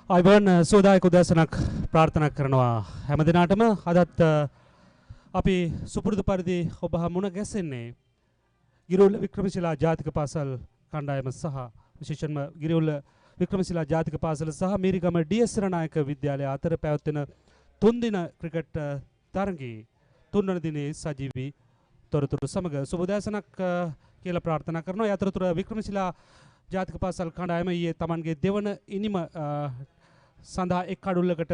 අයිබෝන් සෝදායක උදෑසනක් ප්‍රාර්ථනා කරනවා හැම දිනාටම අදත් අපි සුපුරුදු පරිදි ඔබ හමුණ ගැසෙන්නේ ගිරියුල්ල වික්‍රමශිලා ජාතික පාසල් කණ්ඩායම සහ විශේෂයෙන්ම ගිරියුල්ල වික්‍රමශිලා ජාතික පාසල සහ මිරිගම ඩී.එස්. සෙනනායක විද්‍යාලය අතර පැවැත්වෙන තුන් දින ක්‍රිකට් තරගයේ තුන්වන දිනේ සජීවී තොරතුරු සමග සුබ උදෑසනක් කියලා ප්‍රාර්ථනා කරනවා. ඒ අතරතුර වික්‍රමශිලා ජාතික පාසල් කණ්ඩායම ඊයේ තමන්ගේ දෙවන ඉනිම සඳහා එක් කඩුල්ලකට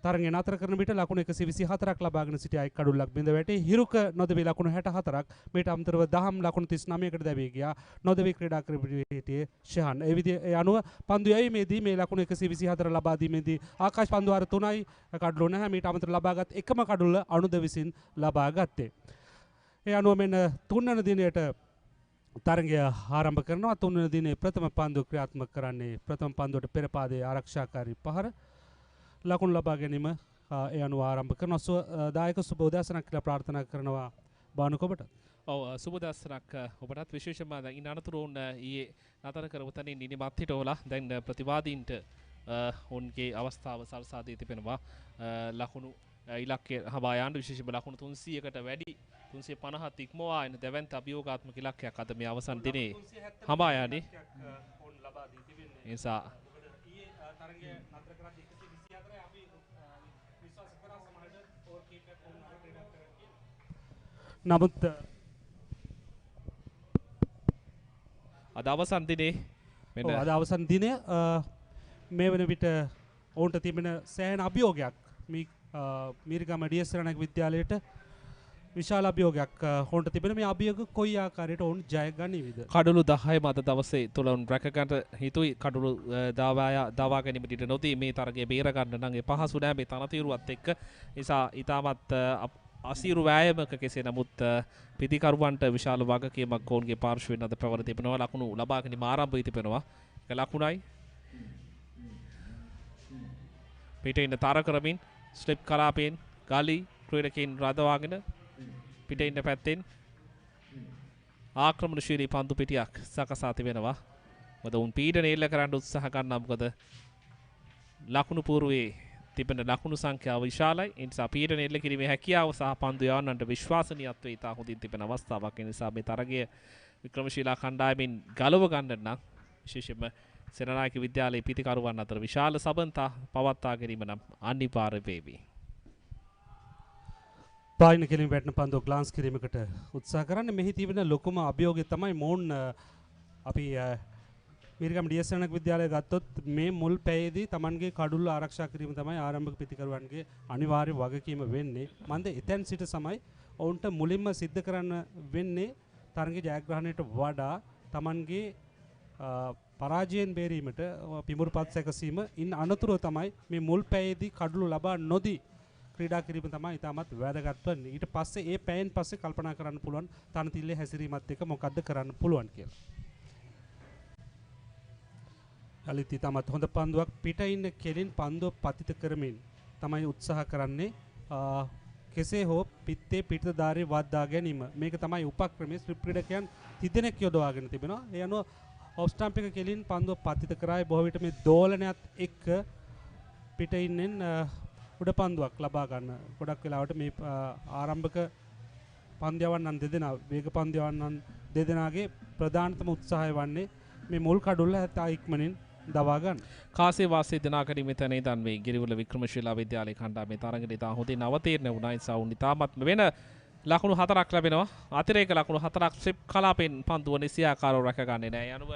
තරගය නතර කරන විට ලකුණු 124ක් ලබාගෙන සිටියා. එක් කඩුල්ලක් බිඳ වැටි හිරුක නොදවි ලකුණු 64ක් මේට අමතරව දහම් ලකුණු 39කට දැවී ගියා. නොදවි ක්‍රීඩා ක්‍රීඩිතේ ෂෙහන්. ඒ අනුව පන්දු යැවීමේදී මේ ලකුණු 124 ලබා දීමේදී ආකාශ පන්දු වාර 3යි කඩලු නැහැ. මේට අමතරව ලබාගත් එකම කඩුල්ල අනුද විසින් ලබා ගත්තේ. ඒ අනුව මෙන්න තුන්වන දිනයට තරගය ආරම්භ කරනවා. තුන්වන දිනේ ප්‍රථම පන්දුව ක්‍රියාත්මක කරන්නේ ප්‍රථම පන්දුවට පෙර පාදයේ ආරක්ෂාකාරී පහර ලකුණු ලබා ගැනීම ඒ අනුව ආරම්භ කරනවා. දායක සුබ උදෑසනක් කියලා ප්‍රාර්ථනා කරනවා බානුක ඔබට. ඔව් සුබ උදෑසනක් ඔබටත් විශේෂයෙන්ම ඉන් අනතුරු උන් ඊයේ නතර කරපු තැනින් නිදිමත් හිටවලා දැන් ප්‍රතිවාදීන්ට උන්ගේ අවස්ථාව සලසා දී තිබෙනවා. ලකුණු ඉලක්කය හබා යන විශේෂයෙන්ම ලකුණු 300කට වැඩි 350ත් ඉක්මවා එන දැවැන්ත අභියෝගාත්මක ඉලක්කයක් අද මේ අවසන් දිනේ හබා යන්නේ. නිසා නමුත් අද අවසන් දිනේ අද අවසන් දිනය මේ වන විට ඔවුන්ට තිබෙන සෑහෙන අභියෝගයක් මිරිගම ඩී.එස්. සෙනනායක විද්‍යාලයට විශාල අභියෝගයක් ඔවුන්ට තිබෙන මේ අභියෝග කොයි ආකාරයට ඔවුන් ජය ගන්නීවිද? කඩලු 10ම අද දවසේ තුල උන් රැක ගන්නට හිතුයි. කඩලු දාවා ගැනීමට ඉඩ නොදී මේ තරගය බේර ගන්න නම් ඒ පහසු නෑ මේ තනතිරුවත් එක්ක. නිසා ඊටමත් අසීරු වෑයමක කෙසේ නමුත් පිටිකරුවන්ට විශාල වගකීමක් ඔවුන්ගේ පාර්ශ්වයෙන් අද පැවර තිබෙනවා. ලකුණු ලබා ගැනීම ආරම්භ වී තිබෙනවා. එක ලකුණයි පිටේ ඉන්න තර කරමින් ස්ලිප් කලාපයෙන් ගලි ක්‍රීඩකයන් රඳවාගෙන පිටේ ඉන්න පැත්තෙන් ආක්‍රමණශීලී පන්දු පිටියක් සකසා තිබෙනවා. මොකද උන් පීඩන එල්ල කරන්න උත්සාහ ගන්නවා. මොකද ලකුණු పూర్වයේ තිබෙන ලකුණු සංඛ්‍යාව විශාලයි. ඒ නිසා පීඩන එල්ල කිරීමේ හැකියාව සහ පන්දු යවන්නට විශ්වාසනීයත්වය ඉතා හොඳින් තිබෙන අවස්ථාවක්. ඒ නිසා මේ තරගය වික්‍රමශීලා කණ්ඩායමින් ගලව ගන්නට නම් විශේෂයෙන්ම සෙනනායක විද්‍යාලයේ පිටිකරුවන් අතර විශාල සබඳතා පවත්වා ගැනීම නම් අනිවාර්ය වේවි. පායින කෙලින් වැටෙන පන්දුව ග්ලාන්ස් කිරීමකට උත්සාහ කරන්නේ. මෙහි තිබෙන ලොකුම අභියෝගය තමයි මොවුන් අපි මිරිගම ඩී.එස්. සෙනනායක විද්‍යාලය ගත්තොත් මේ මුල් පැයේදී Tamanගේ කඩුල්ල ආරක්ෂා කිරීම තමයි ආරම්භක පිටිකරුවන්ගේ අනිවාර්ය වගකීම වෙන්නේ. මන්ද එතෙන් සිට සමයි ඔවුන්ට මුලින්ම සිද්ධ කරන්න වෙන්නේ තරගයේ ජයග්‍රහණයට වඩා Tamanගේ පරාජයෙන් බේරීමට පිමුරුපත් සැකසීම ඉන් අනතුරුව තමයි මේ මුල් පැයේදී කඩළු ලබා නොදී ක්‍රීඩා කිරීම තමයි ඉතාමත් වැදගත් වෙන්නේ. ඊට පස්සේ ඒ පැයෙන් පස්සේ කල්පනා කරන්න පුළුවන් තනතිල්ලේ හැසිරීමත් එක්ක මොකද්ද කරන්න පුළුවන් කියලා. අලිත් ඉතාමත් හොඳ පන්දුවක් පිට ඉන්න කෙලින් පන්දුව පතිත කරමින් තමයි උත්සාහ කරන්නේ. කෙසේ හෝ පිත්තේ පිටදාරේ වද්දා ගැනීම. මේක තමයි උපක්‍රමයේ ස්ලිප් ක්‍රීඩකයන් 30 දෙනෙක් යොදවාගෙන තිබෙනවා. ඒ අනුව ඔෆ් ස්ටම්ප් එක කෙලින් පන්දුව පතිත කරායි. බොහෝ විට මේ දෝලනයත් එක්ක පිට ඉන්නෙන් උඩ පන්දුවක් ලබා ගන්න. ගොඩක් වෙලාවට මේ ආරම්භක පන්දියවන්නන් දෙදෙනා වේග පන්දියවන්නන් දෙදෙනාගේ ප්‍රධානතම උත්සාහය වන්නේ මේ මුල් කඩුල්ල හැතා ඉක්මනින් දවා ගන්න. කාසේ වාසේ දිනාකරි මෙතන ඉඳන් මේ ගිරිවල වික්‍රමශීලා විද්‍යාලයේ කණ්ඩායමේ තරඟෙට ඉතා හොඳින් අවතීර්ණ වුණා. ඒ නිසා උන් ඉතාමත්ම වෙන ලකුණු 4ක් ලැබෙනවා. අතිරේක ලකුණු 4ක් ස්ලිප් කලාපෙන් පන්දුව නිසියාකාරව රැකගන්නේ නැහැ. යනුව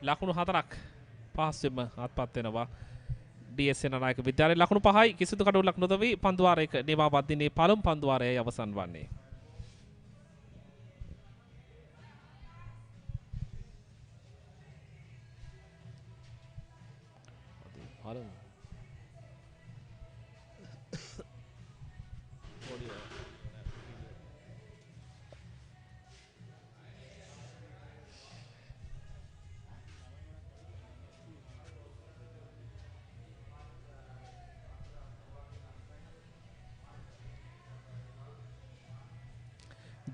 ලකුණු 4ක් පහසුවෙන්ම අත්පත් වෙනවා. ඩී.එස්. සෙනනායක විද්‍යාලයේ ලකුණු 5යි කිසිදු කඩුල්ලක් නොදවි පන්දුවාරයක නිමාවත් දිනේ පළමු පන්දුවාරයයි අවසන් වන්නේ.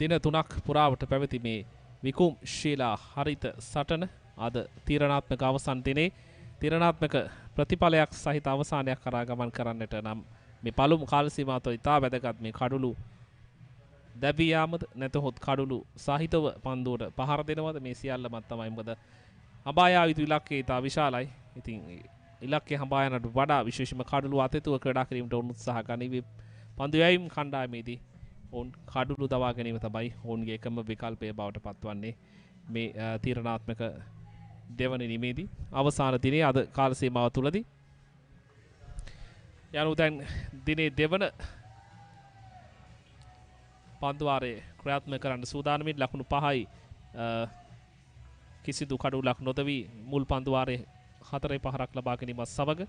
දින 3ක් පුරාවට පැවති මේ වික්‍රමශීලා හරිත සටන අද තීරණාත්මක අවසන් දිනේ තීරණාත්මක ප්‍රතිඵලයක් සහිත අවසානයක් කරා ගමන් කරන්නට නම් මේ පළමු කාල සීමාව තුළ ඉතා වැදගත් මේ කඩුළු දැවී යාමද නැතහොත් කඩුළු සහිතව පන්දුවට පහර දෙනවද මේ සියල්ලමත් තමයි. මොකද හඹා යා යුතු ඉලක්කය ඉතා විශාලයි. ඉතින් ඉලක්කය හඹා යනට වඩා විශේෂයෙන්ම කඩුළු අතෙතුව ක්‍රීඩා කිරීමට ඔවුන් උත්සාහ ගනිවි. පන්දු යැවීම් කණ්ඩායමේදී ඔවුන් කඩුළු දවා ගැනීම තමයි ඔවුන්ගේ එකම විකල්පය බවට පත්වන්නේ මේ තීරණාත්මක දෙවන නිමේදී අවසාන දිනේ අද කාල සීමාව තුලදී. යනු දැන් දිනේ දෙවන පන්දු වාරයේ ක්‍රියාත්මක කරන්න සූදානමින් ලකුණු 5යි කිසිදු කඩුලක් නොදවි මුල් පන්දු වාරයේ 4 පහරක් ලබා ගැනීමත් සමග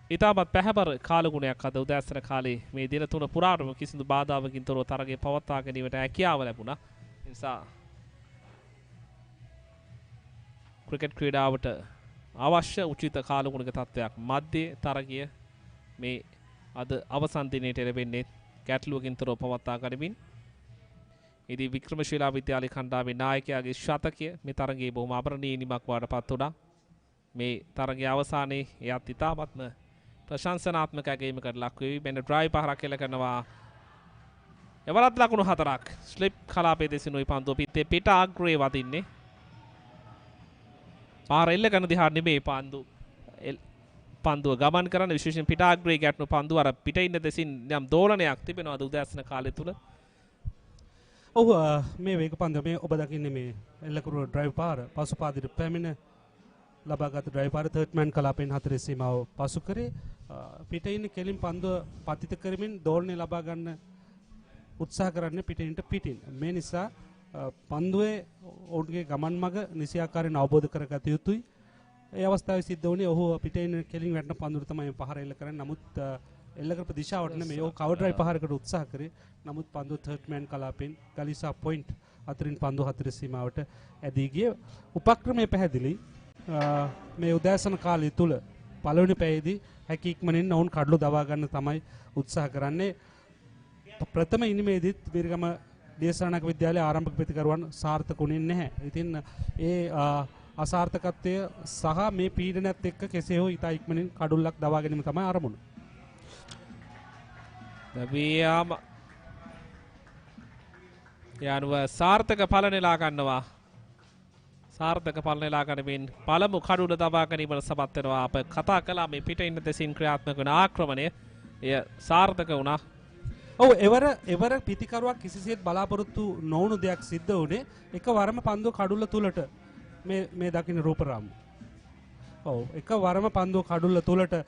ඉතාමත් පැහැපර කාලගුණයක් අද උදෑසන කාලේ මේ දින තුන පුරාටම කිසිදු බාධාවකින් තොරව තරගය පවත්වා ගැනීමට හැකියාව ලැබුණා. ඒ නිසා ක්‍රිකට් ක්‍රීඩාවට අවශ්‍ය උචිත කාලගුණක තත්ත්වයක් මැද්දේ තරගය මේ අද අවසන් දිනේට ලැබෙන්නේ ගැටලුවකින් තොරව පවත්වා ගනිමින්. ඉදී වික්‍රමශීලා විද්‍යාලය කණ්ඩායමේ නායකයාගේ ශතකය මේ තරගයේ බොහොම අභරණීය නිමක් වඩපත් වුණා. මේ තරගයේ අවසානයේ එයත් ඉතාමත්ම ප්‍රශංසනාත්මක ඇගයීමකට ලක් වෙවි. මෙන්න ඩ්‍රයිව් පහරක් එල්ල කරනවා. එවරත් ලකුණු 4ක්. ස්ලිප් කලාපයේ දෙසිනුයි පන්දුව පිටේ පිට අග්‍රේ වදින්නේ. පාර එල්ල කරන දිහා නෙමෙයි පන්දුව ගමන් කරන විශේෂයෙන් පිට අග්‍රේ ගැටුණු පන්දුව අර පිට ඉන්න දෙසින් යම් දෝලනයක් තිබෙනවා උදෑසන කාලය තුල. ඔව් මේ වේග පන්දුව මේ ඔබ දකින්නේ මේ එල්ල කරු ඩ්‍රයිව් පාර පසුපාදිට පැමිණ ලබාගත් ඩ්‍රයිව් පාර තර්ඩ් මෑන් කලාපෙන් 4 සීමාව පසු කරේ පිට ඉන්න කෙලින් පන්දුව පතිත කරමින් දෝලනය ලබා ගන්න උත්සාහ කරන්නේ පිටින්ට පිටින්. මේ නිසා පන්දුවේ ඔවුන්ගේ ගමන් මඟ නිසි ආකාරයෙන් අවබෝධ කරගත යුතුයි. ඒ අවස්ථාවේ සිද්ධ වුණේ ඔහු පිට ඉන්න කෙලින් වැටෙන පන්දුවට තමයි පහර එල්ල කරන්නේ. නමුත් එල්ල කරපු දිශාවට නෙමෙයි ඔහු කවර් ඩ්‍රයිව් පහරකට උත්සාහ කරේ. නමුත් පන්දුව තර්ඩ් මෑන් කලාපෙන් ගලිසා පොයින්ට් අතරින් පන්දුව 4 සීමාවට ඇදී ගිය උපක්‍රමයේ පැහැදිලි. මේ උදෑසන කාලය තුල පළවෙනි පැයේදී හැකි ඉක්මනින් ඔවුන් කඩලු දවා ගන්න තමයි උත්සාහ කරන්නේ. ප්‍රථම ඉනිමේදීත් විරගම දේශනාක විද්‍යාලයේ ආරම්භක ප්‍රතිකරුවන් සාර්ථකුනේ නැහැ. ඉතින් ඒ අසාර්ථකත්වය සහ මේ පීඩනයත් එක්ක කෙසේ හෝ ඉතා ඉක්මනින් කඩුල්ලක් දවා ගැනීම තමයි ආරමුණ. දවියාම යනුව සාර්ථක ඵල නෙලා ගන්නවා. සාර්ථක ඵල නෙලා ගනිමින් පළමු කඩුල දවා ගැනීමට සමත් වෙනවා. අප කතා කළා මේ පිට ඉන්න දෙසින් ක්‍රියාත්මක වන ආක්‍රමණය එය සාර්ථක වුණා. ඔව් එවර පිතිකරුවක් කිසිසේත් බලාපොරොත්තු නොවුණු දෙයක් සිද්ධ වුණේ එකවරම පන්දුව කඩුල්ල තුලට මේ දකින්න රූපරාම. ඔව් එකවරම පන්දුව කඩුල්ල තුලට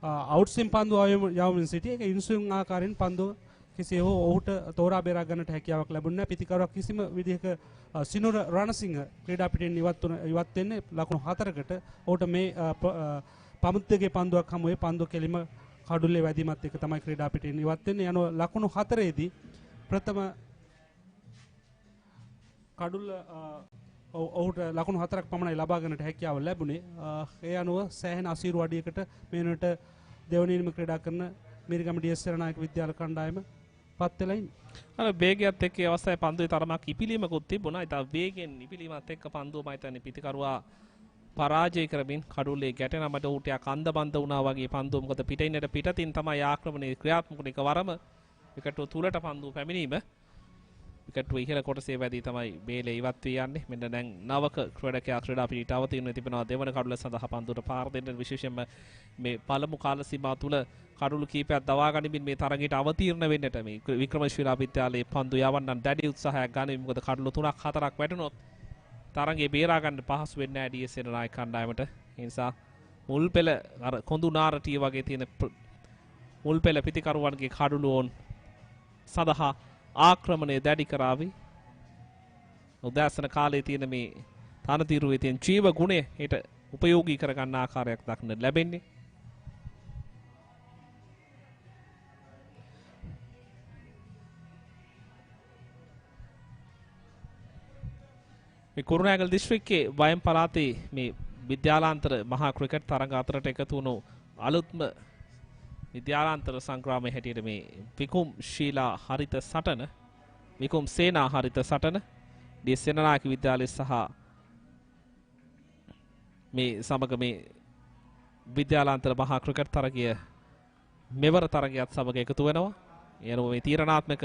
අවුට් ස්විම් පන්දුව යවමින් සිටි ඒක ඉන්ස්විම් ආකාරයෙන් පන්දුව කෙසේ හෝ ඔහුට තෝරා බේරා ගන්නට හැකියාවක් ලැබුණේ නැහැ. පිතිකරුවක් කිසිම විදිහක සිනුර රණසිංහ ක්‍රීඩා පිටින් ඉවත් වෙන්නේ ලකුණු 4කට. ඔහුට මේ පමුත්තගේ පන්දුවක් හමුවේ පන්දුව කෙලිම කඩුල්ලේ වැදීමත් එක තමයි ක්‍රීඩා පිටින් ඉවත් වෙන්නේ. යන ලකුණු 4ේදී ප්‍රථම කඩුල්ල ඔහුට ලකුණු 4ක් පමණයි ලබා ගන්නට හැකියාව ලැබුණේ. ඒ අනුව සෑහෙන අසීරු අඩියකට මේනට දෙවනීම ක්‍රීඩා කරන මිරිගම ඩී.එස්. සෙනනායක විද්‍යාල කණ්ඩායම පත් වෙලා ඉන්නේ. අර වේගයත් එක්ක ඒ අවස්ථාවේ පන්දුවේ තරමක් ඉපිලීමකුත් තිබුණා. ඒත් වේගෙන් ඉපිලීමත් එක්ක පන්දුව මම හිතන්නේ පිටිකරුවා පරාජය කරමින් කඩුල්ලේ ගැටෙනමට ඌට යක් අන්දබන්ද වුණා වගේ පන්දුව. මොකද පිටින්නට පිටතින් තමයි ආක්‍රමණය ක්‍රියාත්මක වුණේ. එකවරම විකටුව තුලට පන්දුව පැමිණීම විකටුව ඉහළ කොටසේ වැදී තමයි බේලේ ඉවත් වී යන්නේ. මෙන්න දැන් නවක ක්‍රීඩකයා ක්‍රීඩා පිටිට අවතීර්ණ තිබෙනවා දෙවන කඩුල්ල සඳහා පන්දුවට පාර දෙන්න. විශේෂයෙන්ම මේ පළමු කාල සීමාව තුල කඩුළු කීපයක් දවා ගනිමින් මේ තරගයට අවතීර්ණ වෙන්නට මේ වික්‍රමශීලා විද්‍යාලයේ පන්දු යවන්නන් දැඩි උත්සාහයක් ගනිමින්. මොකද කඩුළු 3ක් 4ක් වැටුණොත් තරගයේ බේරා ගන්න පහසු වෙන්නේ නැහැ ඩී.එස්. සෙනනායක කණ්ඩායමට. ඒ නිසා මුල් පෙළ අර කොඳු නාරටිය වගේ තියෙන මුල් පෙළ පිටිකරුවන්ගේ කඩුළු ඕන් සඳහා ආක්‍රමණය දැඩි කරાવી. උදෑසන කාලයේ තියෙන මේ තනතිරුවේ තියෙන ජීව ගුණය ඊට උපයෝගී කරගන්න ආකාරයක් දක්න ලැබෙන්නේ. මේ කුරුණෑගල දිස්ත්‍රික්කයේ වයම් පළාතේ මේ විද්‍යාලාන්තර මහා ක්‍රිකට් තරඟ අතරට එකතු වුණු අලුත්ම විද්‍යාලාන්තර සංග්‍රාමයේ හැටියට මේ විකුම්ශීලා හරිත සටන විකුම් සේනා හරිත සටන දී සෙනනායක විද්‍යාලය සහ මේ සමග මේ විද්‍යාලාන්තර මහා ක්‍රිකට් තරගය මෙවර තරගයත් සමග එකතු වෙනවා. එනෝ මේ තීරණාත්මක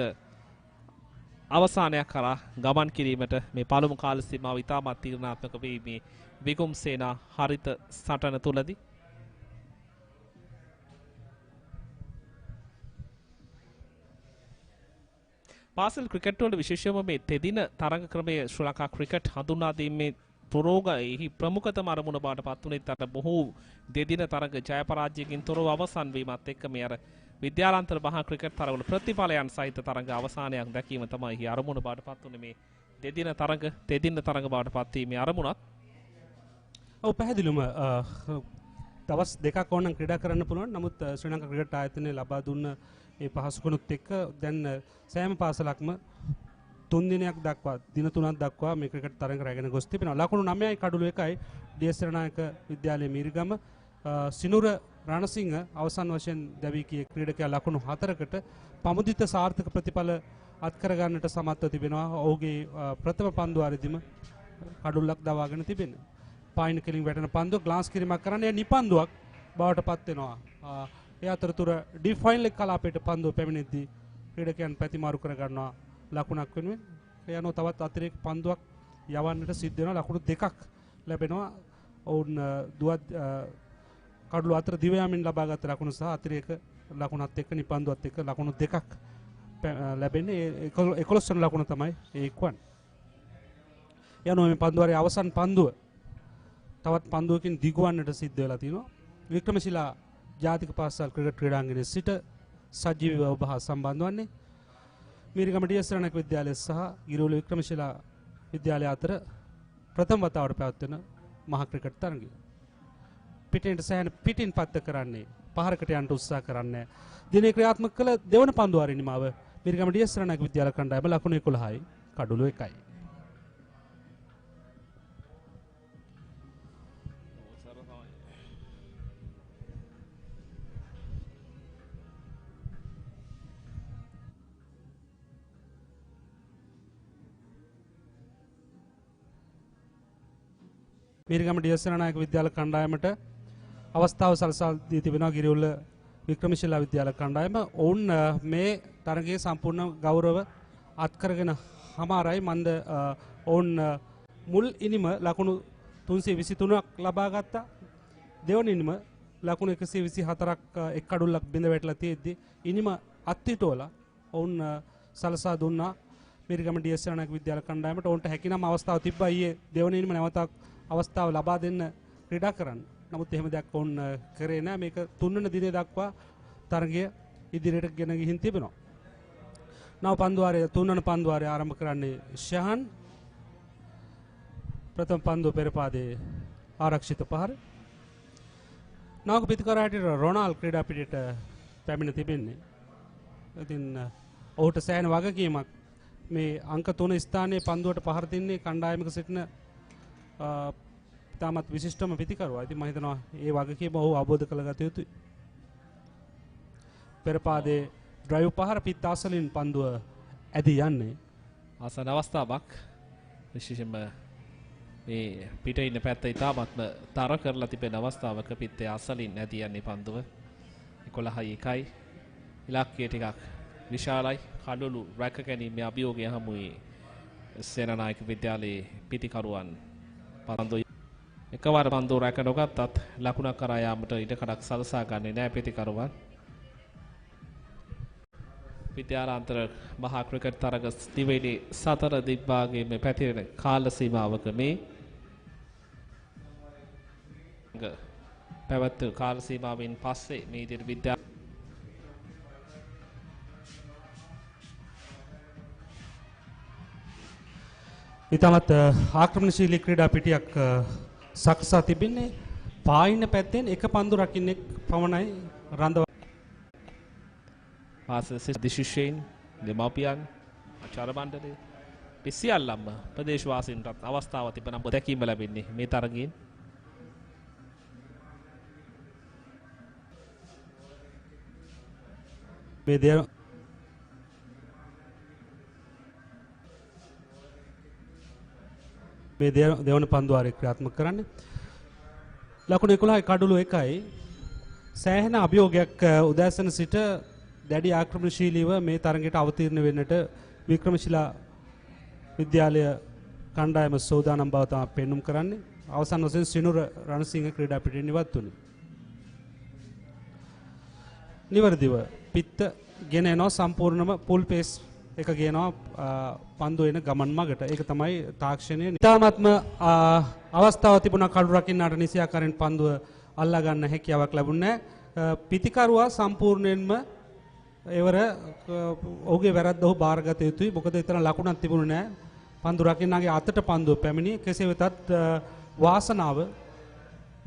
අවසානයක් කරා ගමන් කිරීමට මේ පළමු කාල සීමාව ඉතාමත් තීරණාත්මක වේ මේ විකුම් සේනා හරිත සටන තුලදී. පාසල් ක්‍රිකට් වල විශේෂයෙන්ම මේ තෙදින තරඟ ක්‍රමයේ ශ්‍රී ලංකා ක්‍රිකට් හඳුන්වා දීමේ පුරෝගයෙහි ප්‍රමුඛතම අරමුණ බවට පත් වුණේ අර බොහෝ දෙදින තරඟ ජය පරාජයකින් තොරව අවසන් වීමත් එක්ක මේ අර විද්‍යාලාන්තර මහා ක්‍රිකට් තරගවල ප්‍රතිඵලයන් සහිත තරඟ අවසානයක් දැකීම තමයි හි අරමුණ බවට පත් වුණේ මේ දෙදින තරඟ තෙදින තරඟ බවට පත් වීමේ අරමුණත්. ඔව් පැහැදිලිවම දවස් දෙකක් ඕනනම් ක්‍රීඩා කරන්න පුළුවන්. නමුත් ශ්‍රී ලංකා ක්‍රිකට් ආයතනය ලබා දුන්න ඒ පහසුකනුත් එක්ක දැන් සෑම පාසලක්ම 3 දිනයක් දක්වා දින 3ක් දක්වා මේ ක්‍රිකට් තරඟ රැගෙන ගොස් තිබෙනවා. ලකුණු 9යි කඩුළු 1යි ඩී.එස්. සෙනනායක විද්‍යාලයේ මීරිගම සිනුර රණසිංහ අවසන් වශයෙන් දැවී ගිය ක්‍රීඩකයා ලකුණු 4කට පමුදිත සාර්ථක ප්‍රතිඵල අත්කර ගන්නට සමත්ව තිබෙනවා. ඔහුගේ ප්‍රථම පන්දු ආරෙදිම කඩුල්ලක් දවාගෙන තිබෙනවා. පායින් කෙලින් වැටෙන පන්දුව ග්ලාන්ස් කිරීමක් කරන්නේ නිපන්දුවක් බවට පත් වෙනවා. ඒ අතරතුර ඩිෆයිනල් කලාපයට පන්දුව පැමිණෙද්දී ක්‍රීඩකයන් ප්‍රතිමාරු කර ගන්නවා ලකුණක් වෙනුවෙන්. ඒ අනුව තවත් අතිරේක පන්දුවක් යවන්නට සිද්ධ වෙනවා. ලකුණු 2ක් ලැබෙනවා. ඔවුන් දුවත් කඩළු අතර දිව යමින් ලබාගත් ලකුණු සහ අතිරේක ලකුණත් එක්ක නිපන්දුවත් එක්ක ලකුණු 2ක් ලැබෙන්නේ. 11 වන ලකුණ තමයි ඒ එක්වන්නේ. ඒ අනුව මේ පන්දුවාරයේ අවසන් පන්දුව තවත් පන්දුවකින් දිගුවන්නට සිද්ධ වෙලා තිනවා. වික්‍රමශිලා ජාතික පාසල් ක්‍රිකට් ක්‍රීඩාංගණයේ සිට සජීවීව ඔබ හා සම්බන්ධ වන්නේ මීරිගම ඩී.එස්. සෙනනායක විද්‍යාලය සහ ගිරියුල වික්‍රමශිලා විද්‍යාලය අතර ප්‍රථම වතාවට පැවැත්වෙන මහා ක්‍රිකට් තරගය. පිටින්ට සෑහෙන පිටින් පත්ත කරන්නේ පහරකට යන්න උත්සාහ කරන්නේ. දිනේ ක්‍රියාත්මක කළ දෙවන පන්දුවාරේ නිමාව මීරිගම ඩී.එස්. සෙනනායක විද්‍යාල කණ්ඩායම ලකුණු 11යි කඩුළු 1යි. මීරිගම ඩී.එස්. සෙනනායක විද්‍යාල කණ්ඩායමට අවස්ථාව සලසා දී තිබෙනවා ගිරියුල්ල වික්‍රමශිලා විද්‍යාල කණ්ඩායම. ඔවුන් මේ තරගයේ සම්පූර්ණ ගෞරව අත්කරගෙන හමාරයි. මන්ද ඔවුන් මුල් ඉනිම ලකුණු 323ක් ලබා ගත්තා. දෙවන ඉනිම ලකුණු 124ක් එක් කඩුල්ලක් බිඳ වැටලා තියෙද්දි ඉනිම අත්හිටුවලා ඔවුන් සලසා දුන්නා මීරිගම ඩී.එස්. සෙනනායක විද්‍යාල කණ්ඩායමට. ඔවුන්ට හැකිනම් අවස්ථාව තිබ්බා ඊයේ දෙවන ඉනිම නැවතක් අවස්ථාව ලබා දෙන්න ක්‍රීඩා කරන්න. නමුත් එහෙම දෙයක් වුන් කරේ නැහැ. මේක 3 වෙනි දිනේ දක්වා තරගය ඉදිරියට ගෙන ගිහින් තිබෙනවා. නව පන්දුවාරය 3 වෙනි පන්දුවාරය ආරම්භ කරන්නේ ෂහන්. ප්‍රථම පන්දුව පෙරපාදයේ ආරක්ෂිත පහර. නාග පිටිකරාට රොනාල්ඩ් ක්‍රීඩා පිටියට පැමිණ තිබෙන්නේ. ඉතින් ඔහුට සෑහෙන වගකීමක් මේ අංක 3 ස්ථානයේ පන්දුවට පහර දෙන්නේ කණ්ඩායමක සිටින තාමත් විශිෂ්ටම පිතිකරුවා. ඉතින් මම හිතනවා ඒ වගකීම ඔහු අවබෝධ කරගත යුතුයි. පෙරපාදේ ඩ්‍රයිව් පහර පිට අසලින් පන්දුව ඇදී යන්නේ. ආසන අවස්ථාවක් විශේෂයෙන්ම මේ පිටේ ඉන්න පැත්ත ඉතාමත්ම තර කරලා තිබෙන අවස්ථාවක පිටේ අසලින් ඇදී යන්නේ පන්දුව. 11යි 1යි. ඉලක්කය ටිකක් විශාලයි. කඩළු රැක ගැනීමේ අභියෝගය හමුවේ සේනානායක විද්‍යාලයේ පිතිකරුවන් පන්දු එකවර පන්දු රැක නොගත්තත් ලකුණක් කරා යාමට ඉඩකඩක් සලසා ගන්නේ නැහැ පිතිකරුවන්. විද්‍යාලාන්තර මහා ක්‍රිකට් තරග දිවෙණි 4 දිග්භාගයේ මේ පැතිරෙන කාල සීමාවක මේ පැවැත් කාල සීමාවෙන් පස්සේ මේ ඉදිරි විද්‍යා ඉතාමත් ආක්‍රමණශීලී ක්‍රීඩා පිටියක් සකසා තිබෙන්නේ. පායින පැත්තෙන් එක පන්දු රකින්නෙක් පමණයි රඳව. පාසල් දිශිෂයෙන් දෙමාපියන් ආචාර්ය මණ්ඩලය පිසියල්ලම ප්‍රදේශවාසීන්ටත් අවස්ථාව තිබෙන දැකීම ලැබෙන්නේ මේ තරගයෙන්. මේ දෙවන පන්දුවාරේ ක්‍රියාත්මක කරන්නේ ලකුණු 11යි කඩුළු 1යි. සෑහෙන අභියෝගයක් උදෑසන සිට දැඩි ආක්‍රමණශීලීව මේ තරගයට අවතීර්ණ වෙන්නට වික්‍රමශිලා විද්‍යාලය කණ්ඩායම සෝදානම් බව තමයි පෙන්눔 කරන්නේ. අවසන් වශයෙන් සිනුර රණසිංහ ක්‍රීඩා පිටින් ඉවත් වුණේ. නිවර්දිව පිත්ත ගෙන යනවා සම්පූර්ණම පුල් පේස් එක ගේනවා පන්දු එන ගමන් මගට. ඒක තමයි තාක්ෂණය. ඉතාමත්ම අවස්ථාව තිබුණා කඩු රකින්නට නිසි ආකාරයෙන් පන්දුව අල්ලා ගන්න හැකියාවක් ලැබුණේ නැහැ. පිතිකරුවා සම්පූර්ණයෙන්ම ඒවර ඔහුගේ වැරද්ද ඔහු බාරගත යුතුයි. මොකද එතන ලකුණක් තිබුණේ නැහැ. පන්දු රකින්නගේ අතට පන්දුව පැමිණි. කෙසේ වෙතත් වාසනාව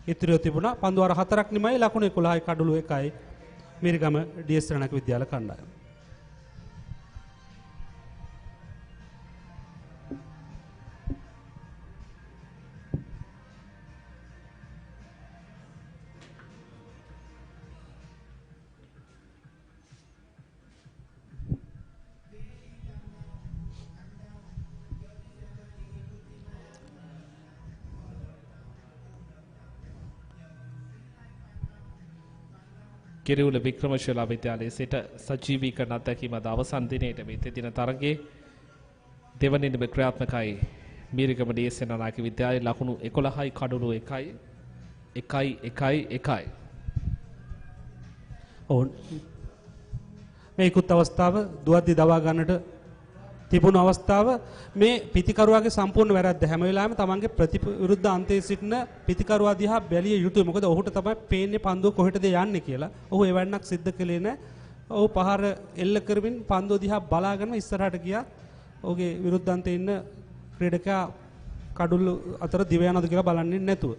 ඉතිරිව තිබුණා. පන්දු අර 4ක් නිමයි ලකුණු 11යි කඩුළු 1යි මිරිගම ඩී.එස්. රණක විද්‍යාල කණ්ඩායම. Giriulla Vikramashila විද්‍යාලයේ සිට සජීවීකරණ අත්දැකීම අද අවසන් දිනේට මේ දින තරගයේ දෙවන ඉනිම ක්‍රියාත්මකයි මීරිගම ඩී.එස්. සෙනනායක විද්‍යාලයේ ලකුණු 11යි කඩුළු 1යි. ඔව් මේ ඉක්ුත් අවස්ථාව දුවද්දි දවා ගන්නට තිබුණු අවස්ථාව මේ පිතිකරුවාගේ සම්පූර්ණ වැරද්ද හැම වෙලාවෙම තමන්ගේ ප්‍රතිවිරුද්ධ අන්තයේ සිටින පිතිකරුවා දිහා බැලිය යුතුයි. මොකද ඔහුට තමයි පේන්නේ පන්දුව කොහෙටද යන්නේ කියලා. ඔහු එවන්නක් සිද්ධ කළේ නැහැ. ඔහු පහර එල්ල කරමින් පන්දුව දිහා බලාගෙන ඉස්සරහට ගියා. ඔහුගේ විරුද්ධ අන්තයේ ඉන්න ක්‍රීඩකයා කඩුළු අතර දිව යනවද කියලා බලන්නේ නැතුව.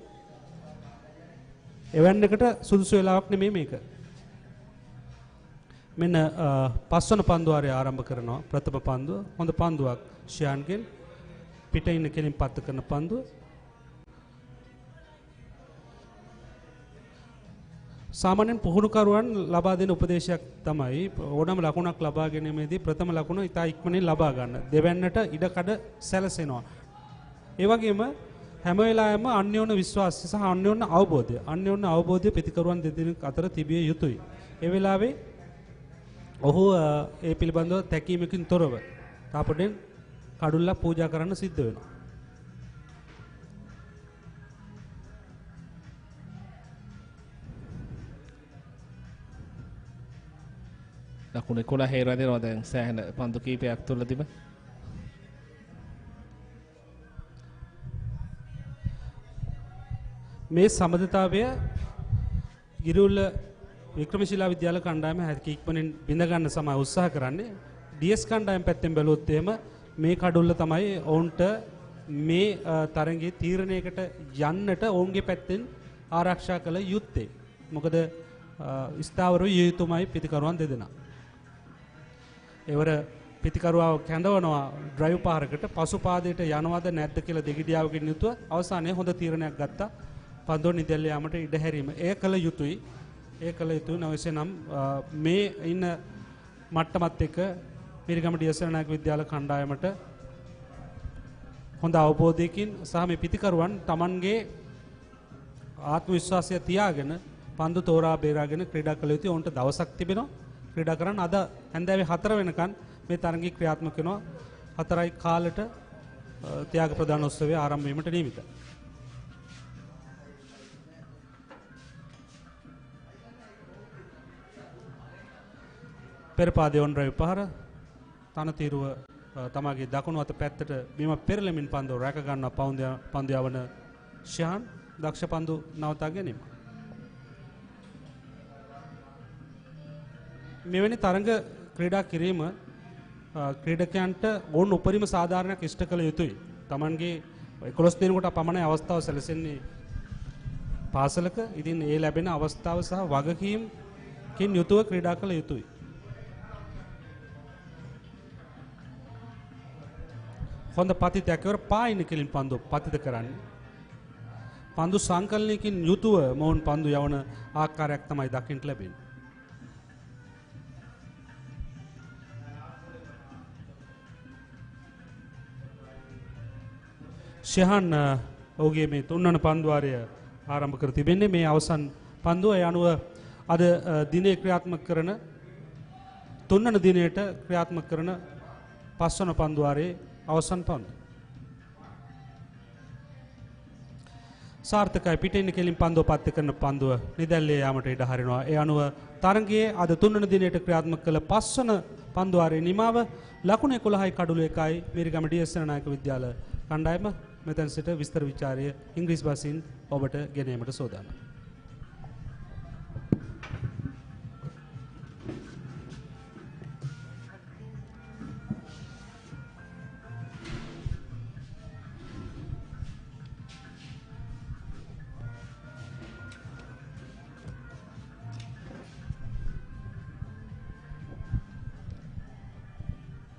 එවන්නකට සුදුසු වෙලාවක් නෙමෙයි මේක. මෙන්න පස්වන පන්දුවාරය ආරම්භ කරනවා. ප්‍රථම පන්දුව හොඳ පන්දුවක් ෂයාන්ගෙන් පිට ඉන්න කෙලින් පත්ත කරන පන්දුව. සාමාන්‍යයෙන් පුහුණුකරුවන් ලබා දෙන උපදේශයක් තමයි ඕනම ලකුණක් ලබා ගැනීමේදී ප්‍රථම ලකුණ ඉතා ඉක්මනින් ලබා ගන්න. දෙවැන්නට ඉඩකඩ සැලසෙනවා. ඒ වගේම හැම වෙලාවෙම අන්‍යෝන්‍ය විශ්වාසය සහ අන්‍යෝන්‍ය අවබෝධය පිතිකරුවන් දෙදෙනෙක් අතර තිබිය යුතුයි. ඒ වෙලාවේ ඔහු ඒ පිළිබඳව තැකීමකින් තොරව තාපඩෙන් කඩුල්ලා පූජා කරන්න සිද්ධ වෙනවා. ලකුණු 11 රැඳෙනවා දැන් සෑහෙන පන්දු කීපයක් තුලදීම. මේ සමදතාවය ගිරිඋල්ල වික්‍රමශිලා විද්‍යාල කණ්ඩායම හැකි ඉක්මනින් බිඳ ගන්න සමය උත්සාහ කරන්නේ. ඩී.එස්. කණ්ඩායම පැත්තෙන් බැලුවොත් එහෙම මේ කඩුල්ල තමයි ඔවුන්ට මේ තරගයේ තීරණයකට යන්නට ඔවුන්ගේ පැත්තෙන් ආරක්ෂා කළ යුත්තේ. මොකද ස්ථාවර විය යුතුමයි පිතිකරුවන් දෙදෙනා. ඒවර පිතිකරුවාව කැඳවනවා ඩ්‍රයිව් පාරකට පසු පාදයට යනවද නැද්ද කියලා දෙගිඩියාවකින් යුතුව අවසානයේ හොඳ තීරණයක් ගත්තා. පන්දුව නිදැල්ල යාමට ඉඩ හැරීම. එය කළ යුතුයි. නොවසේ නම් මේ ඉන්න මට්ටමත් එක්ක මිරිගම ඩී.එස්. සෙනනායක විද්‍යාල කණ්ඩායමට හොඳ අවබෝධයකින් සහ මේ පිතිකරුවන් Tamanගේ ආත්ම විශ්වාසය තියාගෙන පන්දු තෝරා බේරාගෙන ක්‍රීඩා කළ යුතුයි. ඔවුන්ට දවසක් තිබෙනවා ක්‍රීඩා කරන්න. අද හැන්දෑවේ 4 වෙනකන් මේ තරගය ක්‍රියාත්මක වෙනවා. 4යි කාලෙට ත්‍යාග ප්‍රදාන උත්සවය ආරම්භ වීමට නියමිතයි. පෙරපාදේ ඔන් ඩ්‍රයිව් පහර තනතිරුව තමගේ දකුණු අත පැත්තට බිම පෙරලමින් පන්දුව රැක ගන්නවා පන්දු යවන ෂහන් දක්ෂ පන්දු නවතා ගැනීම. මෙවැනි තරඟ ක්‍රීඩා කිරීම ක්‍රීඩකයන්ට ඕන උපරිම සාධාරණයක් ඉෂ්ට කළ යුතුයි. Tamanගේ 11 දිනකට පමණ අවස්ථාව සැලසෙන්නේ පාසලක. ඉතින් ඒ ලැබෙන අවස්ථාව සහ වගකීම්කින් යුතුව ක්‍රීඩා කළ යුතුයි. හොඳ පතිතයක් ඉවර පායින කෙලින් පන්දු පතිත කරන්නේ. පන්දු සංකලනයකින් යුතුව මොවුන් පන්දු යවන ආකාරයක් තමයි දකින්නට ලැබෙන්නේ. ෂෙහන් ඔහුගේ මේ 3 වන පන්දුවාරය ආරම්භ කර තිබෙන්නේ මේ අවසන් පන්දුව. ඒ අනුව අද දිනේ ක්‍රියාත්මක කරන තුන්වන දිනේට ක්‍රියාත්මක කරන පස්වන පන්දුවාරයේ අවසන් පන්දුව. සාර්ථකයි පිටින් කෙලින් පන්දුව පත්ති කරන පන්දුව නිදැල්ලේ යාමට ඉඩ හරිනවා. ඒ අනුව තරගයේ අද තුන්වන දිනේට ක්‍රියාත්මක කළ පස්වන පන්දුවාරයේ නිමාව ලකුණු 11යි කඩුළු 1යි මිරිගම ඩී.එස්. සේනානායක විද්‍යාල කණ්ඩායම මෙතන සිට විස්තර විචාරය ඉංග්‍රීසි භාෂෙන් ඔබට ගෙනීමට සූදානම්.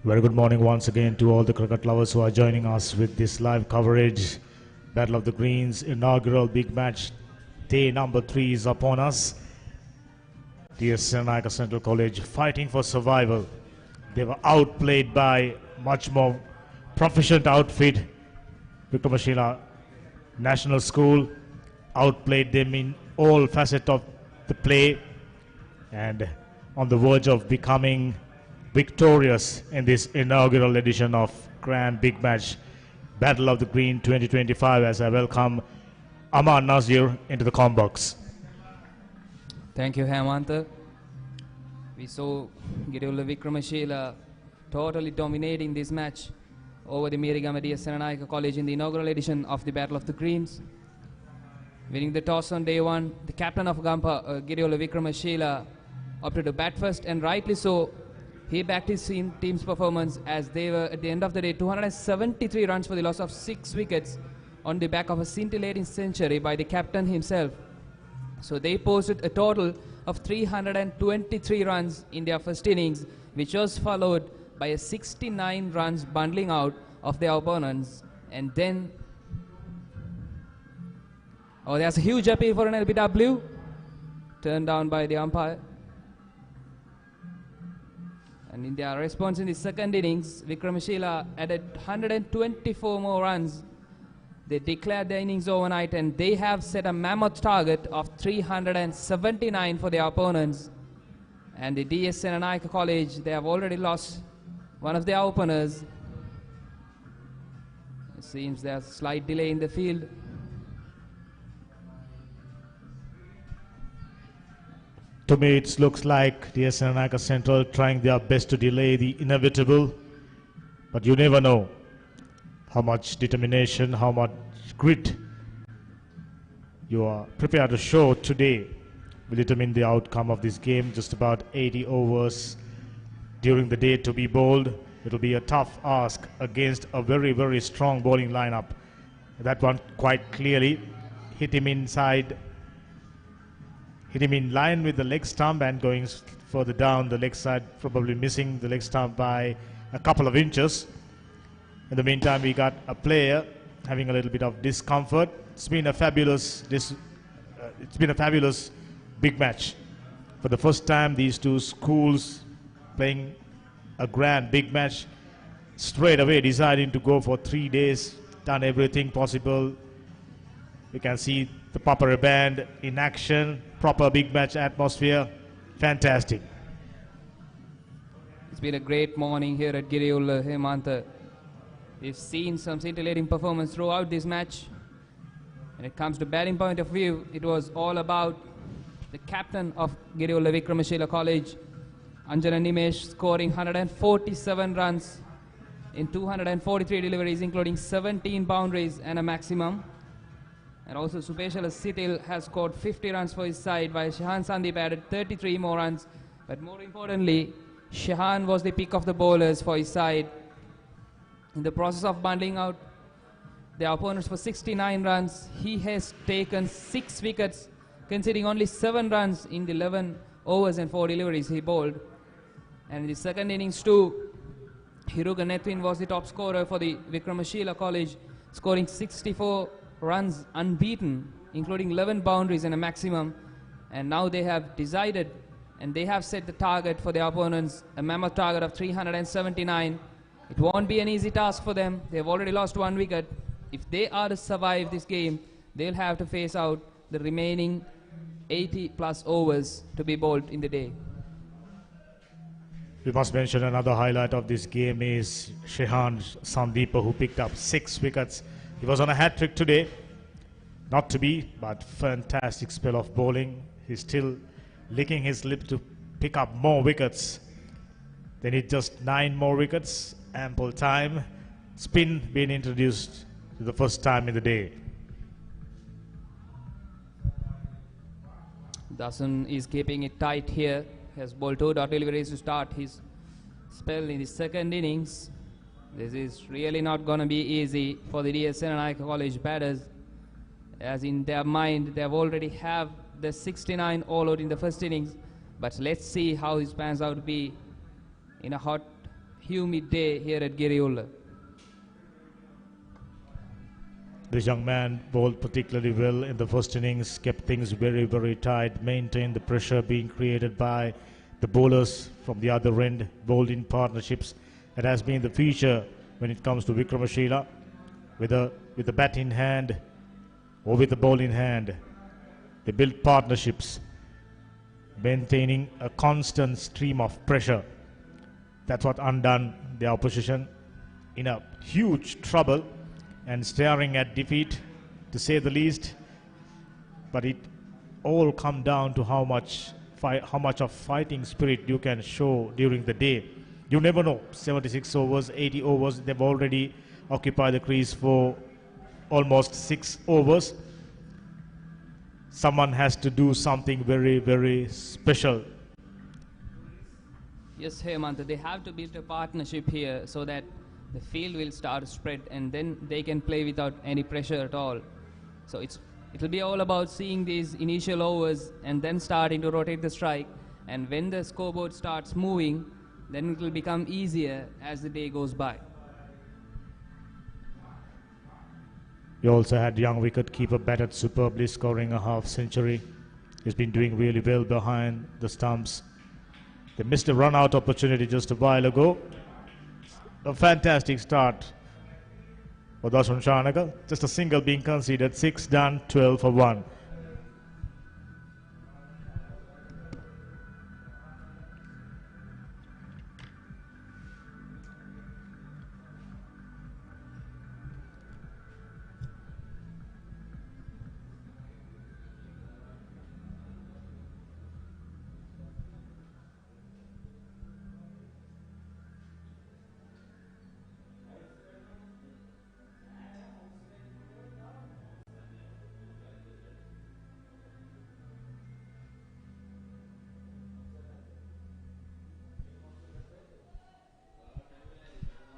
Very good morning once again to all the cricket lovers who are joining us with this live coverage. Battle of the Greens, inaugural big match. Day number 3 is upon us. DS Senanayake Central College fighting for survival. They were outplayed by much more proficient outfit. Vikramashila National School outplayed them in all facets of the play and on the verge of becoming victorious in this inaugural edition of Grand Big Match Battle of the Green 2025 as I welcome Amar Nazir into the comm box. Thank you, Hemantha. We saw Giriulla Vikramashila totally dominating this match over the Mirigama Senanayake College in the inaugural edition of the Battle of the Greens. Winning the toss on day 1, the captain of Gampa, Giriulla Vikramashila, opted to bat first, and rightly so. He backed his team's performance as they were at the end of the day 273 runs for the loss of 6 wickets on the back of a scintillating century by the captain himself. So they posted a total of 323 runs in their first innings, which was followed by a 69 runs bundling out of their opponents. And then, oh, there's a huge appeal for an LBW, turned down by the umpire. And in their response in the second innings, Vikramashila added 124 more runs. They declared their innings overnight and they have set a mammoth target of 379 for their opponents. And the DS Senanayake College, they have already lost one of their openers. It seems there's a slight delay in the field. To me, it looks like the Senanayake Central trying their best to delay the inevitable, but you never know how much determination, how much grit you are prepared to show today will determine the outcome of this game. Just about 80 overs during the day to be bowled. It will be a tough ask against a very, very strong bowling lineup. That one quite clearly hit him inside. Hit him in line with the leg stump and going further down the leg side, probably missing the leg stump by a couple of inches. In the meantime, we got a player having a little bit of discomfort. It's been a fabulous big match. For the first time, these two schools playing a grand big match, straight away deciding to go for 3 days, done everything possible. You can see the proper band in action, proper big match atmosphere, fantastic. It's been a great morning here at Giriulla, Hemantha. We've seen some scintillating performance throughout this match. When it comes to batting point of view, it was all about the captain of Giriulla Vikramashila College, Anjana Nimesh, scoring 147 runs in 243 deliveries, including 17 boundaries and a maximum. And also Supeshala Sitil has scored 50 runs for his side, while Shehan Sandeep added 33 more runs. But more importantly, Shehan was the pick of the bowlers for his side. In the process of bundling out their opponents for 69 runs, he has taken 6 wickets, conceding only 7 runs in the 11 overs and 4 deliveries he bowled. And in the second innings too, Hiruga Netwin was the top scorer for the Vikramashila College, scoring 64 runs unbeaten, including 11 boundaries and a maximum. And now they have decided and they have set the target for their opponents, a mammoth target of 379. It won't be an easy task for them. They've already lost 1 wicket. If they are to survive this game, they'll have to face out the remaining 80 plus overs to be bowled in the day. We must mention another highlight of this game is Shehan Sandeepa, who picked up 6 wickets. He was on a hat-trick today. Not to be, but fantastic spell of bowling. He's still licking his lip to pick up more wickets. They need just 9 more wickets. Ample time. Spin being introduced for the first time in the day. Dasun is keeping it tight here. He has bowled 2 deliveries to start his spell in the second innings. This is really not going to be easy for the DS Senanayake College batters, as in their mind they have already have the 69 all out in the first innings. But let's see how it pans out to be in a hot, humid day here at Giriulla. This young man bowled particularly well in the first innings, kept things very, very tight, maintained the pressure being created by the bowlers from the other end, bowled in partnerships. It has been the feature when it comes to Vikramashila, with the bat in hand or with the ball in hand. They build partnerships, maintaining a constant stream of pressure. That's what undone the opposition in a huge trouble and staring at defeat, to say the least. But it all come down to how much of fighting spirit you can show during the day. You never know. 76 overs, 80 overs, they've already occupied the crease for almost 6 overs. Someone has to do something very, very special. Yes, Hemant, they have to build a partnership here so that the field will start to spread and then they can play without any pressure at all. So it'll be all about seeing these initial overs and then starting to rotate the strike. And when the scoreboard starts moving, then it will become easier as the day goes by. We also had young wicket-keeper batted superbly, scoring a half-century. He's been doing really well behind the stumps. They missed a run-out opportunity just a while ago. A fantastic start for Dasun Shanaka. Just a single being conceded. 6 done, 12 for 1.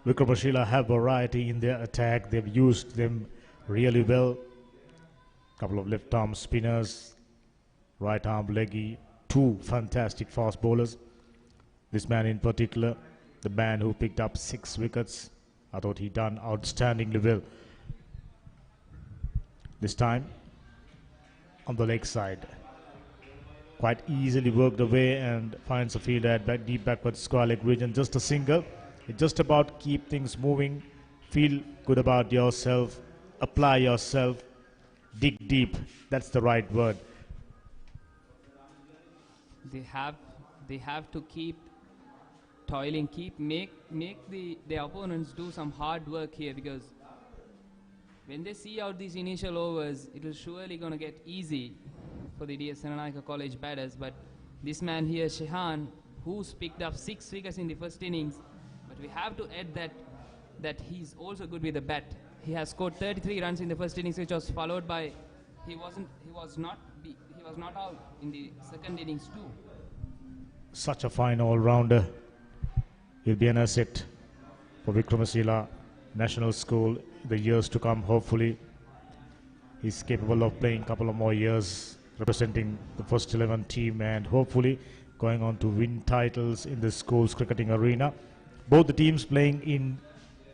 Wickramashila have variety in their attack. They've used them really well. Couple of left arm spinners, right arm leggy, 2 fantastic fast bowlers. This man in particular, the man who picked up 6 wickets, I thought he done outstandingly well. This time on the leg side, quite easily worked away and finds a fielder at deep backward square leg region. Just a single. It's just about keep things moving, feel good about yourself, apply yourself, dig deep. That's the right word. They have to keep toiling, make the opponents do some hard work here, because when they see out these initial overs, it will surely going to get easy for the DS Senanayake College batters. But this man here, Shehan, who's picked up 6 wickets in the first innings, but we have to add that he's also good with the bat. He has scored 33 runs in the first innings, which was followed by he was not out in the second innings too. Such a fine all-rounder. He'll be an asset for Vikramashila National School in the years to come. Hopefully he's capable of playing a couple of more years representing the first 11 team and hopefully going on to win titles in the school's cricketing arena. Both the teams playing in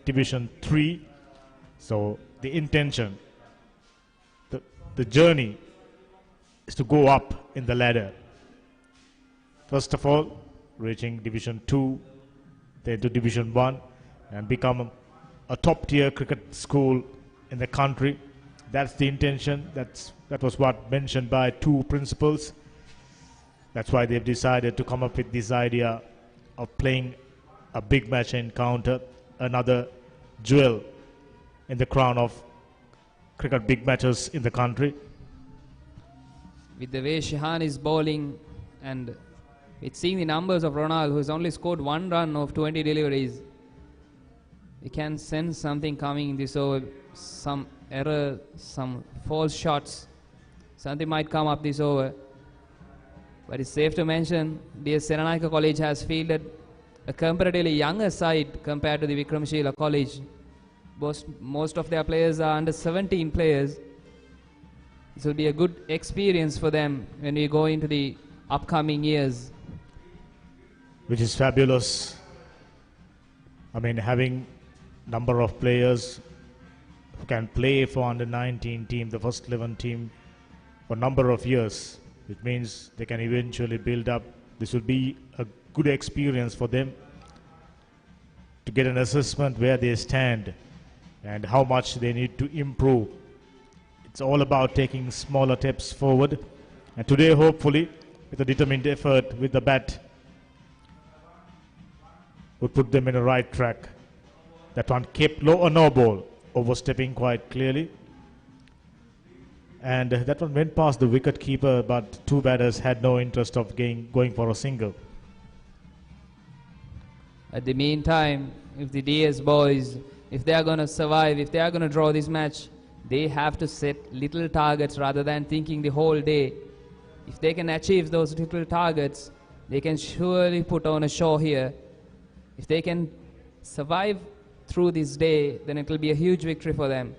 Division 3. So the intention, the journey is to go up in the ladder. First of all, reaching Division 2, then to Division 1 and become a top tier cricket school in the country. That's the intention. That was what mentioned by two principals. That's why they've decided to come up with this idea of playing a big match encounter, another jewel in the crown of cricket big matches in the country. With the way Shehan is bowling and with seeing the numbers of Ronald, who has only scored 1 run of 20 deliveries, you can sense something coming in this over. Some error, some false shots, something might come up this over. But it's safe to mention the Senanayake College has fielded a comparatively younger side compared to the Vikramashila College. Most of their players are under 17 players. This will be a good experience for them when we go into the upcoming years. Which is fabulous. I mean, having number of players who can play for under 19 team, the first 11 team, for number of years. It means they can eventually build up. This will be a good experience for them to get an assessment where they stand and how much they need to improve. It's all about taking smaller steps forward. And today, hopefully, with a determined effort with the bat, would put them in the right track. That one kept low or no ball, overstepping quite clearly. And that one went past the wicket keeper, but two batters had no interest of going for a single. At the meantime, if the DS boys, if they are going to survive, if they are going to draw this match, they have to set little targets rather than thinking the whole day. If they can achieve those little targets, they can surely put on a show here. If they can survive through this day, then it will be a huge victory for them.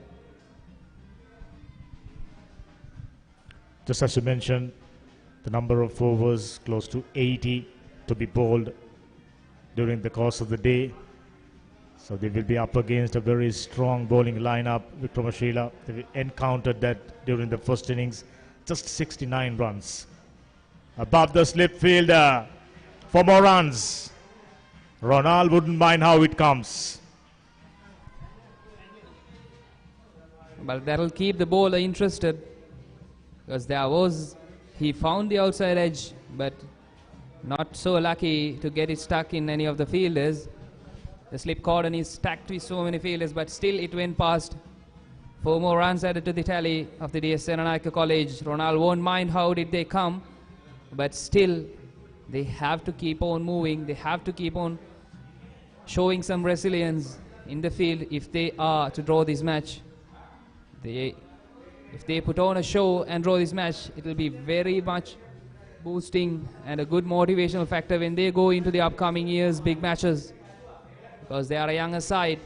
Just as you mentioned, the number of overs close to 80 to be bowled during the course of the day. So they will be up against a very strong bowling lineup. Vikramashila, they encountered that during the first innings, just 69 runs. Above the slip fielder, 4 more runs. Ronald wouldn't mind how it comes. But that will keep the bowler interested, because he found the outside edge, but not so lucky to get it stuck in any of the fielders. The slip cordon is stacked with so many fielders, but still it went past. 4 more runs added to the tally of the DS Senanayake College. Ronald won't mind how did they come, but still they have to keep on moving. They have to keep on showing some resilience in the field if they are to draw this match. If they put on a show and draw this match, it will be very much boosting and a good motivational factor when they go into the upcoming years' big matches, because they are a younger side.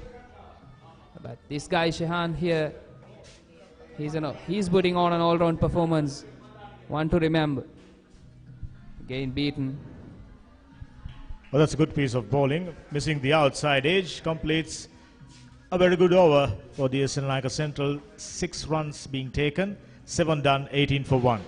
But this guy Shehan here, he's putting on an all-round performance. One to remember. Again beaten. Well, that's a good piece of bowling. Missing the outside edge, completes a very good over for the Senanayake Central. 6 runs being taken, 7 done, 18 for 1.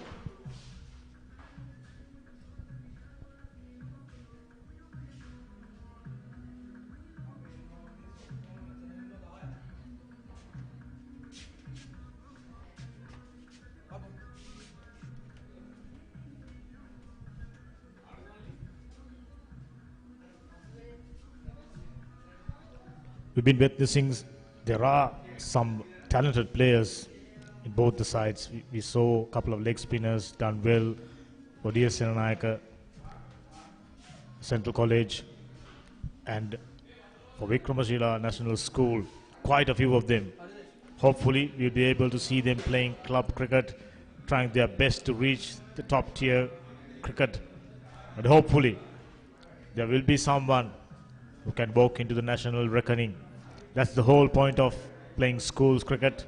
We've been witnessing there are some talented players in both the sides. We saw a couple of leg spinners done well for DS Senanayake Central College, and for Vikramashila National School, quite a few of them. Hopefully we'll be able to see them playing club cricket, trying their best to reach the top tier cricket. And hopefully there will be someone who can walk into the national reckoning. That's the whole point of playing schools cricket,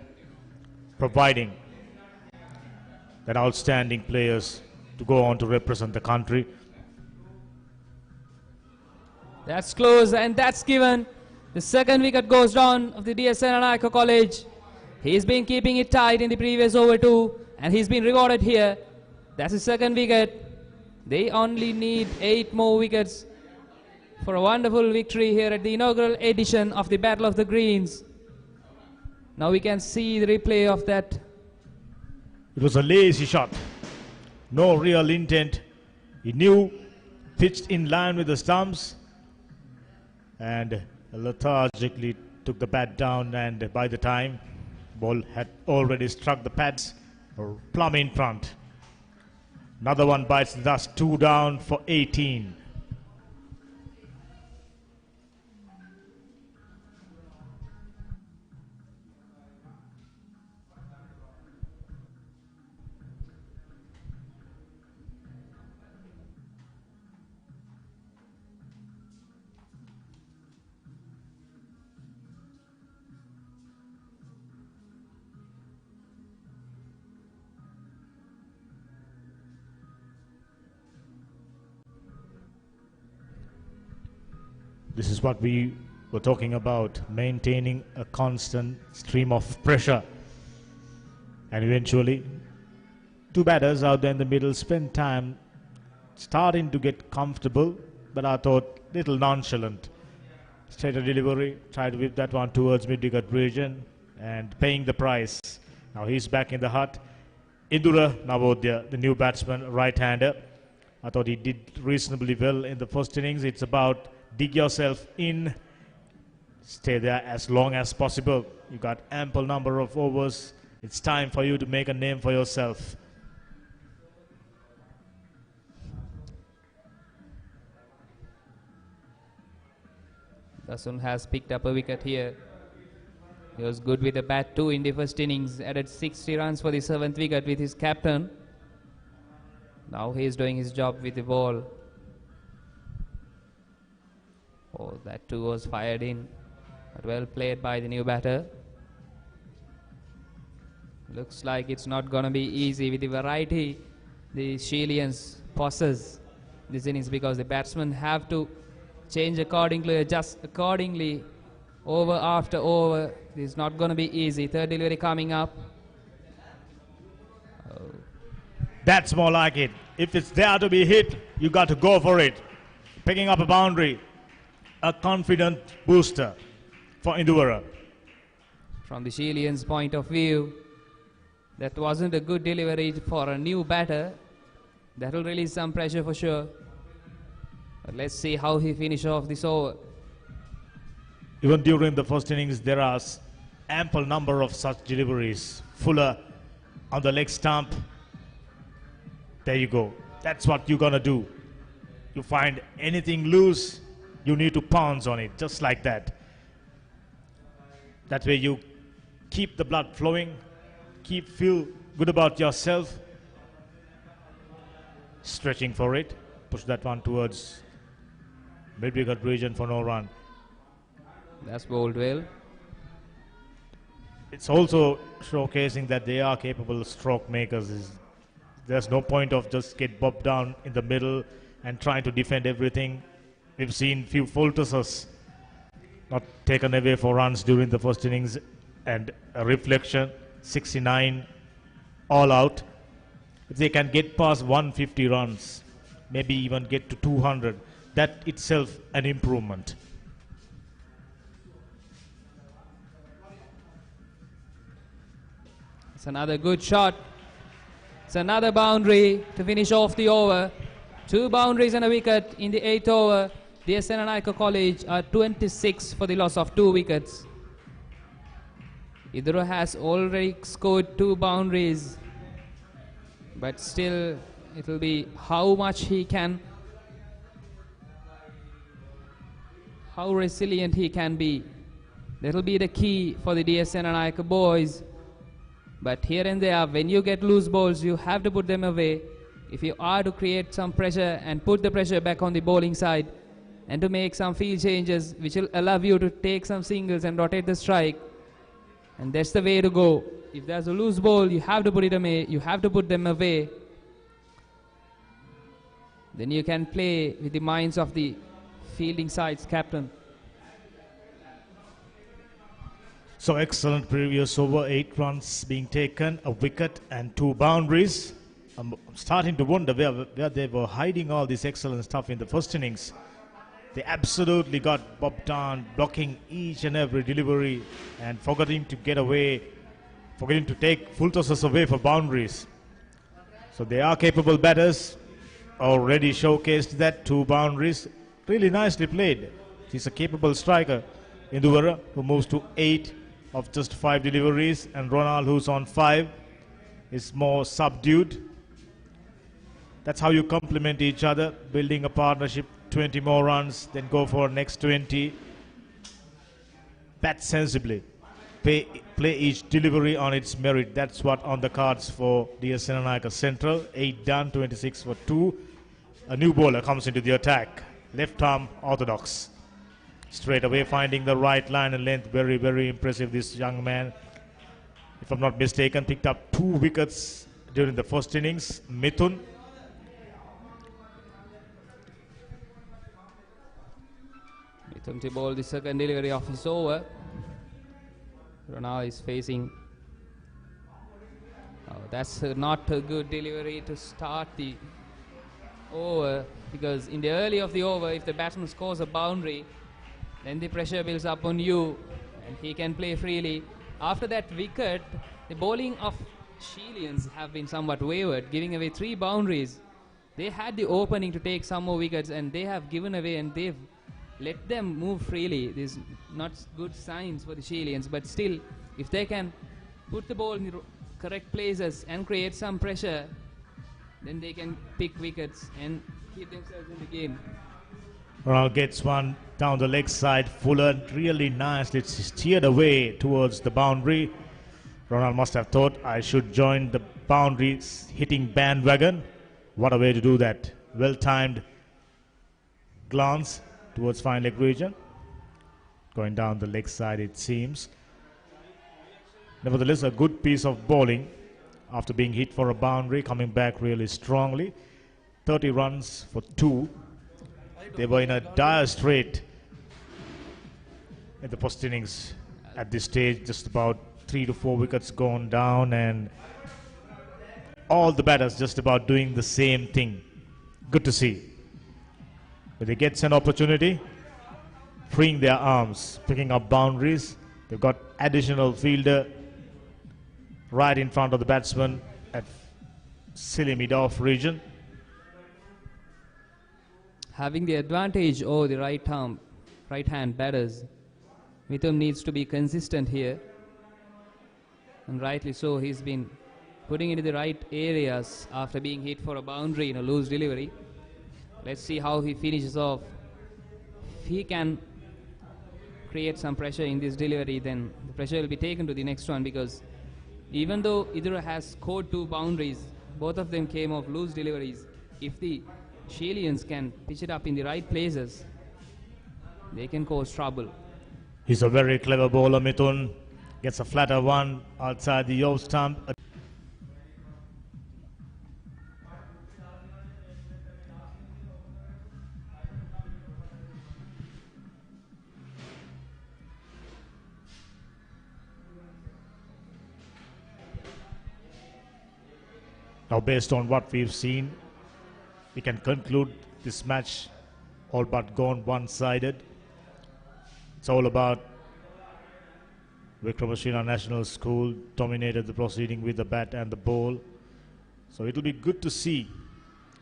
providing that outstanding players to go on to represent the country. That's close, and that's given. The second wicket goes down of the DS Senanayake College. He's been keeping it tight in the previous over too, and he's been rewarded here. That's the second wicket. They only need 8 more wickets for a wonderful victory here at the inaugural edition of the Battle of the Greens. Now we can see the replay of that. It was a lazy shot. No real intent. He knew, pitched in line with the stumps, and lethargically took the bat down, and by the time ball had already struck the pads plumb in front. Another one bites the dust, 2 down for 18. This is what we were talking about, maintaining a constant stream of pressure. And eventually, 2 batters out there in the middle spent time starting to get comfortable, but I thought little nonchalant. Straight a delivery, tried to whip that one towards mid-wicket region and paying the price. Now he's back in the hut. Indura Navodya, the new batsman, right-hander. I thought he did reasonably well in the first innings. It's about dig yourself in, stay there as long as possible. You got ample number of overs. It's time for you to make a name for yourself. Dasun has picked up a wicket here. He was good with the bat too in the first innings. Added 60 runs for the 7th wicket with his captain. Now he is doing his job with the ball. Oh, that too was fired in. But well played by the new batter. Looks like it's not going to be easy with the variety the Chileans possess this innings, because the batsmen have to change accordingly, adjust accordingly, over after over. It's not going to be easy. Third delivery coming up. Oh. That's more like it. If it's there to be hit, you got to go for it. Picking up a boundary. A confident booster for Indura. From the Chileans' point of view, that wasn't a good delivery for a new batter. That will release some pressure for sure. But let's see how he finishes off this over. Even during the first innings, there are ample number of such deliveries. Fuller on the leg stump. There you go. That's what you're going to do. You find anything loose, you need to pounce on it, just like that. That way you keep the blood flowing, feel good about yourself. Stretching for it, push that one towards mid-wicket region for no run. That's bowled well. It's also showcasing that they are capable stroke makers. There's no point of just get bobbed down in the middle and trying to defend everything. We've seen few Fultuses not taken away for runs during the first innings, and a reflection, 69 all out. If they can get past 150 runs, maybe even get to 200, that itself an improvement. It's another good shot. It's another boundary to finish off the over. 2 boundaries and a wicket in the 8th over. The Senanayake College are 26 for the loss of 2 wickets. Iduro has already scored 2 boundaries, but still it will be how much he can, how resilient he can be. That will be the key for the DS Senanayake boys. But here and there, when you get loose balls, you have to put them away. If you are to create some pressure and put the pressure back on the bowling side, and to make some field changes which will allow you to take some singles and rotate the strike, and that's the way to go. If there's a loose ball, you have to put it away, you have to put them away. Then you can play with the minds of the fielding side's captain. So excellent previous over, 8 runs being taken, a wicket and 2 boundaries. I'm starting to wonder where they were hiding all this excellent stuff in the first innings. They absolutely got bobbed down, blocking each and every delivery and forgetting to get away, forgetting to take full tosses away for boundaries. So they are capable batters, already showcased that 2 boundaries, really nicely played. He's a capable striker. Induvara, who moves to 8 of just 5 deliveries, and Ronald, who's on 5, is more subdued. That's how you complement each other, building a partnership. 20 more runs, then go for next 20. Bat sensibly. Play each delivery on its merit. That's what on the cards for the Senanayake Central. 8 done, 26 for 2. A new bowler comes into the attack. Left arm orthodox. Straight away finding the right line and length. Very, very impressive, this young man. If I'm not mistaken, picked up 2 wickets during the first innings. Mithun. Mithun to bowl the second delivery of his over. Ronald is facing. Oh, that's not a good delivery to start the over, because in the early of the over, if the batsman scores a boundary, then the pressure builds up on you and he can play freely. After that wicket, the bowling of Chileans have been somewhat wayward, giving away 3 boundaries. They had the opening to take some more wickets and they have given away, and they've let them move freely. There's not good signs for the Chileans, but still, if they can put the ball in the correct places and create some pressure, then they can pick wickets and keep themselves in the game. Ronald gets one down the leg side. Fuller really nicely steered away towards the boundary. Ronald must have thought, I should join the boundary hitting bandwagon. What a way to do that. Well timed glance towards fine leg region. Going down the leg side, it seems. Nevertheless, a good piece of bowling after being hit for a boundary, coming back really strongly. 30 runs for 2. They were in a dire strait in the first innings. At this stage, just about 3 to 4 wickets gone down, and all the batters just about doing the same thing. Good to see. But they get an opportunity, freeing their arms, picking up boundaries. They've got additional fielder right in front of the batsman at silly mid-off region. Having the advantage over the right-hand batters, Mithun needs to be consistent here. And rightly so, he's been putting it in the right areas after being hit for a boundary in a loose delivery. Let's see how he finishes off. If he can create some pressure in this delivery, then the pressure will be taken to the next one, because even though Idura has scored 2 boundaries, both of them came off loose deliveries. If the Chileans can pitch it up in the right places, they can cause trouble. He's a very clever bowler, Mithun. Gets a flatter one outside the off stump. Now, based on what we've seen, we can conclude this match all but gone one-sided. It's all about Vikramashila National School dominated the proceeding with the bat and the ball. So it'll be good to see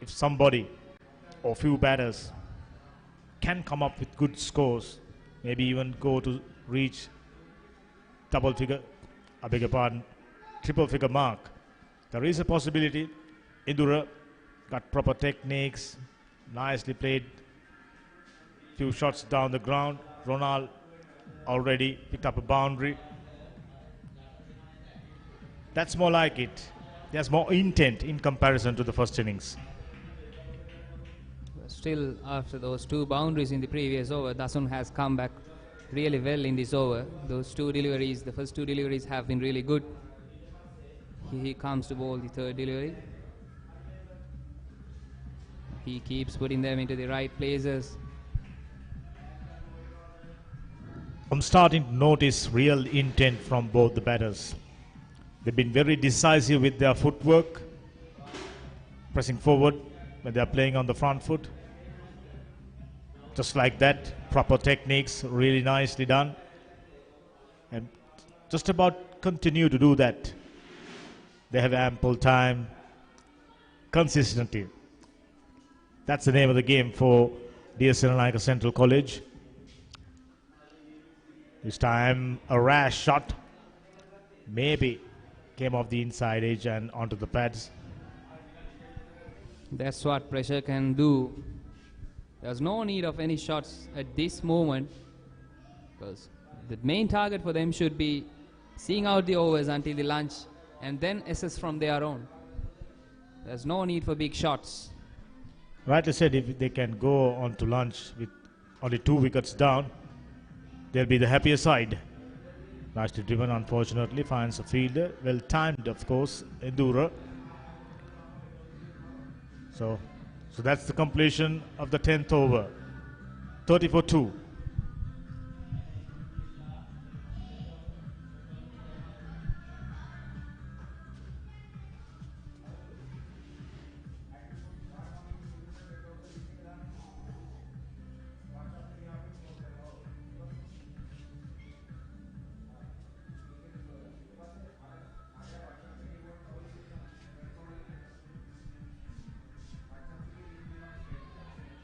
if somebody or few batters can come up with good scores, maybe even go to reach triple figure mark. There is a possibility. Indura got proper techniques, nicely played, few shots down the ground. Ronald already picked up a boundary. That's more like it. There's more intent in comparison to the first innings. Still, after those 2 boundaries in the previous over, Dasun has come back really well in this over. Those 2 deliveries, the first 2 deliveries have been really good. He comes to bowl the 3rd delivery. He keeps putting them into the right places. I'm starting to notice real intent from both the batters. They've been very decisive with their footwork, pressing forward when they are playing on the front foot. Just like that, proper techniques, really nicely done. And just about continue to do that. They have ample time, consistently. That's the name of the game for dear Senanayake Central College. This time a rash shot, maybe came off the inside edge and onto the pads. That's what pressure can do. There's no need of any shots at this moment, because the main target for them should be seeing out the overs until the lunch and then assess from their own. There's no need for big shots. Rightly said, if they can go on to lunch with only 2 wickets down, they'll be the happier side. Nicely driven, unfortunately, finds a fielder. Well timed, of course, Endura. So that's the completion of the 10th over. 30 for 2.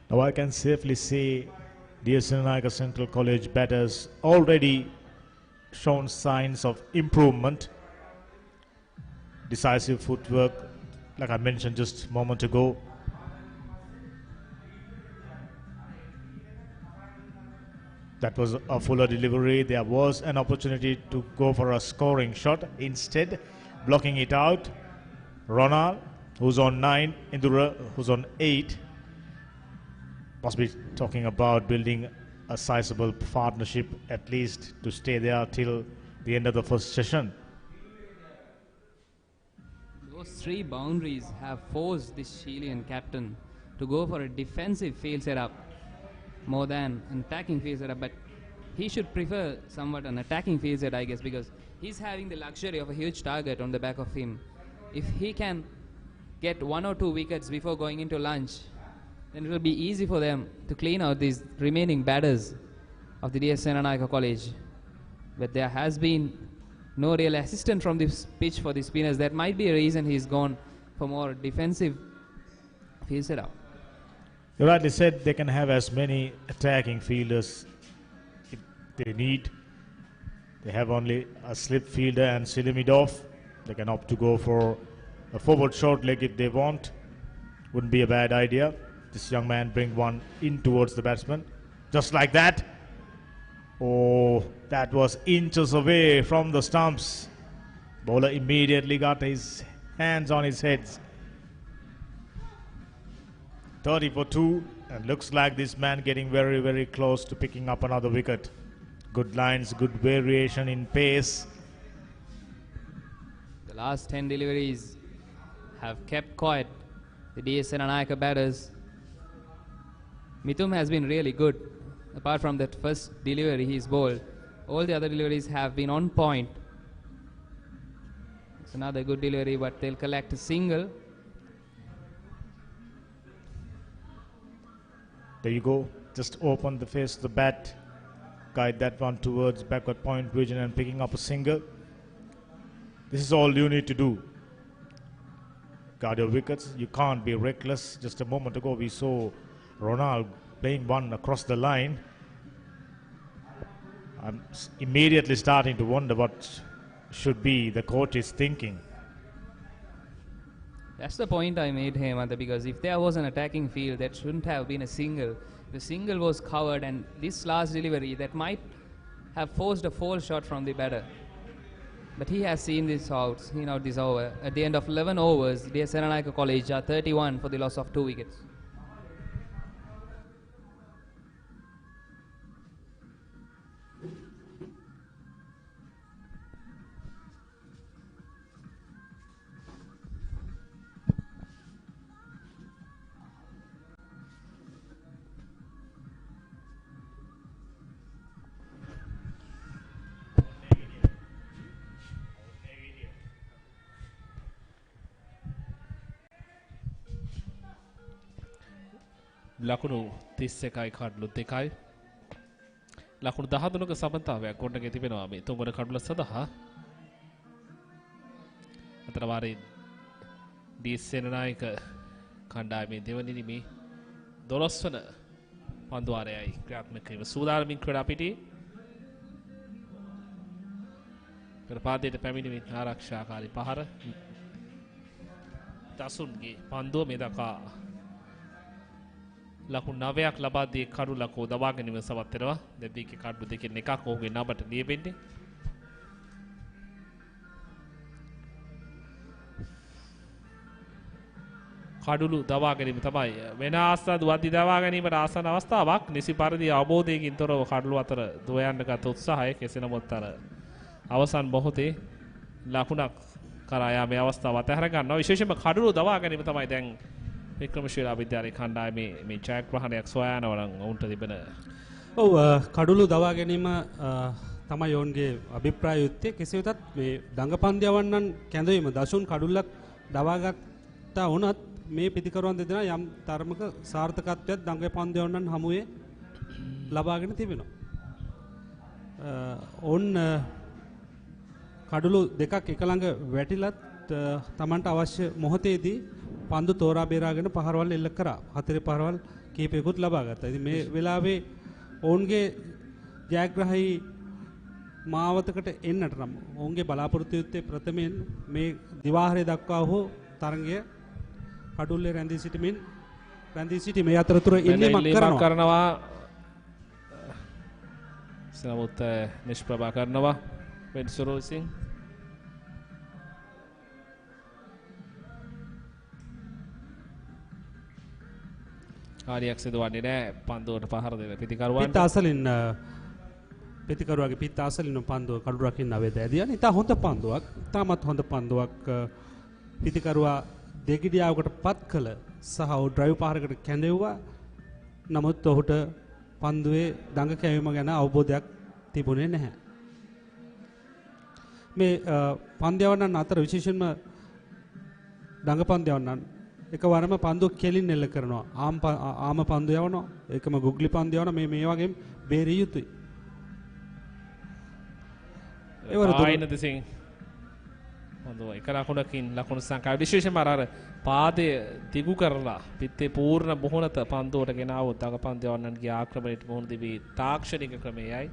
Now I can safely say dear Senanayake Central College batters already shown signs of improvement. Decisive footwork, like I mentioned just a moment ago. That was a fuller delivery. There was an opportunity to go for a scoring shot. Instead, blocking it out. Ronald, who's on 9, Indura, who's on 8. Must be talking about building a sizable partnership, at least to stay there till the end of the first session. Those 3 boundaries have forced this Chilean captain to go for a defensive field setup more than an attacking field setup, but he should prefer somewhat an attacking field setup, I guess, because he's having the luxury of a huge target on the back of him. If he can get 1 or 2 wickets before going into lunch, then it will be easy for them to clean out these remaining batters of the DS Senanayake College. But there has been no real assistance from this pitch for the spinners. That might be a reason he's gone for more defensive field setup. You rightly said they can have as many attacking fielders if they need. They have only a slip fielder and Silimidov. They can opt to go for a forward short leg if they want. Wouldn't be a bad idea. This young man bring one in towards the batsman. Just like that. Oh, that was inches away from the stumps. Bowler immediately got his hands on his head. 30 for 2, and looks like this man getting very, very close to picking up another wicket. Good lines, good variation in pace. The last 10 deliveries have kept quiet the DS Senanayake batters. Mithum has been really good. Apart from that first delivery he's bowled, all the other deliveries have been on point. It's another good delivery, but they'll collect a single. There you go. Just open the face of the bat. Guide that one towards backward point region and picking up a single. This is all you need to do. Guard your wickets. You can't be reckless. Just a moment ago we saw Ronald playing one across the line. I'm immediately starting to wonder what should be the coach is thinking. That's the point I made, Hemanta, because if there was an attacking field, that shouldn't have been a single. The single was covered, and this last delivery, that might have forced a fall shot from the batter. But he has seen this out, this over. At the end of 11 overs, the Senanayake College are 31 for the loss of 2 wickets. ලකුණු 31යි කඩලු 2යි. ලකුණු 13ක සමතාවයක් ගොඩනගෙන තිබෙනවා මේ තුන්වන කඩුල සඳහා. අතර වාරේ දී සේනනායක කණ්ඩායමේ දෙවනි නිමේ 12 වන පන්දු වාරයයි ක්‍රියාත්මක වීම සූදානමින් ක්‍රීඩා පිටියේ ප්‍රපාදයට පැමිණීමේ ආරක්ෂාකාරී පහර දසුන්ගේ පන්දුව මේ දක්වා ලකුණු 9ක් ලබා දී කඩුලකෝ දබා ගැනීම සමත් වෙනවා. දෙවිගේ කඩු දෙකෙන් එකක් ඔහුගේ නමට ලියවෙන්නේ. කඩුළු දවා ගැනීම තමයි වෙන ආස්ථා දුවද්දි දවා ගැනීමට ආසන්න අවස්ථාවක්. නිසි පරිදි අවබෝධයකින් තොරව කඩුළු අතර දුව යන්න ගත උත්සාහය කෙසේ නමුත් අර අවසන් මොහොතේ ලකුණක් කරා යාමේ අවස්ථාව අතහැර ගන්නවා. විශේෂයෙන්ම කඩුළු දවා ගැනීම තමයි දැන් වික්‍රමශීලා විද්‍යාලයේ කණ්ඩායමේ මේ ජයග්‍රහණයක් සොයා යනවා නම් ඔවුන්ට තිබෙන ඔව් කඩුළු දවා ගැනීම තමයි ඔවුන්ගේ අභිප්‍රාය යුත්තේ. කෙසේ වෙතත් මේ දඟපන්දියවන්නන් කැඳවීම දසුන් කඩුල්ලක් දවා ගත්තා වුණත් මේ පිතිකරුවන් දෙදෙනා යම් තරමක සාර්ථකත්වයක් දඟපන්දියවන්නන් හමුවේ ලබාගෙන තිබෙනවා. ඔවුන් කඩුළු දෙකක් එක ළඟ වැටිලත් තමන්ට අවශ්‍ය මොහොතේදී පන්දු තෝරා බේරාගෙන පහරවල් එල්ල කරා. හතරේ පහරවල් කීපයකුත් ලබා ගත්තා. ඉතින් මේ වෙලාවේ ඔවුන්ගේ ජයග්‍රහී මාවතකට එන්නට නම් ඔවුන්ගේ බලාපොරොත්තු යුත්තේ ප්‍රථමයෙන් මේ දිවාහාරය දක්වා හෝ තරගය කඩුල්ලේ රැඳී සිටීමේ මේ අතරතුර ඉල්ලීමක් කරනවා. සමුත් නිෂ්ප්‍රභා කරනවා වෙන්සුරෝ සිං. කාර්යයක් සිදුවන්නේ නැහැ. පන්දුවට පහර දෙන පිතිකරුවන් පිට අසලින් පිතිකරුවාගේ පිට අසලින් පන්දුව කඩු රකින්න අවේද ඇදියන. ඉතා හොඳ පන්දුවක්. තාමත් හොඳ පන්දුවක් පිතිකරුවා දෙගිඩියාවකට පත් කළ සහ ඔහු ඩ්‍රයිව් පහරකට කැඳෙව්වා. නමුත් ඔහුට පන්දුවේ දඟ කැවීම ගැන අවබෝධයක් තිබුණේ නැහැ. මේ පන්දියවන්නන් අතර විශේෂයෙන්ම දඟ පන්දියවන්නන් එකවරම පන්දු කෙලින් එල්ල කරනවා. ආම පන්දු යවනවා. ඒකම ගුග්ලි පන්දු යවනවා. මේ වගේම බේරිය යුතුයි. ආයන දෙසින් හොඳයි. එක ලකුණකින් ලකුණු සංඛ්‍යාව විශේෂයෙන්ම අර පාදය දිගු කරලා පිටේ පූර්ණ බොහොනත පන්දුවට ගෙන આવොත් දඟ පන්දියවන්නන්ගේ ආක්‍රමණයට මුහුණ දෙවි තාක්ෂණික ක්‍රමයයි.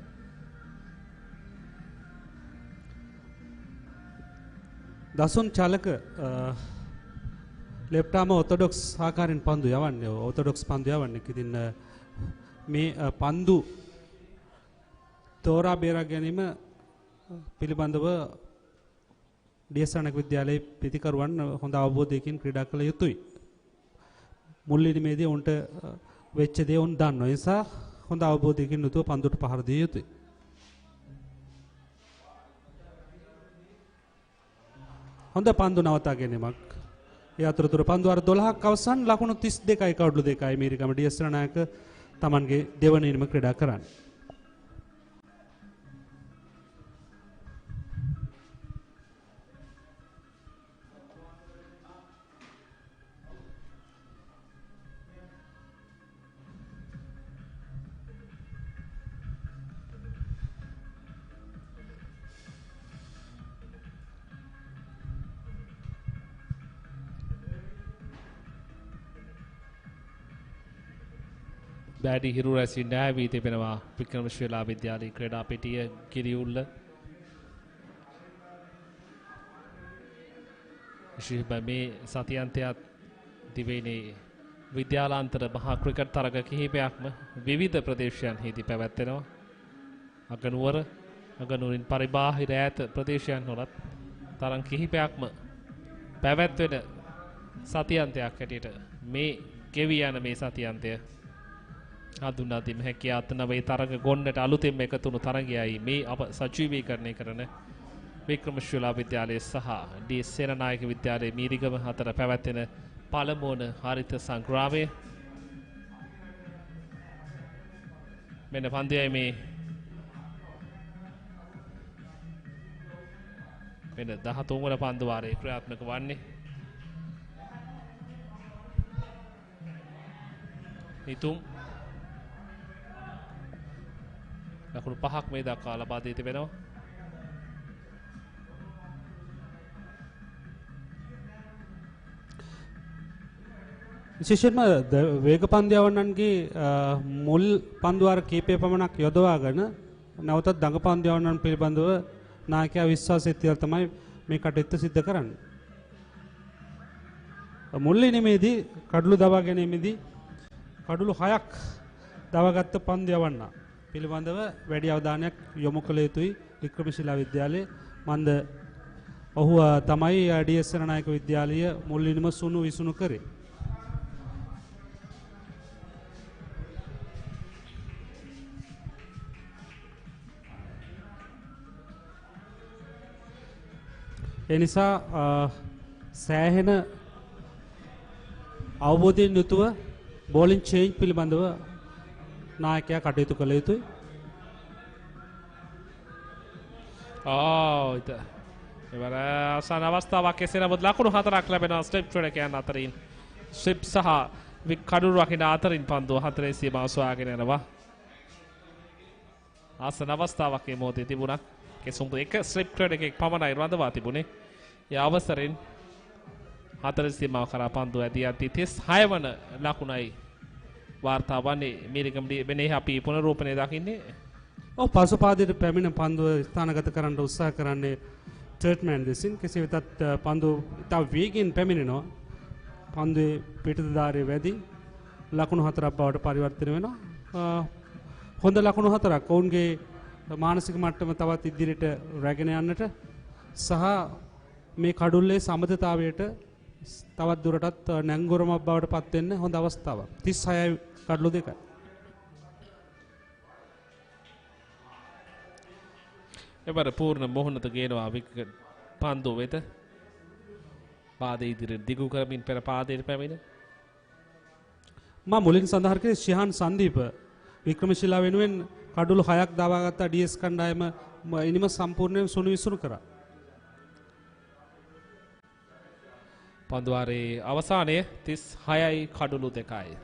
දසුන් චලක ලෙෆ්ටාම ඔතොඩොක්ස් ආකාරයෙන් පන්දු යවන්නේ. ඔතොඩොක්ස් පන්දු යවන්නේ. ඉතින් මේ පන්දු තෝරා බේරා ගැනීම පිළිබඳව ඩීඑස් විද්‍යාලයේ පිතිකරුවන් හොඳ අවබෝධයකින් ක්‍රීඩා කළ යුතුයි. මුල් ඉනිමේදී උන්ට වෙච්ච දේ උන් දන්නවා. ඒ නිසා හොඳ අවබෝධයකින් යුතුව පන්දුට පහර දිය යුතුයි. හොඳ පන්දු නවතා ගැනීමක්. ඒ අතරතුර පන්දු අර 12ක් අවසන් ලකුණු 32යි කඩලු 2යි මිරිගම ඩීඑස් රණායක තමන්ගේ දෙවන ඉනිම ක්‍රීඩා කරන්නේ. බෑඩි හිරු රැසින් නැවී තිබෙනවා වික්‍රමශීලා විද්‍යාලයේ ක්‍රීඩා පිටිය ගිරිඋල්ල. විශේෂයෙන්ම මේ සතියන්තයත් දිවයිනේ විද්‍යාලාන්තර මහා ක්‍රිකට් තරග කිහිපයක්ම විවිධ ප්‍රදේශයන්හිදී පැවැත්වෙනවා. අගනුවරින් පරිබාහිර ඈත ප්‍රදේශයන් වලත් තරම් කිහිපයක්ම පැවැත්වෙන සතියන්තයක් හැටියට මේ ගෙවි යන මේ සතියන්තය හඳුන්වා දීම හැකි අතනවේ තරග ගොන්නට අලුතෙන් එකතුණු තරගයයි මේ අප සජීවීකරණය කරන වික්‍රමශීලා විද්‍යාලයේ සහ ඩී සේනනායක විද්‍යාලයේ මීරිගම අතර පැවැත්වෙන පළමුවන හරිත සංග්‍රාමය. මෙන්න පන්දියයි මේ මෙන්න 13 වන පන්දු වාරයේ ක්‍රියාත්මක වන්නේ. නිතුම් ලකුණු 5ක් මේ දක්වා ලබා දී තිබෙනවා. විශේෂයෙන්ම වේග පන්දියවන්නන්ගේ මුල් පන්දුවාර කීපය පමණක් යොදවාගෙන නැවතත් දඟ පන්දියවන්නන් පිළිබඳව නායකයා විශ්වාසය තියලා තමයි මේ කටයුත්ත සිද්ධ කරන්නේ. මුල් ඉනිමේදී කඩළු දවා ගැනීමේදී කඩළු 6ක් දවාගත්ත පන්දියවන්න පිළිබඳව වැඩි අවධානයක් යොමු කළ යුතුයි වික්‍රමශිලා විද්‍යාලයේ. මන්ද ඔහු තමයි ඩී.එස්. සෙනනායක විද්‍යාලය මුල් ඉනිම සුණු විසුණු කරේ. ඒ නිසා සෑහෙන අවබෝධයෙන් යුතුව බෝලින් චේන්ජ් පිළිබඳව නායකයා කටයුතු කළ යුතුයි. එවර අවසාන අවස්ථාවක් එසේ නමුත් ලකුණු 4ක් ලැබෙනවා ස්ටෙප් ක්‍රීඩකයන් අතරින්. ස්ටෙප් සහ කඩුළු රකින්න අතරින් පන්දුව 4 සීමාව සොයාගෙන යනවා. ආසන අවස්ථාවක් මේ මොහොතේ තිබුණා. කෙසුම් එක ස්ටෙප් ක්‍රීඩකෙක් පමණයි රඳවා තිබුණේ. ඒ අවසරෙන් 4 සීමාව කරා පන්දුව ඇදී යද්දී 36 වන ලකුණයි වාර්තා වන්නේ. මිරිගම වෙනේ අපි පුනරූපණය දකින්නේ. ඔව් පසුපාදයට පැමිණ පන්දුව ස්ථානගත කරන්න උත්සාහ කරන්නේ ටර්ට්මෑන් විසින්. කෙසේ වෙතත් පන්දුව ඉතා වේගයෙන් පැමිණෙනවා. පන්දුවේ පිටතදාරයේ වැඩි ලකුණු 4ක් බවට පරිවර්තනය වෙනවා. හොඳ ලකුණු 4ක් ඔවුන්ගේ මානසික මට්ටම තවත් ඉදිරියට රැගෙන යන්නට සහ මේ කඩුල්ලේ සමතතාවයට තවත් දුරටත් නැංගුරමක් බවට පත් වෙන්න හොඳ අවස්ථාවක්. 36යි කඩලු දෙකයි. එබර පූර්ණ මොහොනත ගේනවා පන්දුව වෙත. පාදයේ ඉදිරියට දිගු කරමින් පෙර පාදයට පැමිණ. මා මුලින් සඳහන් කළේ ශිහාන් සංදීප වික්‍රමශිලා වෙනුවෙන් කඩුළු 6ක් දාවාගත්ත ඩී.එස්. කණ්ඩායම ඉනිම සම්පූර්ණයෙන් සුණු විසුණු කරා. පන්දුවාරේ අවසානයේ 36යි කඩුළු 2යි.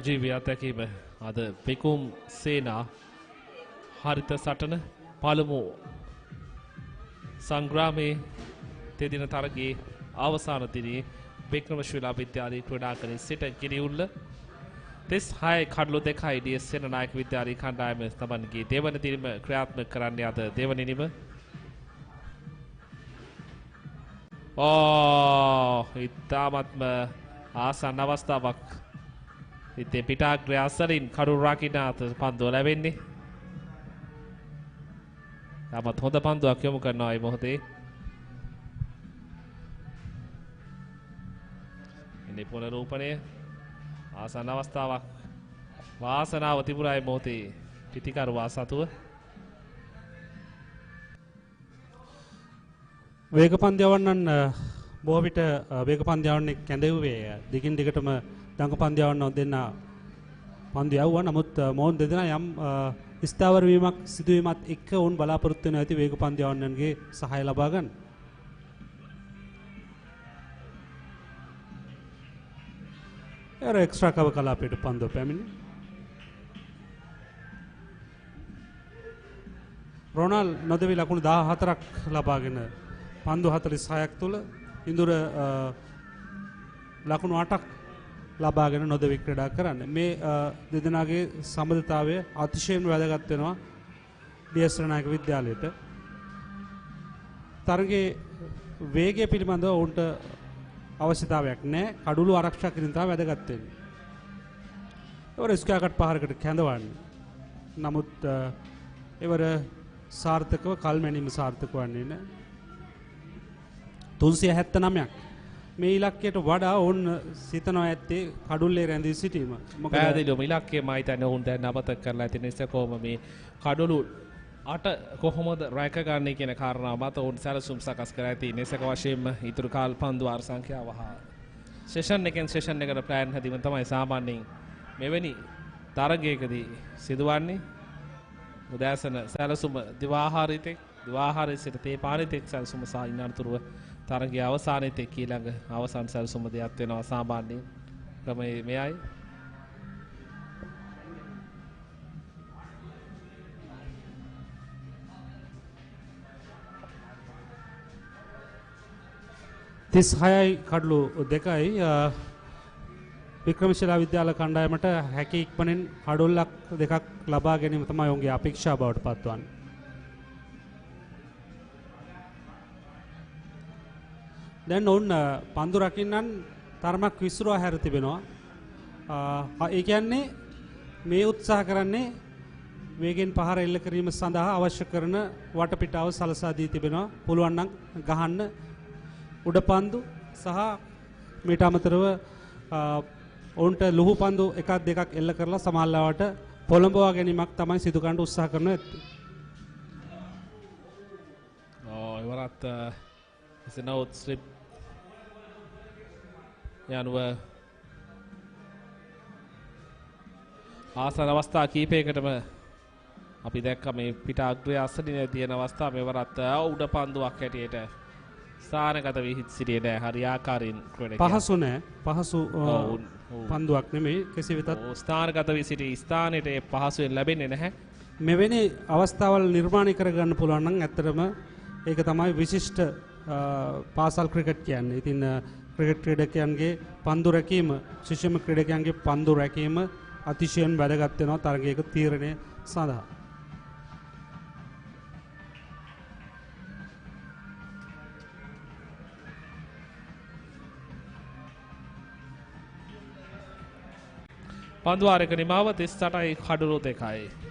සජීවී අත්දැකීම අද විකුම් සේනා හරිත සටන පළමු සංග්‍රාමයේ තෙදින තරගයේ අවසාන දිනේ වික්‍රමශීලා විද්‍යාලයේ ක්‍රීඩාංගණයේ සිට ගිරිඋල්ල 36 කඩලු 2යි ඩී සෙනනායක විද්‍යාලයේ කණ්ඩායම තමන්ගේ දෙවන දිනම ක්‍රියාත්මක කරන්නේ අද දෙවන දිනම ඉතාමත්ම ආසන්න අවස්ථාවක් ඉතින් පිටාග්‍රය අසලින් කඩු රකින්න පන්දුව ලැබෙන්නේ තාමත් හොඳ පන්දුවක් යොමු කරනවා මේ මොහොතේ ඉන්නේ පුනරූපණය ආසන්න අවස්ථාවක් වාසනාව තිබුණා මේ මොහොතේ පිටිකරුවා සතුව වේග පන්දියවන්නන් බොහෝ විට වේග පන්දියවන්නේ කැඳෙව්වේ දිගින් දිගටම දඟ පන්දියවන්න දෙන්න පන්දු යවුවා නමුත් මොවුන් දෙදෙනා යම් ස්ථාවර වීමක් සිදුවීමත් එක්ක වුන් බලාපොරොත්තු වෙන ඇති වේග පන්දියවන්නන්ගේ සහාය ලබා ගන්න. එර එක්ස්ට්‍රා කව කලාපයට පන්දුව පැමිණි. රොනල් නොදෙවි ලකුණු 14ක් ලබාගෙන පන්දු 46ක් තුල ඉඳුර ලකුණු 8ක් ලබාගෙන නොදෙවි ක්‍රීඩා කරන්නේ. මේ දෙදෙනාගේ සම්බන්ධතාවය අතිශයින්ම වැදගත් වෙනවා ඩී සෙනනායක විද්‍යාලයට. තරගයේ වේගය පිළිබඳව උන්ට අවශ්‍යතාවයක් නැහැ. කඩුළු ආරක්ෂා කිරීම තමයි වැදගත් වෙන්නේ. ඒවර ස්ක්වයර් පහරකට කැඳවන්නේ. නමුත් ඒවර සාර්ථකව කල්මැනීම සාර්ථක වන්නේ නැහැ. 379ක් මේ ඉලක්කයට වඩා ඔවුන් සිතනවා ඇත්තේ කඩුල්ලේ රැඳී සිටීම. මොකද පැහැදිලිවම ඉලක්කය මම හිතන්නේ ඔවුන් දැන් අමතක කරලා ඇති නිසා කොහොම මේ කඩුළු 8 කොහොමද රැක ගන්න කියන කාරණාව මත ඔවුන් සැලසුම් සකස් කර ඇති නිසක වශයෙන්ම ඊතුරු කාල් පන්දු වාර සංඛ්‍යාව හා සෙෂන් එකෙන් සෙෂන් එකට ප්ලෑන් හැදීම තමයි සාමාන්‍යයෙන් මෙවැනි තරගයකදී සිදුවන්නේ. උදෑසන සැලසුම දිවාහාරයේ සිට තේ පාරිතෙක් සැලසුම සහ ඉන්නතුරුව තරගයේ අවසානයේත් ඊළඟ අවසන් සැලසුම දෙයක් වෙනවා සාමාන්‍යයෙන් ක්‍රමයේ මෙයයි. තිස්හයයි කඩලු 2යි වික්‍රමශිලා විද්‍යාල කණ්ඩායමට හැකි ඉක්මනින් කඩුල්ලක් 2ක් ලබා ගැනීම තමයි ඔවුන්ගේ අපේක්ෂා බවට පත්වන්නේ. දැන් ඔවුන් පන්දු රකින්නන් තරමක් විසිරුවා හැර තිබෙනවා. ඒ කියන්නේ මේ උත්සාහ කරන්නේ වේගෙන් පහර එල්ල කිරීම සඳහා අවශ්‍ය කරන වටපිටාව සලසා දී තිබෙනවා. පුළුවන් නම් ගහන්න උඩ පන්දු සහ මීට අමතරව ඔවුන්ට ලුහු පන්දු එකක් දෙකක් එල්ල කරලා සමහරවට පොළඹවා ගැනීමක් තමයි සිදු කරන්න උත්සාහ කරන ඇත්තේ. ඉවරත් ඉසනවුත් ස්ලිප් යනුව ආසන අවස්ථා කීපයකටම අපි දැක්ක මේ පිට අග්‍රය අසලිනේ තියෙන අවස්ථාව මෙවරත් උඩ පන්දුවක් හැටියට ස්ථානගත වී සිටියේ නැහැ. හරි ආකාරයෙන් පහසු නැහැ. පහසු පන්දුවක් නෙමෙයි. කෙසේ වෙතත් ස්ථානගත වී සිටි ස්ථානෙට පහසුවෙන් ලැබෙන්නේ නැහැ. මෙවැනි අවස්ථාවල් නිර්මාණය කරගන්න පුළුවන් නම් ඇත්තටම ඒක තමයි විශිෂ්ට පාසල් ක්‍රිකට් කියන්නේ. ඉතින් ක්‍රිකට් ක්‍රීඩකයන්ගේ පන්දු රැකීම, ශිෂ්‍යම ක්‍රීඩකයන්ගේ පන්දු රැකීම අතිශයින් වැදගත් වෙනවා තරගයක තීරණය සඳහා. පන්දු වාරයක නිමාව 38යි කඩුළු 2යි.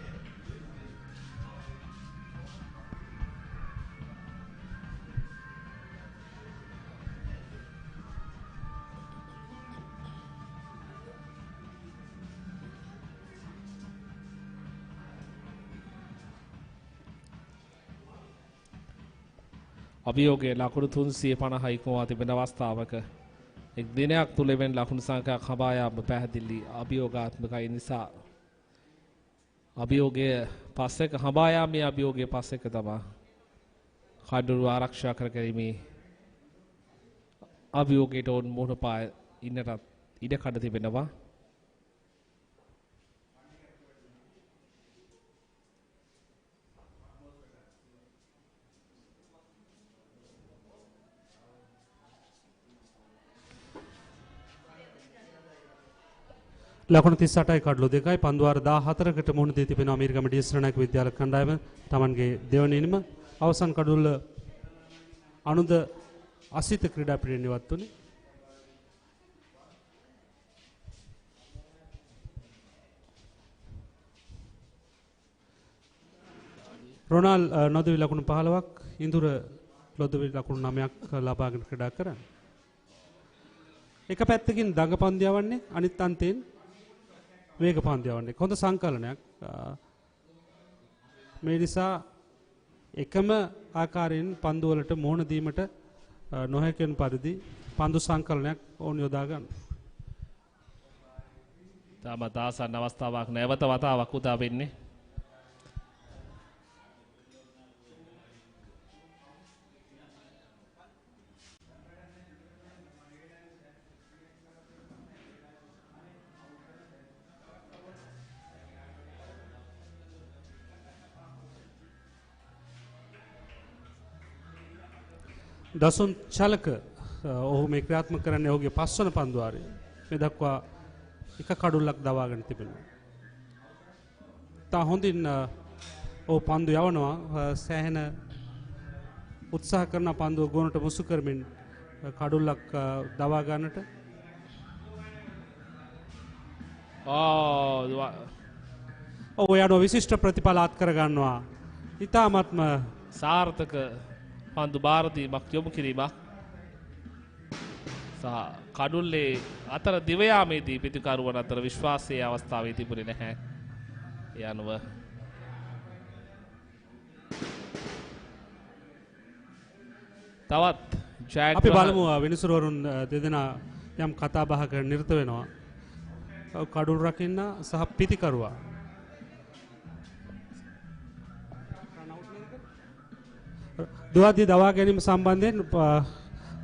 අභියෝගයේ ලකුණු 350යි ඉක්මවා තිබෙන අවස්ථාවක එක් දිනයක් තුල වෙන ලකුණු සංඛ්‍යාවක් හඹා යාම පැහැදිලි අභියෝගාත්මකයි නිසා අභියෝගයේ පස්සෙක හඹා යාමේ අභියෝගයේ පස්සෙක තමයි කඩුළු ආරක්ෂා කර ගැනීමේ අභියෝගයට උන් මුහුණ පා ඉන්නට ඉඩ කඩ තිබෙනවා. ලකුණු 38යි කඩලු 2යි පන්දු වාර 14කට මුහුණ දී තිබෙනවා මීරිගම ඩී සෙනනායක විද්‍යාල කණ්ඩායම තමන්ගේ දෙවන ඉනිම අවසන් කඩුල්ල අනුද අසිත ක්‍රීඩා පිටින් ඉවත් වුණේ. රොනාල් නොදවි ලකුණු 15ක් ඉඳුර ලොදවි ලකුණු 9ක් ලබාගෙන ක්‍රීඩා කරන්නේ. එක පැත්තකින් දඟ පන්දු යවන්නේ අනිත් අන්තයෙන් වේග පන්දු යවන්නේ. හොඳ සංකලනයක්. මේ නිසා එකම ආකාරයෙන් පන්දු වලට මුහුණ දීමට නොහැකෙන පරිදි පන්දු සංකලනයක් ඕන යොදා ගන්න. තාමත් ආසන්න අවස්ථාවක් නැවත වතාවක් උදා වෙන්නේ. දසුන් චලක ඔහු මේ ක්‍රියාත්මක කරන්නේ ඔහුගේ පස්වන පන්දු වාරය. මේ දක්වා එක කඩුල්ලක් දවාගෙන තිබෙනවා. තා හොඳින් ඔහු පන්දු යවනවා සෑහෙන උත්සාහ කරන පන්දුව ගොනට මුසු කරමින් කඩුල්ලක් දවා ගන්නට. ඔහු යනවා විශිෂ්ට ප්‍රතිඵල අත් කර ගන්නවා. ඉතාමත්ම සාර්ථක පන්දු භාරදීමක් යොමු කිරීමක් සහ කඩුල්ලේ අතර දිවයාමේදී පිතිකරුවන් අතර විශ්වාසයේ අවස්ථාවේ තිබුණේ නැහැ. ඒ අනුව තවත් ජයග්‍රහණ අපි බලමු විනිසුරුවරුන් දෙදෙනා යම් කතා බහක නිරත වෙනවා. කඩුල් රකින්න සහ පිතිකරුවා දුවදී දවා ගැනීම සම්බන්ධයෙන්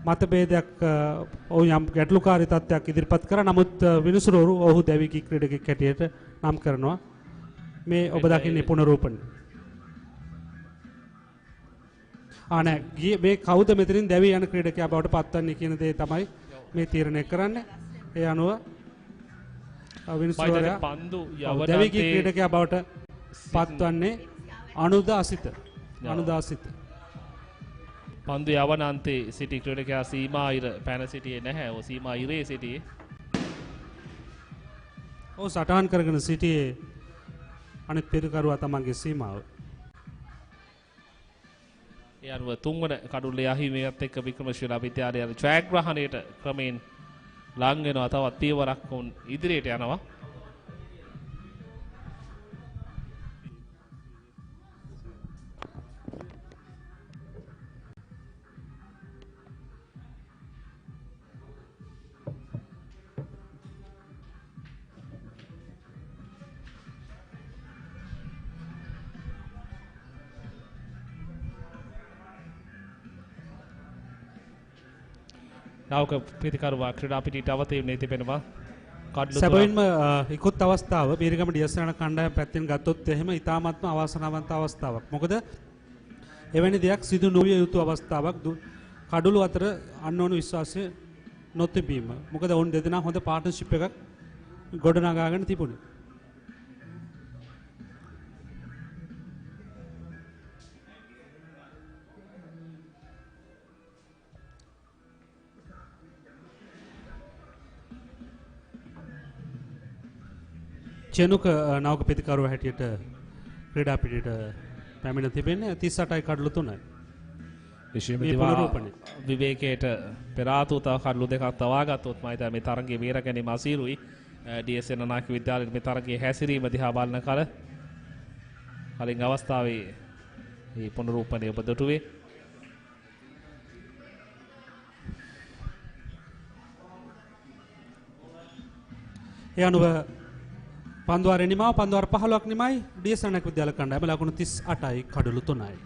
මතභේදයක් ඔහු යම් ගැටලුකාරී තත්ත්වයක් ඉදිරිපත් කරා. නමුත් විනිසුරුවරු ඔහු දැවිකී ක්‍රීඩකෙක් හැටියට නම් කරනවා. මේ ඔබ දකින්නේ පුනරූපණය. මේ කවුද මෙතනින් දැවී යන ක්‍රීඩකයා බවට පත්වන්නේ කියන දේ තමයි මේ තීරණය කරන්නේ. ඒ අනුව විනිසුරුවරයා පන්දු දැවිකී ක්‍රීඩකයා බවට පත්වන්නේ අනුද අසිත. පන්දු යවන අන්තේ සිටි ක්‍රීඩකයා සීමා ඉර පැන සිටියේ නැහැ. ඔහු සීමා ඉරේ සිටියේ. ඔහු සටහන් කරගෙන සිටියේ අනිත් පිරිකරුවා තමන්ගේ සීමාව. ඒ අනුව තුන්වන කඩුල්ලේ අහිමියත් එක්ක වික්‍රමශීලා විද්‍යාලය ජයග්‍රහණයට ක්‍රමෙන් ලං වෙනවා. තවත් පියවරක් උන් ඉදිරියට යනවා. නාවක ප්‍රතිකරුවා ක්‍රීඩා පිටියට අවතීර්ණය තිබෙනවා. සැබවින්ම ඉක්ුත් අවස්ථාව මීරිගම ඩී සෙනනායක කණ්ඩායම පැත්තෙන් ගත්තොත් එහෙම ඉතාමත්ම අවාසනාවන්ත අවස්ථාවක්. මොකද එවැනි දෙයක් සිදු නොවිය යුතු අවස්ථාවක්. කඩුළු අතර අන්නෝන විශ්වාසය නොතිබීම. මොකද ඔවුන් දෙදෙනා හොඳ පාර්ට්නර්ෂිප් එකක් ගොඩනගාගෙන තිබුණේ. චෙනුක නවක පිතිකරුව හැටියට ක්‍රීඩා පිටියට පැමිණ තිබෙන්නේ 38යි කඩලු 3යි. විවේකයට පෙර ආතුව තව කඩලු දෙකක් තවා ගත්තොත් මම හිතන්නේ මේ තරගයේ බේර ගැනීම අසීරුයි. ඩී සෙනනායක විද්‍යාලයේ මේ තරගයේ හැසිරීම දිහා බලන කලින් අවස්ථාවේ මේ පුනරූපණය ඔබ දුටුවේ. ඒ අනුව පන්දුවාරේ නිමාව පන්දුවාර 15ක් නිමයි ඩී සෙනනායක විද්‍යාල කණ්ඩායම ලකුණු 38යි කඩලු 3යි.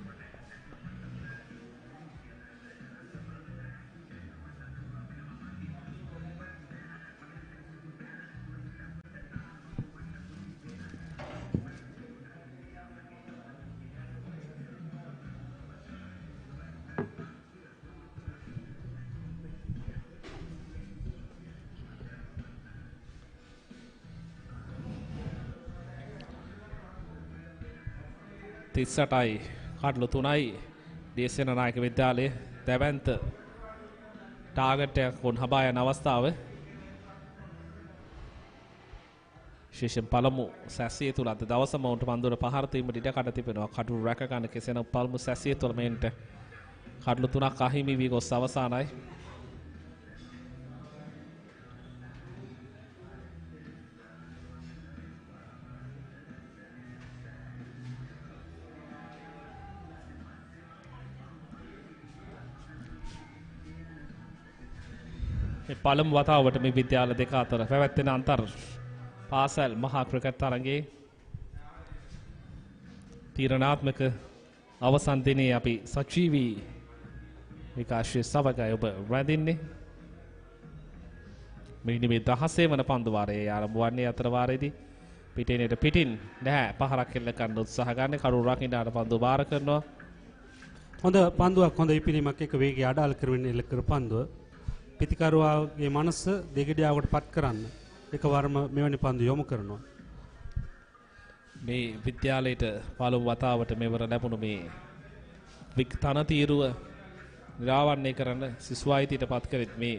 38යි කඩලු 3යි දේශනානායක විද්‍යාලයේ දැවැන්ත ටාගට් එකක් වුණ හබා යන අවස්ථාව ශේෂන් පළමු සැසිය තුල අද දවසම උන්ට පන්දුර පහර තීමට ඉඩ කඩ තිබෙනවා කඩු රැක ගන්න කෙසේනම් පළමු සැසිය තුල මෙන්ට කඩලු 3ක් අහිමි වී ගොස් අවසానයි පළමු වතාවට මේ විද්‍යාල දෙක අතර පැවැත්වෙන අන්තර් පාසල් මහා ක්‍රිකට් තරගයේ තීරණාත්මක අවසන් දිනේ අපි සජීවී විකාශයේ සමගයි ඔබ රැඳින්නේ මේ නිමේ 16 වන පන්දු වාරයේ ආරම්භ වන්නේ අතර වාරයේදී පිටිනේට පිටින් නැහැ පහරක් එල්ල ගන්න උත්සාහ ගන්න කරු රකින්නාට පන්දු වාර කරනවා හොඳ පන්දුවක් හොඳ ඉපිලීමක් එක වේගය අඩාල කරමින් එල්ල කර පන්දුව පිතිකරුවාගේ මනස දෙගිඩියාවට පත් කරන්න එකවරම මෙවැනි පන්දු යොමු කරනවා මේ විද්‍යාලයට පළමු වතාවට මෙවර ලැබුණු මේ වික් තනතිරුව නිරාවරණය කරන සිසුයිතියට පත් කරෙත් මේ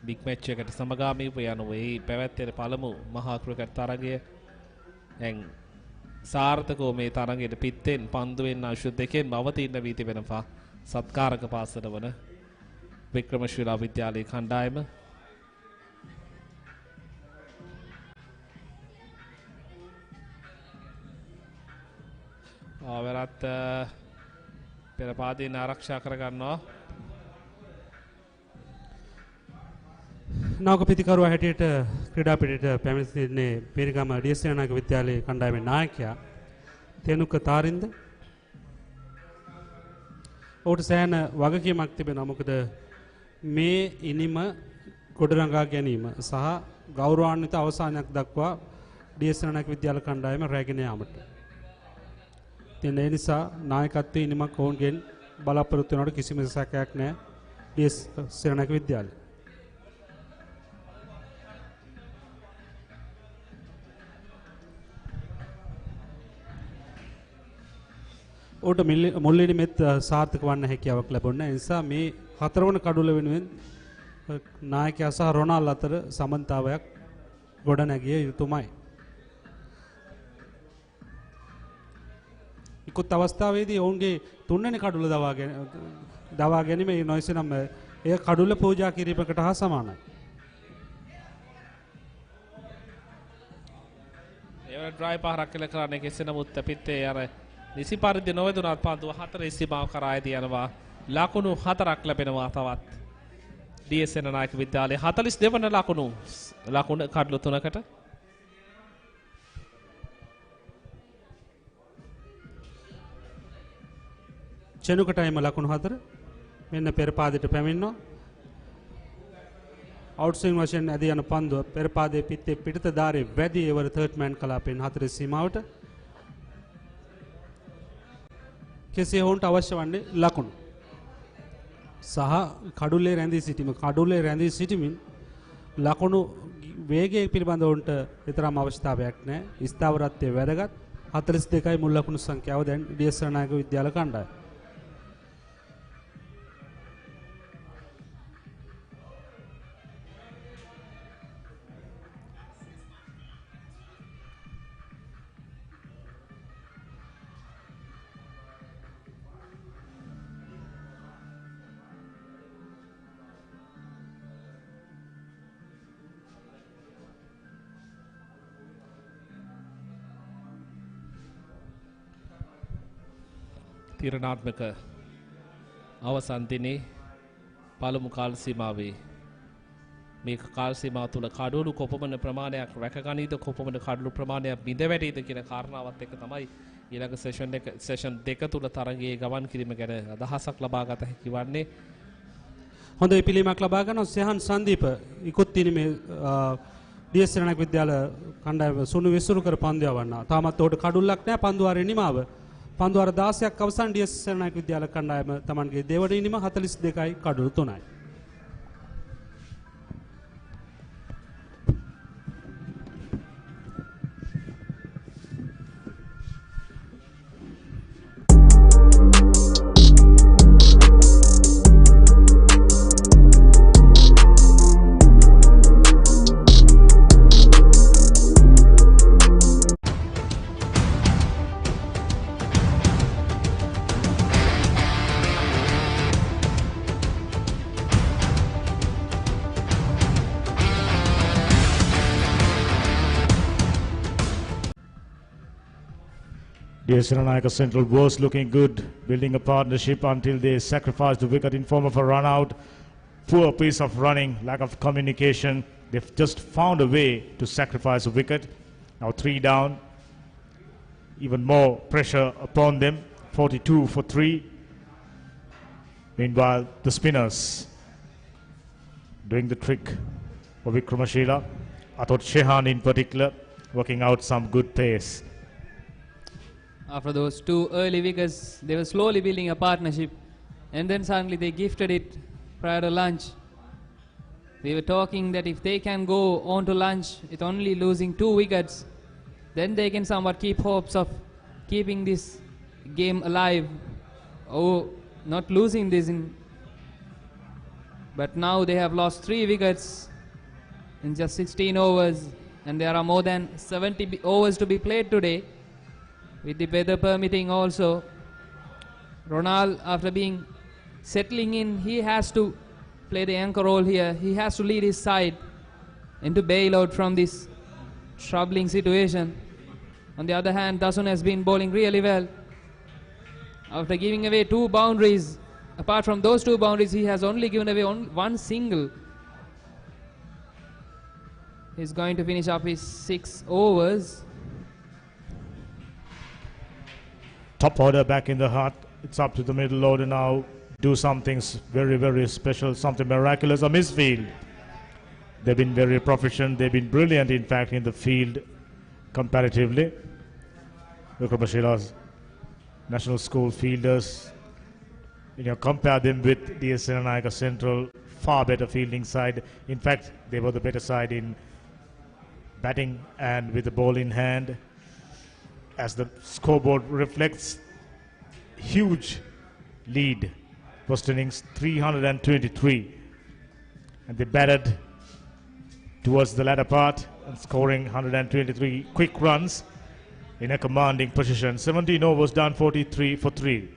බිග් මැච් එකට සමගාමීව යන මේ පැවැත්වෙන පළමු මහා ක්‍රිකට් තරගය දැන් සාර්ථකව මේ තරගයට පිටෙන් පන්දුවෙන් අංශු දෙකෙන් අවතීර්ණ වී තිබෙනවා සත්කාරක පාසල වන වික්‍රමශීලා විද්‍යාලයේ කණ්ඩායම ආවරත් පෙර පාදීන ආරක්ෂා කර ගන්නවා නායක පිතිකරුවා හැටියට ක්‍රීඩා පිටියට පැමිණ සිටින්නේ මිරිගම ඩීඑස් විද්‍යාලයේ කණ්ඩායමේ නායකයා තෙනුක තාරින්ද ඔහුට සෑහෙන වගකීමක් තිබෙනවා මොකද මේ ඉනිම ගොඩනගා ගැනීම සහ ගෞරවාන්විත අවසානයක් දක්වා ඩීඑස් විද්‍යාල කණ්ඩායම රැගෙන යාමට. ඉතින් ඒ නිසා නායකත්වයේ ඉනිමක් ඔවුන්ගෙන් බලාපොරොත්තු වෙනවට කිසිම සැකයක් නැහැ ඩීඑස් විද්‍යාලය. ඔහුට මුල්ලිනිමෙත් සාර්ථක වන්න හැකියාවක් ලැබුණා. ඒ නිසා මේ හතරවන කඩුල වෙනුවෙන් නායකයා සහ රොනාල්ඩ් අතර සමන්තාවයක් ගොඩනැගිය යුතුමයි. ඉක්ුත් අවස්ථාවේදී ඔවුන්ගේ තුන්වෙනි කඩුල දවා ගැනීම නොයසනම් එය කඩුල පූජා කිරීමකට හා සමානයි. ඒවල ඩ්‍රයිව් පහරක් කළ කරන්නේ කෙසේ නමුත් පිටේ අර නිසි පරිදි නොවැදුනත් පන්දුව 4 සීමාව කරායදී යනවා ලකුණු 4ක් ලැබෙනවා තවත් ඩීඑස් සෙනනායක විද්‍යාලයේ 42 වන ලකුණු කඩලු 3කට චෙනුකටයිම ලකුණු 4 මෙන්න පෙර පාදයට පැමිණෙනවා අවුට්ස්විං වශයෙන් ඇදී යන පන්දුව පෙර පාදයේ පිටේ පිටත ධාරයේ වැඩි එවර තර්ඩ් මෑන් කලාපෙන් 4 සීමාවට කෙසේ ඔවුන්ට අවශ්‍ය වන්නේ ලකුණු සහ කඩුල්ලේ රැඳී සිටීමෙන් ලකුණු වේගය පිළිබඳව ඔවුන්ට විතරම අවශ්‍යතාවයක් නැහැ. ස්ථාවරත්වයේ වැදගත් 42යි මුල් ලකුණු සංඛ්‍යාව දැන් ඩීඑස් සරණායක විද්‍යාල කණ්ඩායම. තීරණාත්මක අවසන් දිනේ පළමු කාල සීමාවේ මේක කාල සීමාව තුළ කඩලු කොපමණ ප්‍රමාණයක් රැකගනීද කොපමණ කඩලු ප්‍රමාණයක් බිඳ වැටීද කියන කාරණාවත් එක්ක තමයි ඊළඟ සෙෂන් දෙක තුළ තරගයේ ගමන් කිරීම ගැන අදහසක් ලබා ගත හැකි වන්නේ. හොඳ පිළිමයක් ලබා ගන්න සෙහන් සංදීප ඉක්ුත් තිනීමේ ඩීඑස් සරණායක විද්‍යාල කණ්ඩායම සුණු විසුරු කර පන්දු යවන්නා. තාමත් උඩ කඩුල්ලක් නැහැ පන්දුවාරේ නිමාව. පන්දුවාර 16ක් අවසන් ඩීඑස් සරණායක විද්‍යාල කණ්ඩායම තමන්ගේ දෙවන ඉනිම 42යි කඩුළු 3යි. The Senanayake Central was looking good, building a partnership until they sacrificed the wicket in form of a run out. Poor piece of running, lack of communication. They've just found a way to sacrifice a wicket. Now 3 down. Even more pressure upon them. 42 for 3. Meanwhile, the spinners doing the trick for Vikramashila. I thought Shehan in particular working out some good pace. After those 2 early wickets, they were slowly building a partnership, and then suddenly they gifted it prior to lunch. We were talking that if they can go on to lunch with only losing 2 wickets, then they can somewhat keep hopes of keeping this game alive, or not losing this but now they have lost 3 wickets in just 16 overs, and there are more than 70 overs to be played today, with the weather permitting also. Ronald, after settling in, he has to play the anchor role here. He has to lead his side and to bail out from this troubling situation. On the other hand, Dasun has been bowling really well. After giving away 2 boundaries, apart from those 2 boundaries, he has only given away 1 single. He's going to finish up his 6 overs. Top order back in the hut. It's up to the middle order now. Do something very, very special, something miraculous. A misfield. They've been very proficient. They've been brilliant, in fact, in the field comparatively. Vikramashila's national school fielders, compare them with the Senanayake Central, far better fielding side. In fact, they were the better side in batting and with the ball in hand. As the scoreboard reflects, huge lead. First innings 323, and they batted towards the latter part and scoring 123 quick runs in a commanding position. 17 overs done, 43 for 3.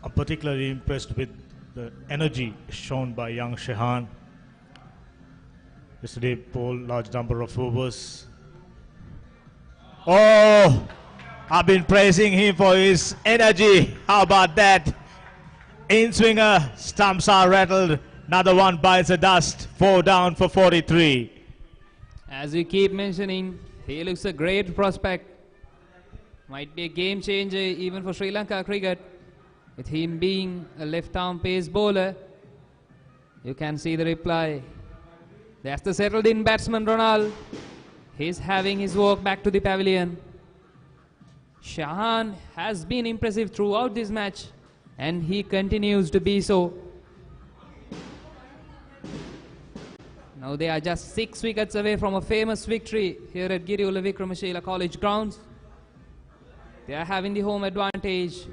I'm particularly impressed with the energy shown by young Shehan. Yesterday, bowled large number of overs. Oh, I've been praising him for his energy. How about that? In swinger, stumps are rattled. Another one bites the dust. 4 down for 43. As we keep mentioning, he looks a great prospect. Might be a game changer even for Sri Lanka cricket. With him being a left-arm pace bowler, you can see the reply. That's the settled-in batsman, Ronald. He's having his walk back to the pavilion. Shehan has been impressive throughout this match, and he continues to be so. Now they are just 6 wickets away from a famous victory here at Giriulla Vikramashila College grounds. They are having the home advantage.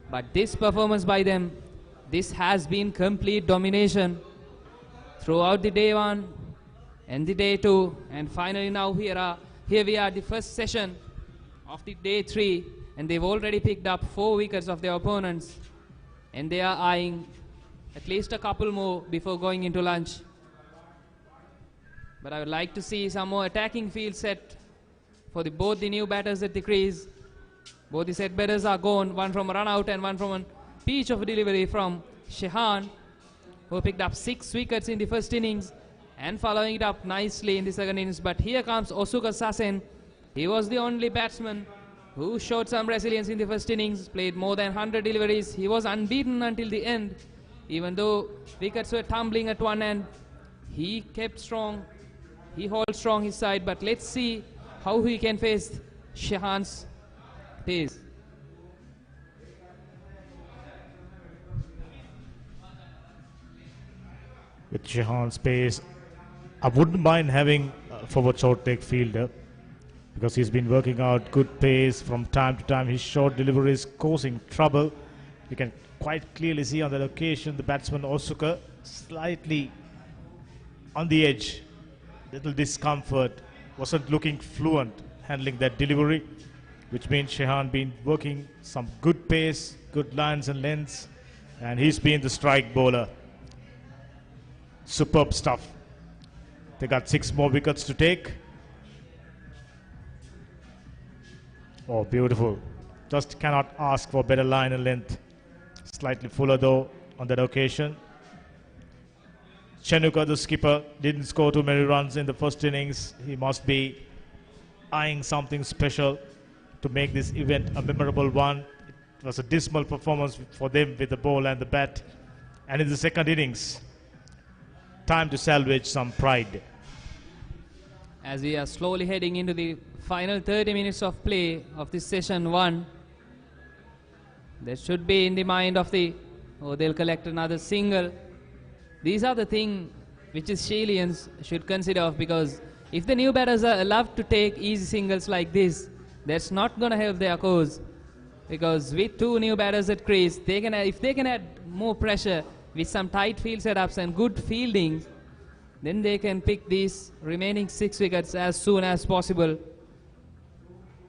But this performance by them, this has been complete domination throughout the day 1 and the day 2, and finally now here we are the first session of the day 3, and they've already picked up 4 wickets of their opponents, and they are eyeing at least a couple more before going into lunch. But I would like to see some more attacking field set for both the new batters at the crease. Both the set batters are gone, one from a run out and one from a peach of a delivery from Shehan, who picked up 6 wickets in the first innings and following it up nicely in the second innings. But here comes Osuka Sasen. He was the only batsman who showed some resilience in the first innings, played more than 100 deliveries. He was unbeaten until the end, even though wickets were tumbling at one end. He kept strong, he holds strong his side, but let's see how he can face Shehan's pace. with Shehan's pace. I wouldn't mind having a forward short leg fielder because he's been working out good pace from time to time. His short delivery is causing trouble. You can quite clearly see on that occasion the batsman Osuka slightly on the edge, little discomfort, wasn't looking fluent handling that delivery, which means Shehan been working some good pace, good lines and lengths, and he's been the strike bowler. Superb stuff. They got 6 more wickets to take. Oh, beautiful. Just cannot ask for better line and length. Slightly fuller though on that occasion. Chenuka, the skipper, didn't score too many runs in the first innings. He must be eyeing something special to make this event a memorable one. It was a dismal performance for them with the ball and the bat. And in the second innings, time to salvage some pride. As we are slowly heading into the final 30 minutes of play of this session 1, there should be in the mind of the, they'll collect another single. These are the things which is Chileans should consider of, because if the new batters are allowed to take easy singles like this, that's not going to help their cause. Because with 2 new batters at crease, they can, if they can add more pressure with some tight field setups and good fielding, then they can pick these remaining 6 wickets as soon as possible.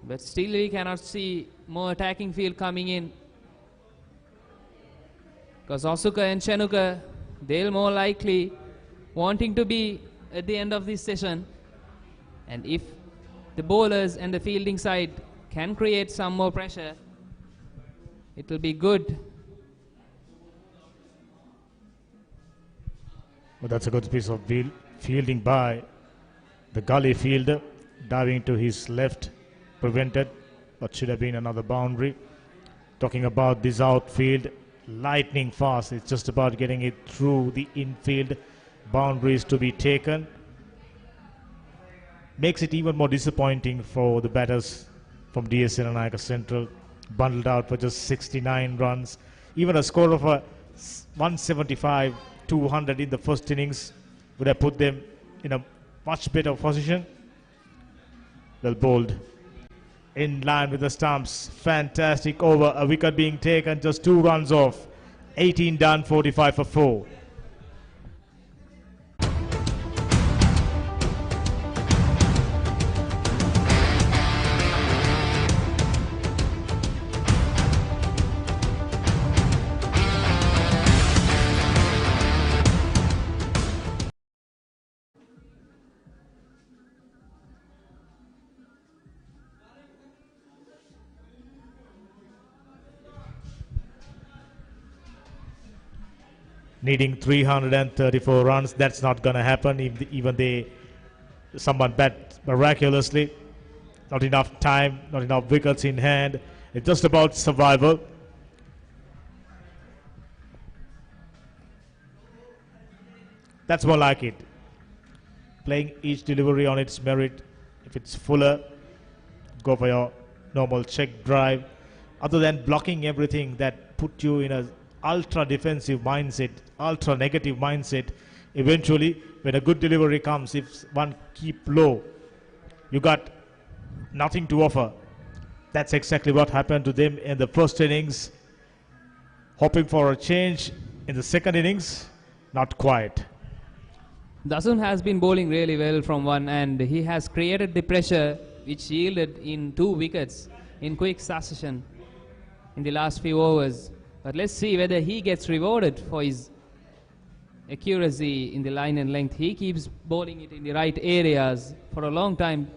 But still we cannot see more attacking field coming in, because Osuka and Chenuka, they'll more likely wanting to be at the end of this session. And if the bowlers and the fielding side can create some more pressure, it will be good. Well, that's a good piece of fielding by the gully fielder, diving to his left, prevented, but should have been another boundary. Talking about this outfield, lightning fast. It's just about getting it through the infield boundaries to be taken. Makes it even more disappointing for the batters from DS Senanayake Central, bundled out for just 69 runs. Even a score of a 175, 200 in the first innings would have put them in a much better position. Well bowled. In line with the stumps. Fantastic over. A wicket being taken. Just 2 runs off. 18 done, 45 for 4. Needing 334 runs, that's not going to happen. Even someone bat miraculously. Not enough time, not enough wickets in hand. It's just about survival. That's more like it. Playing each delivery on its merit. If it's fuller, go for your normal check drive. Other than blocking everything that put you in a ultra defensive mindset, ultra negative mindset, eventually when a good delivery comes, if one keep low, you got nothing to offer. That's exactly what happened to them in the first innings. Hoping for a change in the second innings, not quite. Dasun has been bowling really well from 1, and he has created the pressure which yielded in 2 wickets in quick succession in the last few overs. But let's see whether he gets rewarded for his accuracy in the line and length. He keeps bowling it in the right areas for a long time.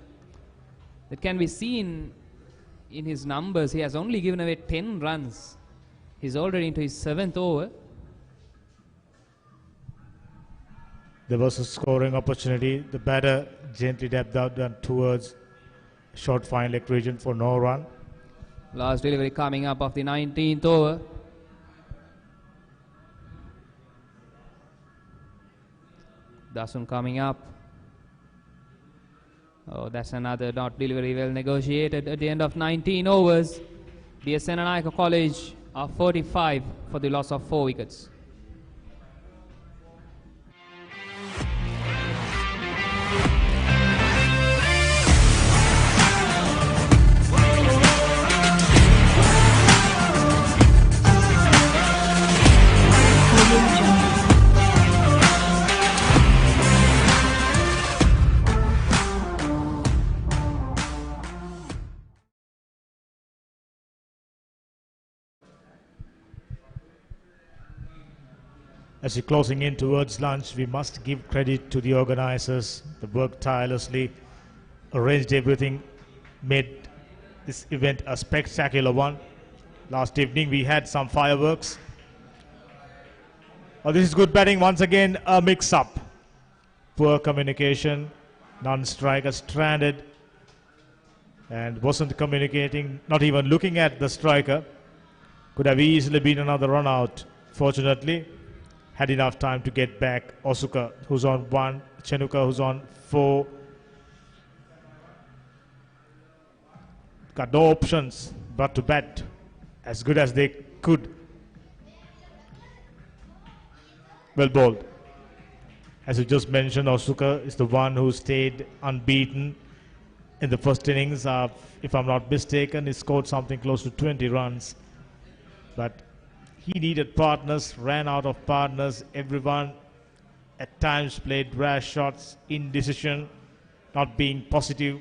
That can be seen in his numbers. He has only given away 10 runs. He's already into his 7th over. There was a scoring opportunity. The batter gently dabbed out and towards short fine leg region for no run. Last delivery coming up of the 19th over. Dasun coming up. Oh, that's another not delivery well negotiated at the end of 19 overs. The Senanayake College are 45 for the loss of 4 wickets. As we're closing in towards lunch, we must give credit to the organizers. They worked tirelessly, arranged everything, made this event a spectacular one. Last evening we had some fireworks. Oh, this is good batting once again, a mix-up. Poor communication, non-striker stranded and wasn't communicating, not even looking at the striker. Could have easily been another run out. Fortunately, had enough time to get back. Osuka, who's on 1, Chenuka, who's on 4. Got no options but to bat as good as they could. Well bowled. As you just mentioned, Osuka is the one who stayed unbeaten in the first innings. If I'm not mistaken, he scored something close to 20 runs. But he needed partners, ran out of partners. Everyone at times played rash shots, indecision, not being positive.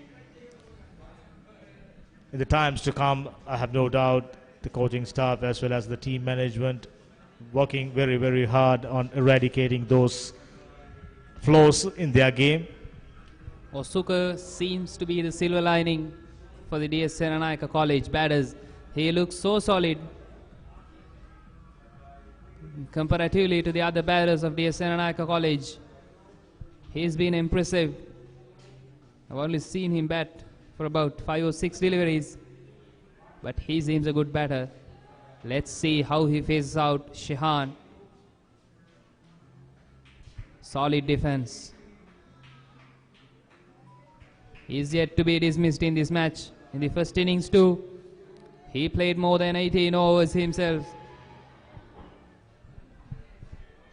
In the times to come, I have no doubt the coaching staff as well as the team management working very, very hard on eradicating those flaws in their game. Osuka seems to be the silver lining for the DS Senanayake College batters. He looks so solid comparatively to the other batters of DS Senanayake College. He's been impressive. I've only seen him bat for about 5 or 6 deliveries, but he seems a good batter. Let's see how he faces out Shehan. Solid defense. He's yet to be dismissed in this match. In the first innings too, he played more than 18 overs himself.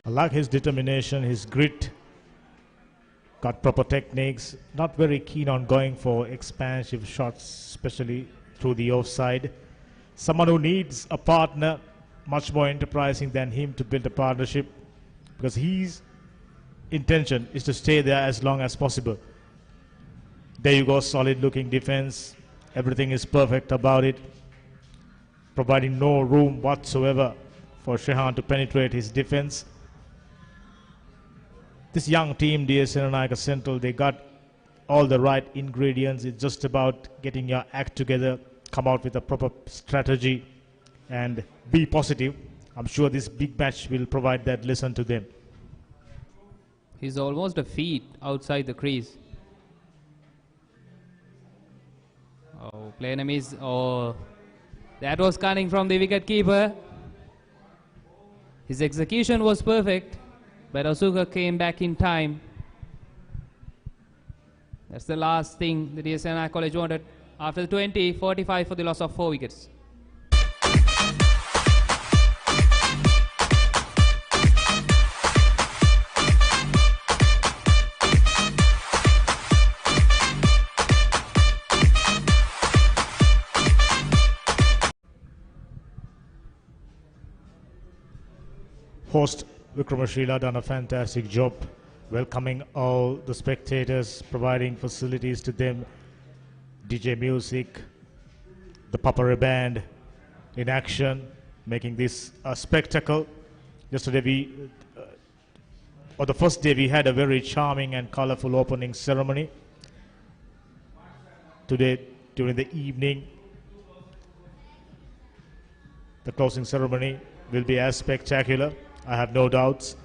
I like his determination, his grit. Got proper techniques. Not very keen on going for expansive shots, especially through the offside. Someone who needs a partner, much more enterprising than him to build a partnership, because his intention is to stay there as long as possible. There you go, solid looking defense. Everything is perfect about it, providing no room whatsoever for Shehan to penetrate his defense. This young team, DS Senanayake Central, they got all the right ingredients. It's just about getting your act together, come out with a proper strategy and be positive. I'm sure this big match will provide that lesson to them. He's almost a feet outside the crease. Oh, play enemies. Oh, that was cunning from the wicket keeper. His execution was perfect, but Osuka came back in time. That's the last thing the DS Senanayake College wanted. After the 20, 45 for the loss of 4 wickets. Host Vikramashila done a fantastic job welcoming all the spectators, providing facilities to them, DJ music, the Papare band in action, making this a spectacle. Yesterday or the first day we had a very charming and colorful opening ceremony. Today, during the evening, the closing ceremony will be as spectacular. I have no doubts.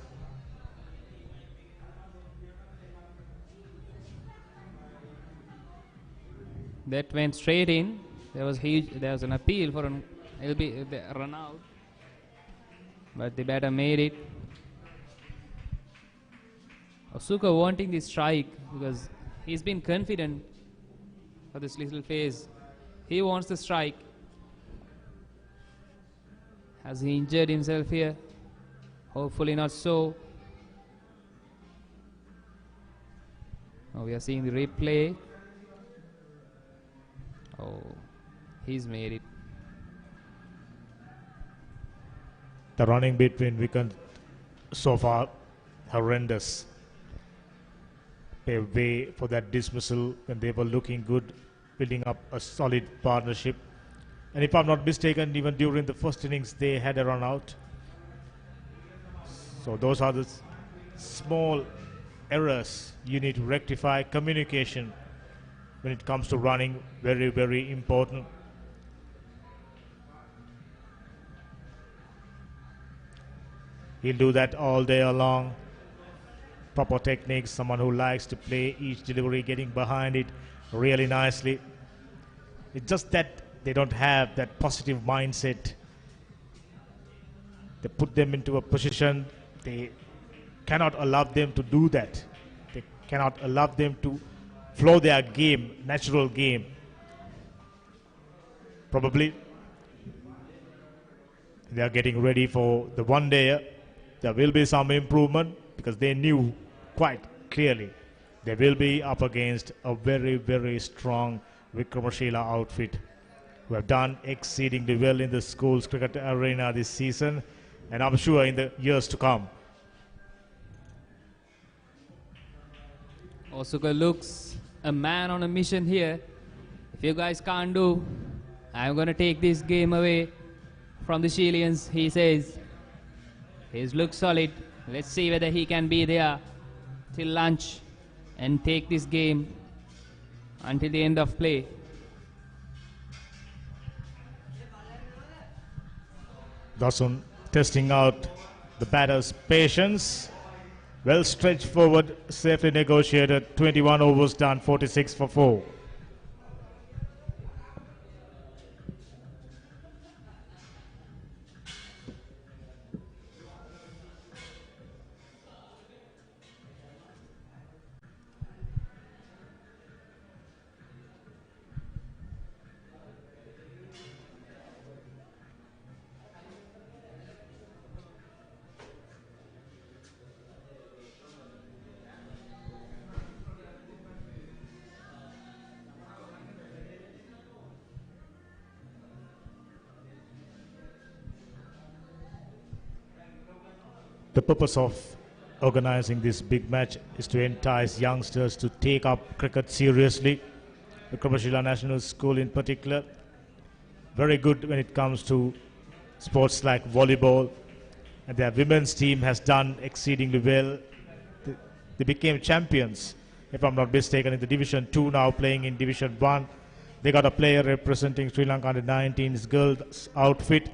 That went straight in. There was an appeal for an LB run out, but the batter made it. Osuka wanting the strike because he's been confident for this little phase. He wants the strike. Has he injured himself here? Hopefully not so. Now we are seeing the replay. Oh, he's made it. The running between Wickens so far horrendous. Pave way for that dismissal when they were looking good, building up a solid partnership. And if I'm not mistaken, even during the first innings they had a run out. So those are the small errors you need to rectify. Communication when it comes to running, very, very important. He'll do that all day long. Proper techniques, someone who likes to play each delivery, getting behind it really nicely. It's just that they don't have that positive mindset. They put them into a position, they cannot allow them to do that. They cannot allow them to flow their game, natural game. Probably they are getting ready for the one day. There will be some improvement because they knew quite clearly they will be up against a very, very strong Vikramashila outfit who have done exceedingly well in the schools cricket arena this season, and I'm sure in the years to come. Osuka looks a man on a mission here. If you guys can't do, I'm going to take this game away from the Chileans, he says. His looks solid. Let's see whether he can be there till lunch and take this game until the end of play. Dasun testing out the batter's patience. Well stretched forward, safely negotiated. 21 overs done, 46 for 4. The purpose of organizing this big match is to entice youngsters to take up cricket seriously. The Vikramashila National School in particular, very good when it comes to sports like volleyball, and their women's team has done exceedingly well. They became champions, if I'm not mistaken, in the Division 2, now playing in Division 1. They got a player representing Sri Lanka under 19's girls outfit.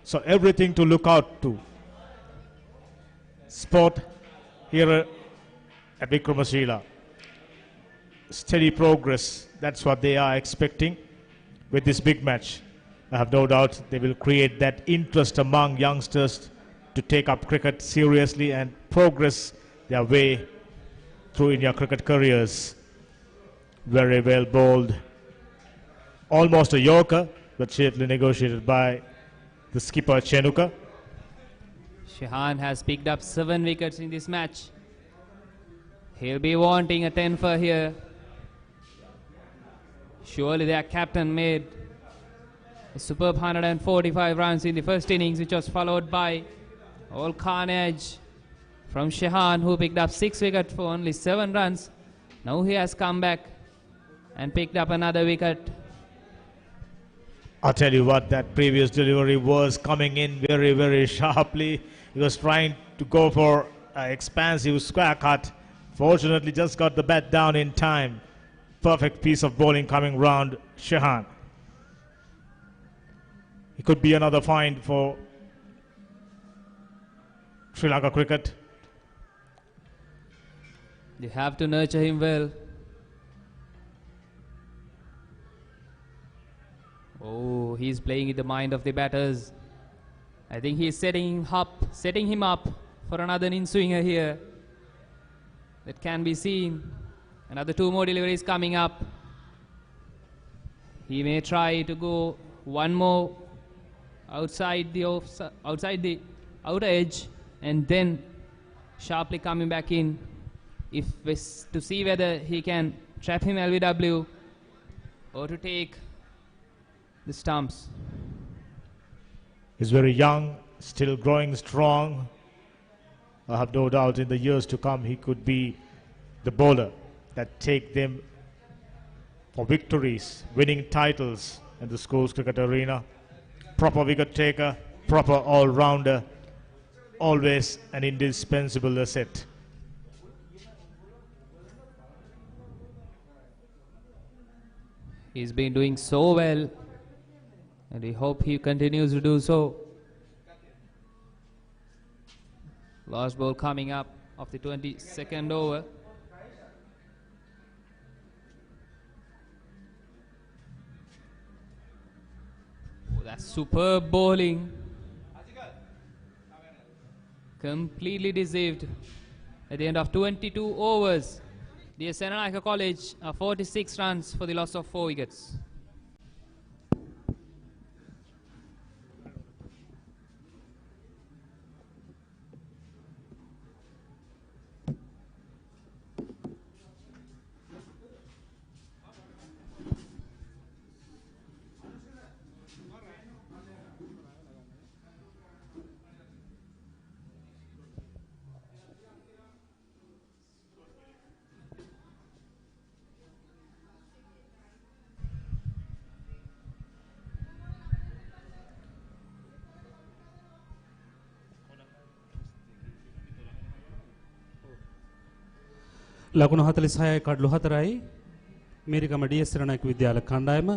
So everything to look out to. Sport here at Vikramashila. Steady progress, that's what they are expecting with this big match. I have no doubt they will create that interest among youngsters to take up cricket seriously and progress their way through in their cricket careers. Very well bowled. Almost a yorker, but safely negotiated by the skipper Chenuka. Shehan has picked up 7 wickets in this match. He'll be wanting a 10 for here. Surely their captain made a superb 145 runs in the first innings, which was followed by all carnage from Shehan, who picked up 6 wickets for only 7 runs. Now he has come back and picked up another wicket. I'll tell you what, that previous delivery was coming in very, very sharply. He was trying to go for an expansive square cut. Fortunately, just got the bat down in time. Perfect piece of bowling coming round Shehan. It could be another find for Sri Lanka cricket. They have to nurture him well. Oh, he's playing with the mind of the batters. I think he's setting him up for another in-swinger here. That can be seen. Another 2 more deliveries coming up. He may try to go one more outside the outer edge and then sharply coming back in to see whether he can trap him LBW or to take the stumps. He's very young, still growing strong. I have no doubt in the years to come he could be the bowler that take them for victories, winning titles in the schools cricket arena. Proper wicket taker, proper all-rounder. always an indispensable asset. He's been doing so well, and we hope he continues to do so. Last ball coming up of the 22nd over. Oh, that's superb bowling. Completely deceived. At the end of 22 overs, the Senanayake College are 46 runs for the loss of 4 wickets. ලකුණු 46යි කඩලු 4යි මේරිගම DS රණයක විද්‍යාල කණ්ඩායම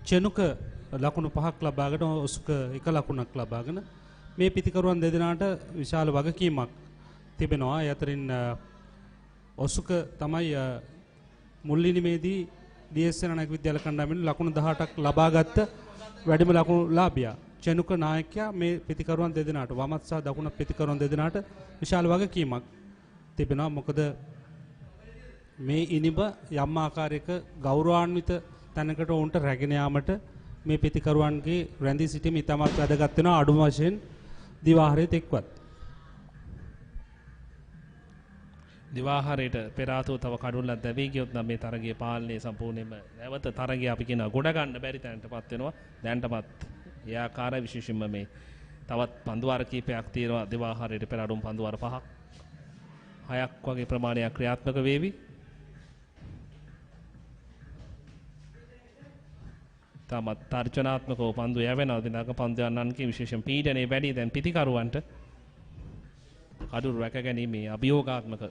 චෙනුක ලකුණු 5ක් ලබාගෙන ඔසුක 1 ලකුණක් ලබාගෙන මේ පිතිකරුවන් දෙදෙනාට විශාල වගකීමක් තිබෙනවා. ඒ අතරින් ඔසුක තමයි මුල් ඉනිමේදී ඩීඑස් රණයක විද්‍යාල කණ්ඩායමෙන් ලකුණු 18ක් ලබාගත්ත වැඩිම ලකුණු ලාභියා. චෙනුක නායකයා මේ පිතිකරුවන් දෙදෙනාට වමත් සහ දකුණ පිතිකරුවන් දෙදෙනාට විශාල වගකීමක් තිබෙනවා. මොකද මේ ඉනිම යම් ආකාරයක ගෞරවාන්විත තැනකට උන්ට රැගෙන යාමට මේ පිතිකරුවන්ගේ රැඳී සිටීම ඉතාමත් වැදගත් වෙනවා අඩුම වශයෙන් දිවාහාරයේ තෙක්වත්. දිවාහාරයට පෙර ආතෝ තව කඩුල්ලක් දැවී ගියොත් නම් මේ තරගයේ පාලනය සම්පූර්ණයෙන්ම නැවත තරගය අපි කියන ගොඩ ගන්න බැරි තැනටපත් වෙනවා. දැනටමත් ඒ ආකාරය විශේෂයෙන්ම මේ තවත් පන්දුවාර කීපයක් තියෙනවා දිවාහාරයට පෙර අඩුම් පන්දුවාර 5ක් 6ක් වගේ ප්‍රමාණයක් ක්‍රියාත්මක වේවි. තමත් තර්ජනාත්මකව පන්දු යැවෙනවා. දිනක පන්දු යන්නන්ගේ විශේෂයෙන් පීඩනයේ වැඩි දැන් පිතිකරුවන්ට කඩුරු රැක ගැනීමේ අභියෝගාත්මක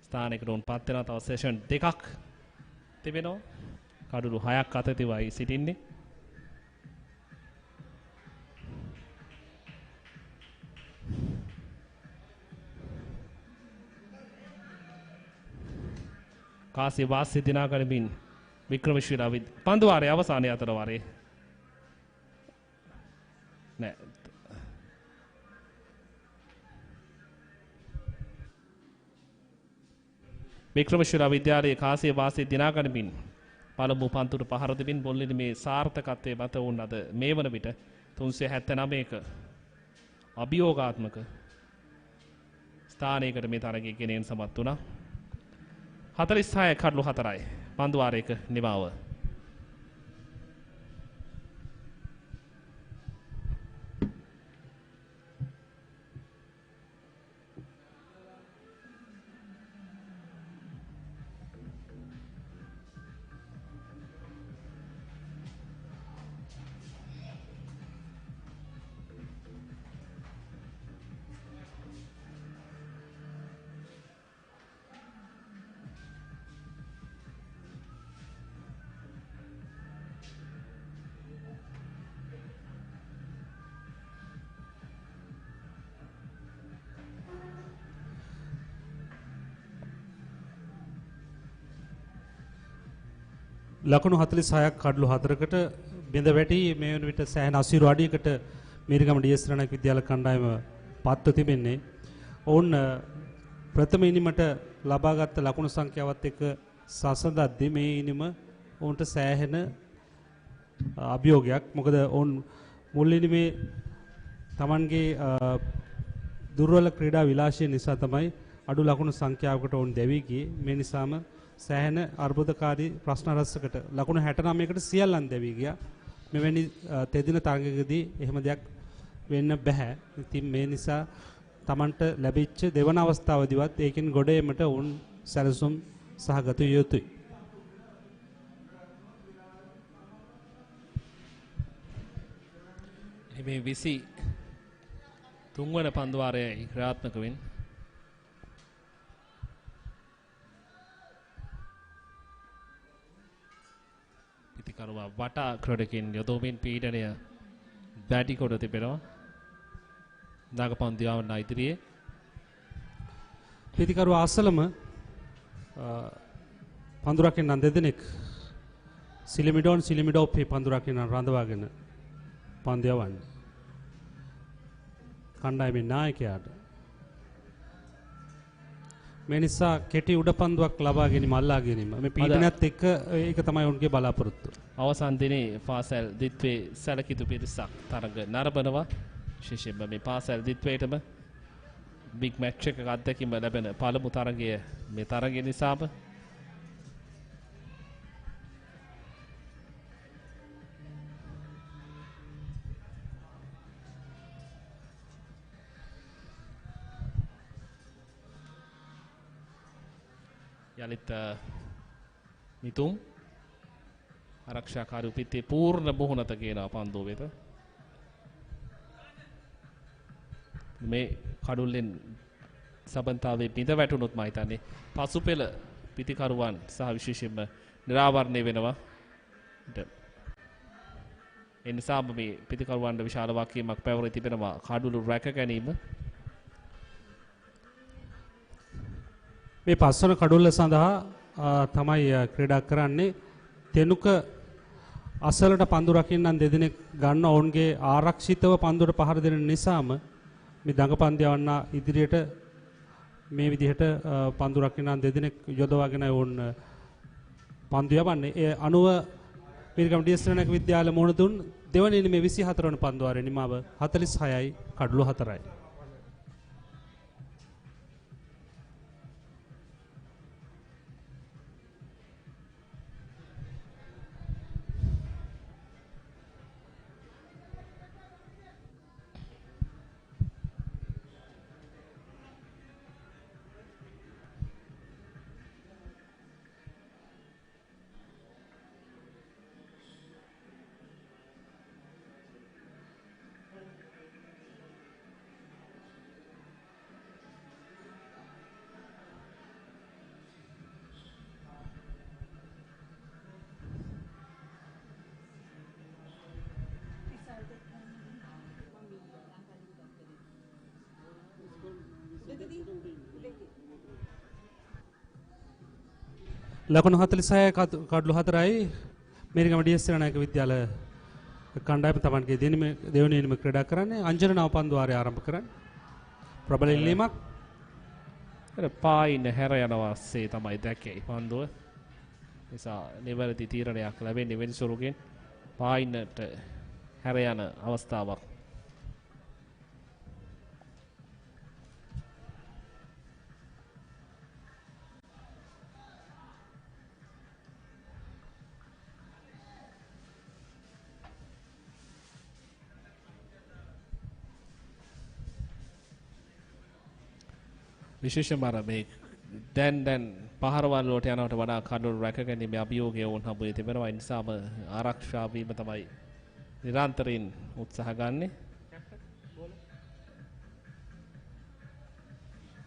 ස්ථානයකට උන්පත් වෙනවා. තව සෙෂන් දෙකක් තිබෙනවා. කඩුරු 6ක් අතතිවයි සිටින්නේ. කාසිය වාස්‍ය දිනා ගනිමින් වික්‍රමශීලා පන්දුවාරයේ අවසානයේ අතර වාරේ නෑ වික්‍රමශීලා විද්‍යාලයේ කාසිය වාස්‍ය දිනා ගනිමින් පළමු පන්තුට පහර දෙමින් බොල්ලින මේ සාර්ථකත්වයේ මත වුණ අද මේ වන විට 379ක අභියෝගාත්මක ස්ථානයකට මේ තරගයේ ගෙනෙන්න සමත් වුණා. 46 කඩලු 4යි පන්දුවාරයක නිමාව. ලකුණු 46ක් කඩලු 4කට බිඳ වැටි මේ වන විට සෑහෙන 80 අඩියකට මේරිගම ඩීඑස් රණයක විද්‍යාල කණ්ඩායම පත්ව තිබෙන්නේ. ඔවුන් ප්‍රථම ඉනිමට ලබාගත් ලකුණු සංඛ්‍යාවත් එක්ක සසඳද්දී මේ ඉනිම ඔවුන්ට සෑහෙන අභියෝගයක්. මොකද ඔවුන් මුල් ඉනිමේ Tamanගේ දුර්වල ක්‍රීඩා විලාසය නිසා තමයි අඩු ලකුණු සංඛ්‍යාවකට ඔවුන් දැවී ගියේ. මේ නිසාම සෑහෙන අර්බුදකාරී ප්‍රශ්න රැසකට ලකුණු 69කට සියල්ලන් දැවී ගියා. මෙවැනි තෙදින තරගයකදී එහෙම දෙයක් වෙන්න බෑ. ඉතින් මේ නිසා Tamanට ලැබිච්ච දෙවන අවස්ථාවදීවත් ඒකෙන් ගොඩ එීමට වුන් සැලසුම් සහගත යුතුයි. මේ 20 තුන්වන පන්දුවාරයේ ක්‍රියාත්මක වෙන පිතිකරුවා වටා ක්‍රඩකින් යොදවමින් පීඩනය බැටි කොට තිබෙනවා. දාග පන්දියාවන්න ඉදිරියේ පිතිකරුවා අසලම පන්දුරකින් දෙදෙනෙක් සිලිමිඩෝපේ පන්දුරකින් රඳවාගෙන පන්දියවන්න කණ්ඩායමේ නායකයාට මේ නිසා කෙටි උඩ පන්දුවක් ලබා ගැනීම අල්ලා ගැනීම මේ පීඩනයත් එක්ක ඒක තමයි උන්ගේ බලාපොරොත්තු. අවසන් දිනේ පාසල් දිත්වේ සැලකිතු පිරිසක් තරඟ නරඹනවා. විශේෂයෙන්ම මේ පාසල් දිත්වේටම බිග් මැච් එකක අත්දැකීම ලැබෙන පළමු තරගය මේ තරගය නිසාම යලිත් මිතුම් ආරක්ෂාකාරී පිටේ පූර්ණ බොහොනත කියන පන්දුව වෙත මේ කඩුල්ලෙන් සබන්තාවේ බිඳ වැටුනොත් මම හිතන්නේ පසුපෙළ පිටිකරුවන් සහ විශේෂයෙන්ම නිරාවරණය වෙනවා. ඒ නිසා මේ පිටිකරුවන්ට විශාල වාක්‍යයක් පැවරී තිබෙනවා කඩුළු රැක ගැනීම. මේ පස්වන කඩුල්ල සඳහා තමයි ක්‍රීඩා කරන්නේ. තෙනුක අසලට පන්දු රකින්නන් දෙදෙනෙක් ගන්න ඔවුන්ගේ ආරක්ෂිතව පන්දුවට පහර දෙන නිසාම මේ දඟ පන්දියවන්න ඉදිරියට මේ විදිහට පන්දු රකින්නන් දෙදෙනෙක් යොදවාගෙන ඔවුන් පන්දු යවන්නේ. ඒ අනුව මිරිගම ඩී.එස්. විද්‍යාල මුහුණ දුන් දෙවන ඉනිමේ 24 වන පන්දුවාරේ නිමාව 46යි කඩලු 4යි. ලකුණු 46 කඩලු 4යි මිරිගම ඩී.එස්. විද්‍යාල කණ්ඩායම තමන්ගේ දෙවෙනි ඉනිම ක්‍රීඩා කරන්නේ. අංජන නව පන්දුවාරය ආරම්භ කරන්නේ. ප්‍රබල ඉල්ලීමක්. පායින් හැර යනවා සේ තමයි දැක්කේ පන්දුව. නිසා නිවැරදි තීරණයක් ලැබෙන්නේ වෙනසුරුගෙන් පායින්ට හැර යන අවස්ථාවක්. විශේෂයෙන්ම මේ දැන් පහරවල් වලට යනවට වඩා කඩලු රැක ගැනීම අභියෝගය වුණ හම්බුවේ තිබෙනවා. ඒ නිසාම ආරක්ෂා වීම තමයි නිරන්තරයෙන් උත්සාහ ගන්නෙ.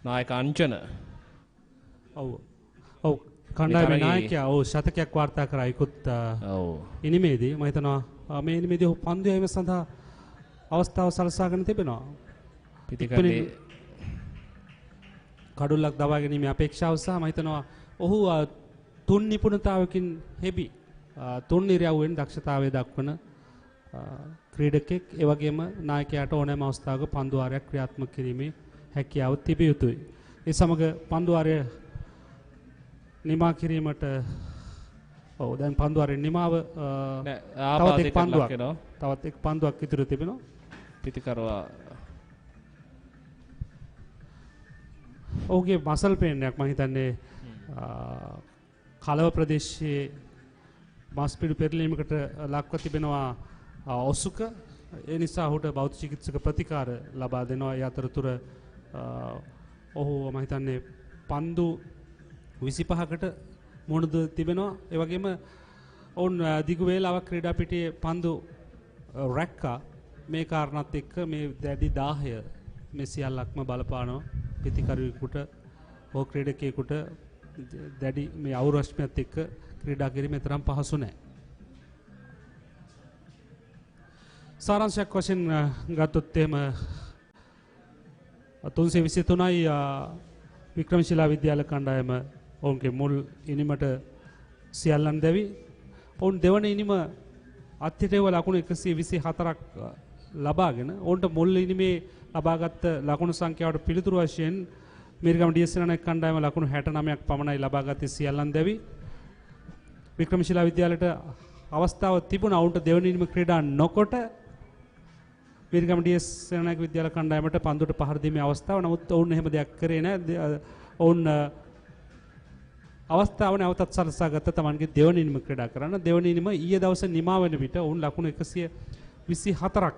නායක අංජන ඔව් කණ්ඩායමේ නායකයා ශතකයක් වාර්තා කරා ඉක්ුත් ඉනිමේදී මම හිතනවා මේ ඉනිමේදී පන්දු යැවීම සඳහා අවස්ථාව සලසාගෙන තිබෙනවා. පිටිකරේ කඩුල්ලක් දවා ගැනීමේ අපේක්ෂාව සහ මම හිතනවා ඔහු තුන් නිපුණතාවකින් හෙබි තුන් ඉරියව්වෙන් දක්ෂතාවය දක්වන ක්‍රීඩකෙක්. ඒ වගේම නායකයාට ඕනෑම අවස්ථාවක පන්දු වාරයක් ක්‍රියාත්මක කිරීමේ හැකියාව තිබිය යුතුයි. ඒ සමග පන්දු වාරය නිමා කිරීමට දැන් පන්දු වාරයේ නිමාව තවත් එක් පන්දුවක් ඉතුරු තිබෙනවා. පිටිකරුවා ඔහුගේ මසල් පේනයක් මම හිතන්නේ කලව ප්‍රදේශයේ මාස්පිඩු පෙරලීමකට ලක්ව තිබෙනවා ඔසුක. ඒ නිසා ඔහුට බෞද්ධ චිකිත්සක ප්‍රතිකාර ලබා දෙනවා. ඒ අතරතුර ඔහු මම හිතන්නේ පන්දු 25කට මුහුණ තිබෙනවා. ඒ වගේම ඔවුන් දිගු වේලාවක් ක්‍රීඩා පිටියේ පන්දු රැක්කා. මේ කාරණාත් එක්ක මේ දැඩි දාහය මේ සියල්ලක්ම බලපානවා පිතිකරුවෙකුට හෝ ක්‍රීඩකයෙකුට දැඩි මේ අවුරශ්මියත් එක්ක ක්‍රීඩා කිරීම තරම් පහසු නැහැ. සාරාංශයක් වශයෙන් ගත්තොත් එහෙම 323යි වික්‍රමශිලා විද්‍යාල කණ්ඩායම ඔවුන්ගේ මුල් ඉනිමට සියල්ලන් දැවි. ඔවුන් දෙවන ඉනිම අත්හිටුව ලකුණු 124ක් ලබාගෙන ඔවුන්ට මුල් ඉනිමේ ලබාගත් ලකුණු සංඛ්‍යාවට පිළිතුරු වශයෙන් මිරිගම ඩීඑස් කණ්ඩායම ලකුණු 69ක් පමණයි ලබාගත්තේ සියල්ලන් දැවි. වික්‍රමශිලා විද්‍යාලයට අවස්ථාව තිබුණා ඔවුන්ට දෙවන ඉනිම ක්‍රීඩා නොකොට මිරිගම ඩීඑස් විද්‍යාල කණ්ඩායමට පන්දුවට පහර දීමේ අවස්ථාව. නමුත් ඔවුන් එහෙම දෙයක් කරේ නැහැ. ඔවුන් අවස්ථාව නැවතත් සලසා ගත්ත තමන්ගේ දෙවන ඉනිම ක්‍රීඩා කරන්න. දෙවන ඉනිම ඊයේ දවසේ නිමා වෙන විට ඔවුන් ලකුණු 124ක්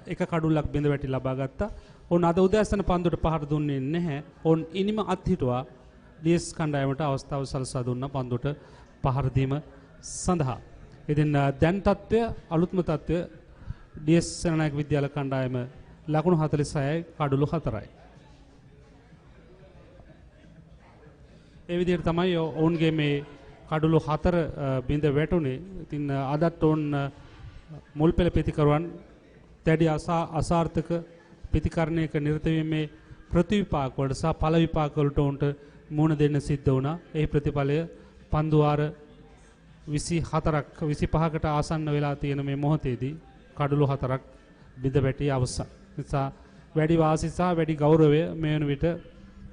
එක කඩුල්ලක් බිඳ වැටි ලබා ගත්තා. ඔවුන් අද උදෑසන පන්දුවට පහර දුන්නේ නැහැ. ඔවුන් ඉනිම අත්හිටුවා ඩීඑස් කණ්ඩායමට අවස්ථාව සලසා දුන්නා පන්දුවට පහර දීම සඳහා. ඉතින් දැන් තත්ත්වය අලුත්ම තත්ත්වය ඩීඑස් සෙනනායක විද්‍යාල කණ්ඩායම ලකුණු 46යි කඩුළු 4යි. ඒ විදිහට තමයි ඔවුන්ගේ මේ කඩුළු 4 බිඳ වැටුනේ. ඉතින් අදත් ඔවුන් මුල් පෙළ ප්‍රතිකරුවන් දැඩි අසාර්ථක ප්‍රතිකරණයක නිරත වීමේ ප්‍රතිවිපාක වලට සහ ඵල විපාක වලට උන්ට මුහුණ දෙන්න සිද්ධ වුණා. ඒ ප්‍රතිඵලය පන්දු වාර 25කට ආසන්න වෙලා තියෙන මේ මොහොතේදී කඩුළු 4ක් බිඳ වැටි අවසන්. නිසා වැඩි වාසි සහ වැඩි ගෞරවය මේ වන විට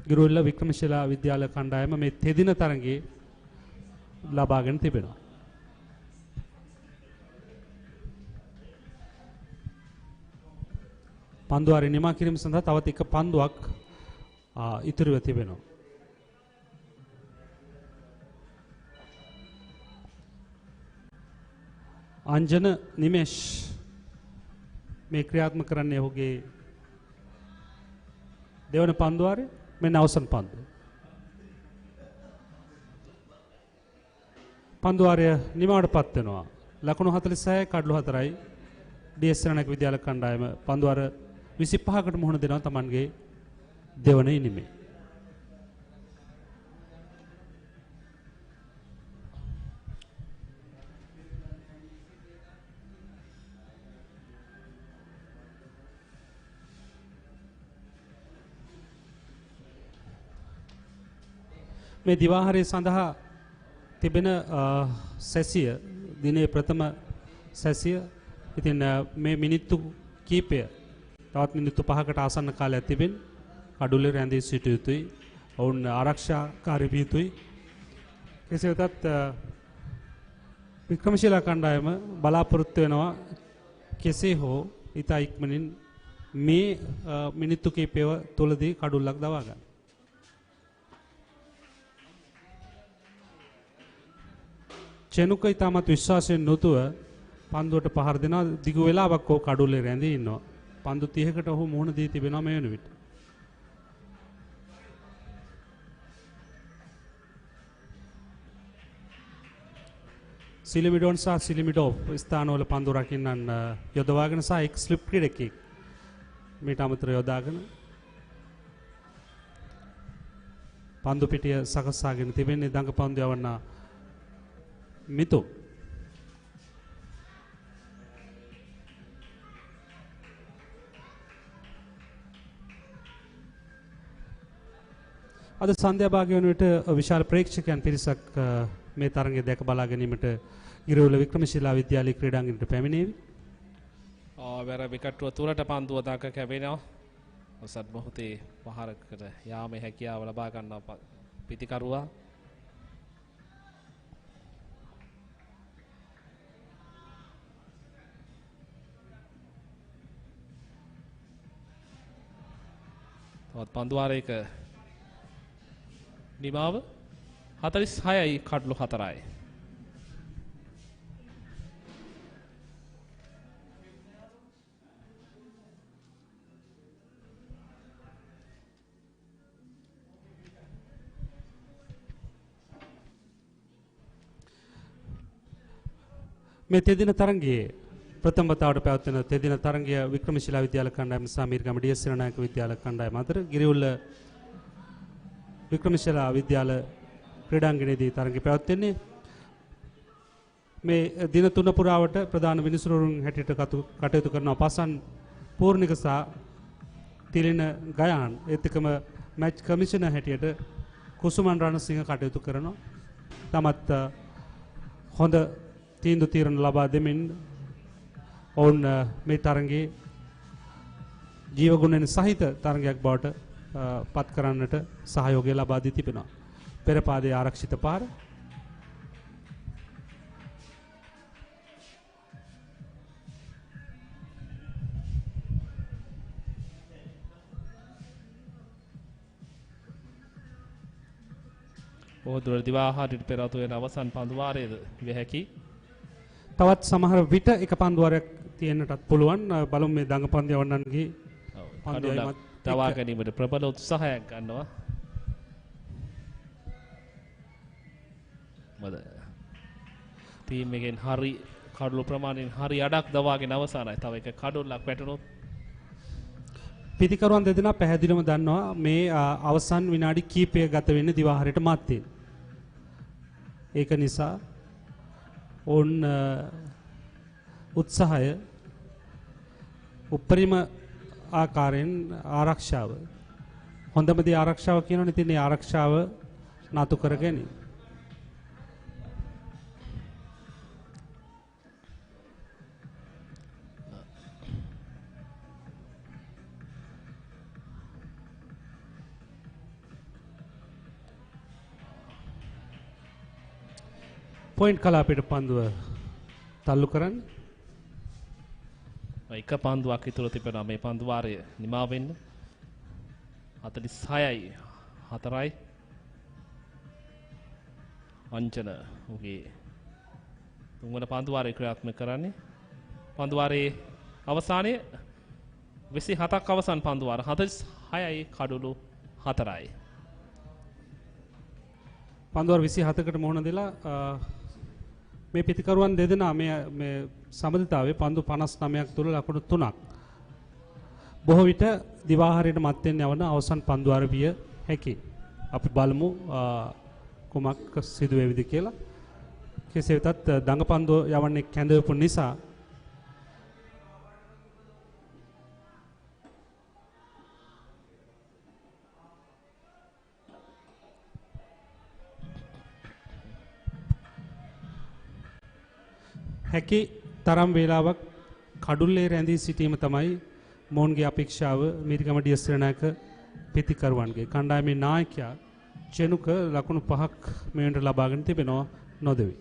ගිරුල්ල වික්‍රමශිලා විද්‍යාල කණ්ඩායම මේ තෙදින තරඟේ ලබාගෙන තිබෙනවා. පන්දුවාරේ නිමා කිරීම සඳහා තවත් එක පන්දුවක් ඉතුරුව තිබෙනවා. අංජන නිමේෂ් මේ ක්‍රියාත්මක කරන්නේ ඔහුගේ දෙවන පන්දුවාරේ මෙන්න අවසන් පන්දුව. පන්දුවාරය නිමාවට පත් වෙනවා. ලකුණු 46යි කඩලු 4යි ඩීඑස් සෙනනායක විද්‍යාල කණ්ඩායම පන්දුවාර 25කට මුහුණ දෙනවා තමන්ගේ දෙවන ඉනිමේ. මේ දිවාහාරය සඳහා තිබෙන සැසිය දිනේ ප්‍රථම සැසිය. ඉතින් මේ මිනිත්තු කීපය තවත් මිනිත්තු 5කට ආසන්න කාලයක් තිබෙන කඩුල්ලේ රැඳී සිටිය යුතුයි. ඔවුන් ආරක්ෂාකාරී විය යුතුයි. කෙසේ වෙතත් වික්‍රමශිලා කණ්ඩායම බලාපොරොත්තු වෙනවා කෙසේ හෝ ඉතා ඉක්මනින් මේ මිනිත්තු කීපය තුළදී කඩුල්ලක් දවා ගන්න. චෙනුක ඉතාමත් විශ්වාසයෙන් නොතුව පන්දුවට පහර දෙනවා. දිගු වෙලාවක් ඔහු කඩුල්ලේ රැඳී ඉන්නවා. පන්දු 30කට ඔහු මුහුණ දී තිබෙනවා මේ වෙන විට. සිලිමිඩෝන් සහ සිලිමිඩෝව් ස්ථානවල පන්දු රකින්නන් යොදවාගෙන සහ එක් ස්ලිප් ක්‍රීඩකෙක් මීට අමතරව යොදාගෙන පන්දු පිටිය සකසාගෙන තිබෙන්නේ දඟ පන්දු යවන්න මිතු. අද සන්ධ්‍යා භාගය වන විට විශාල ප්‍රේක්ෂකයන් පිරිසක් මේ තරඟය දැක බලා ගැනීමට ගිරියුල්ල වික්‍රමශිලා විද්‍යාලය ක්‍රීඩාංගණයට පැමිණේවි. වැර විකට්ටුව තුරට පන්දුව දක කැවෙනවා. ඔසත් මොහොතේ පහරකට යාමේ හැකියාව ලබා ගන්නා පිතිකරුවා. තවත් පන්දුවාරයක නිමාව 46යි කඩලු 4යි. මේ තෙදින තරඟයේ ප්‍රථම වතාවට පැවැත්වෙන තෙදින තරගය වික්‍රමශිලා විද්‍යාල කණ්ඩායම සහ මිරිගම ඩී.එස්. සෙනනායක විද්‍යාල කණ්ඩායම අතර ගිරිඋල්ල වික්‍රමශිලා විද්‍යාල ක්‍රීඩාංගණයේදී තරගය පැවැත්වෙන්නේ. මේ දින තුන පුරාවට ප්‍රධාන විනිසුරුවරුන් හැටියට කටයුතු කරන පසන් පූර්ණික සහ තිලින ගයාන් ඒත් එක්කම මැච් කමිෂනර් හැටියට කුසුමන් රණසිංහ කටයුතු කරනවා. තමත් හොඳ තීන්දුව తీරන ලබා දෙමින් ඔවුන් මේ තරගයේ ජීවගුණෙන් සහිත තරගයක් බවට පත් කරන්නට සහයෝගය ලබා දී තිබෙනවා. පෙර පාදයේ ආරක්ෂිත පාර ඔහුදුර දිවාහාරයට පෙර ආතු වෙන අවසන් පන්දු වාරයේද විය හැකි. තවත් සමහර විට එක පන්දු වාරයක් තියෙන්නටත් පුළුවන්. බලමු මේ දඟ පන්දු යවන්නන්ගේ පන්දුවයිමත් තවා ගැනීමට ප්‍රබල උත්සාහයක් ගන්නවා. මද ටීම් එකෙන් හරි කඩලු ප්‍රමාණයෙන් හරි අඩක් දවාගෙන අවසానයි. තව එක කඩුල්ලක් වැටුණොත් පිතිකරුවන් දෙදෙනා පැහැදිලිවම දන්නවා මේ අවසන් විනාඩි කීපය ගත වෙන්නේ දිවාහාරයට මැත්තේ. ඒක නිසා ඔවුන් උත්සාහය උපරිම ආකාරයෙන් ආරක්ෂාව හොඳම දේ ආරක්ෂාව කියනවනේ. ඉතින් මේ ආරක්ෂාව නතු කරගෙන පොයින්ට් කලාපයට පන්දුව තල්ලු කරන්න. එක පන්දුවක් ඉතුරු තිබෙනවා මේ පන්දු වාරය නිමා වෙන්න. 46යි 4යි අංජන උගේ තුන්වන පන්දු වාරය ක්‍රියාත්මක කරන්නේ. පන්දු වාරයේ අවසානයේ 27ක් අවසන් පන්දු වාර 46යි කඩුළු 4යි. පන්දු වාර 27කට මුහුණ දෙලා මේ පිතිකරුවන් දෙදෙනා මේ සමදිතාවේ පන්දු 59ක් තුල ලකුණු 3ක්. බොහෝ විට දිවාහාරයට මත්යෙන් යවන අවසන් පන්දු වාර විය හැකි. අපි බලමු කුමක් සිදු වේවිද කියලා. කෙසේ වෙතත් දඟ පන්දුව යවන්නේ කැඳවපු නිසා හැකි තරම් වේලාවක් කඩුල්ලේ රැඳී සිටීම තමයි මොවුන්ගේ අපේක්ෂාව. මිරිගම ඩී.එස්. සෙනනායක පිතිකරුවන්ගේ කණ්ඩායමේ නායකයා චෙනුක ලකුණු 5ක් මෙවන්ට ලබාගෙන තිබෙනවා නොදෙවි.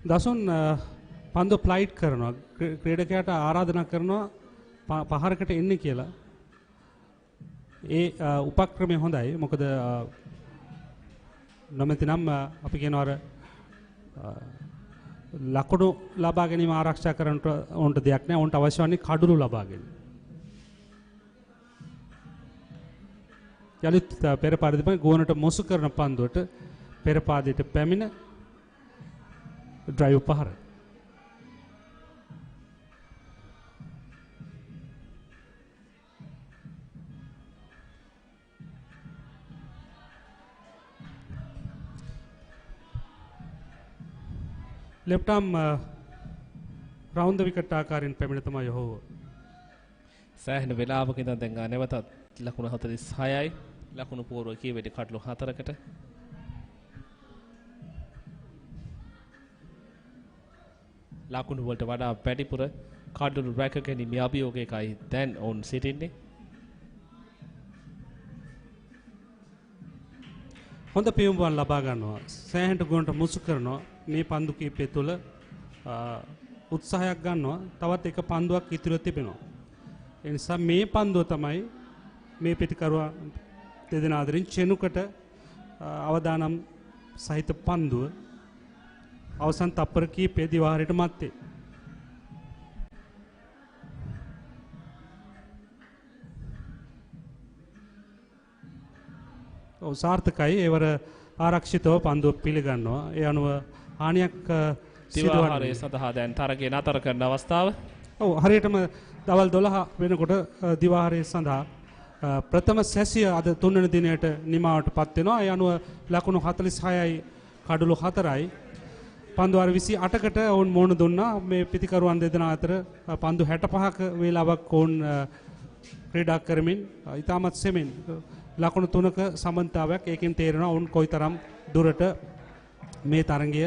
දසුන් පන්දු ප්ලයිට් කරනවා. ක්‍රීඩකයාට ආරාධනා කරනවා පහරකට එන්න කියලා. ඒ උපක්‍රමය හොඳයි. මොකද නොමැතිනම් අපි කියනවා අර ලකුණු ලබා ගැනීම ආරක්ෂා කරන්නට උන්ට දෙයක් නැහැ. උන්ට අවශ්‍ය වන්නේ කඩුළු ලබා ගැනීම. යලිත් පෙර පාදයේ ගෝනට මොසු කරන පන්දුවට පෙර පාදයට පැමිණ ඩ්‍රයිව් පහර. left arm round the wicket ආකාරයෙන් පැමිණ තමයි යහුව. සෑහෙන වෙලාවක ඉඳන් දැන් නැවතත් ලකුණු 46යි ලකුණු පූර්ව කීවෙටි කඩලු 4කට ලකුණු වලට වඩා වැඩිපුර කඩලු රැක ගැනීම අභියෝගයකයි දැන් ඔවුන් සිටින්නේ. හොඳ පියුම්බුවන් ලබා ගන්නවා. සෑහෙනට ගොනට මුසු කරනවා. මේ පන්දු කීපය තුළ උත්සාහයක් ගන්නවා. තවත් එක පන්දුවක් ඉතුරු තිබෙනවා. ඒ නිසා මේ පන්දුව තමයි මේ පිටිකරුවා දෙදෙනා අතරින් චෙනුකට අවදානම් සහිත පන්දුව අවසන් තප්පර කීපය දිවාහාරයට මැත්තේ. සාර්ථකයි. ඒවර ආරක්ෂිතව පන්දුව පිළිගන්නවා. ඒ අනුව හානියක් දිවාහාරය සඳහා දැන් තරගය නතර කරන අවස්ථාව. ඔව් හරියටම දවල් 12 වෙනකොට දිවාහාරය සඳහා ප්‍රථම සැසිය අද 3 වෙනි දිනයට නිමාවටපත් වෙනවා. ඒ අනුව ලකුණු 46යි කඩලු 4යි. පන්දු අර 28කට වුන් මොන දුන්නා. මේ පිටිකරුවන් දෙදෙනා අතර පන්දු 65ක වේලාවක් වුන් ක්‍රීඩා කරමින් ඉතාමත් සෙමින් ලකුණු 3ක සමන්තාවයක්. ඒකෙන් තේරෙනවා වුන් කොයිතරම් දුරට මේ තරගය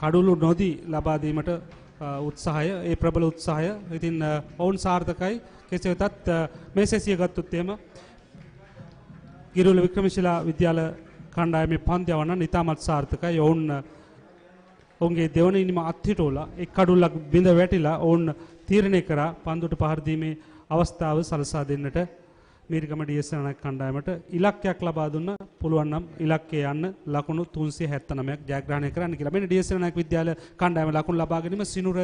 කඩලු නොදී ලබා දීමට උත්සාහය, ඒ ප්‍රබල උත්සාහය. ඉතින් ඔවුන් සාර්ථකයි. කෙසේ වෙතත් මේ සැසිය ගත්තොත් එහෙම ගිරුල්ල වික්‍රමශිලා විද්‍යාල කණ්ඩායමේ පන්දියවන්න ඉතාමත් සාර්ථකයි. ඔවුන්ගේ දෙවන ඉනිම අත්හිටුවලා එක් කඩුල්ලක් බිඳ වැටිලා ඔවුන් තීරණය කරා පන්දුට පහර දීමේ අවස්ථාව සලසා දෙන්නට මීරිගම ඩීඑස්-සෙනනායක කණ්ඩායමට ඉලක්කයක් ලබා දුන්න. පුළුවන් නම් ඉලක්කය යන්න ලකුණු 379ක් ජයග්‍රහණය කරන්න කියලා. මෙන්න ඩීඑස්-සෙනනායක විද්‍යාල කණ්ඩායම ලකුණු ලබා ගැනීම සිනුර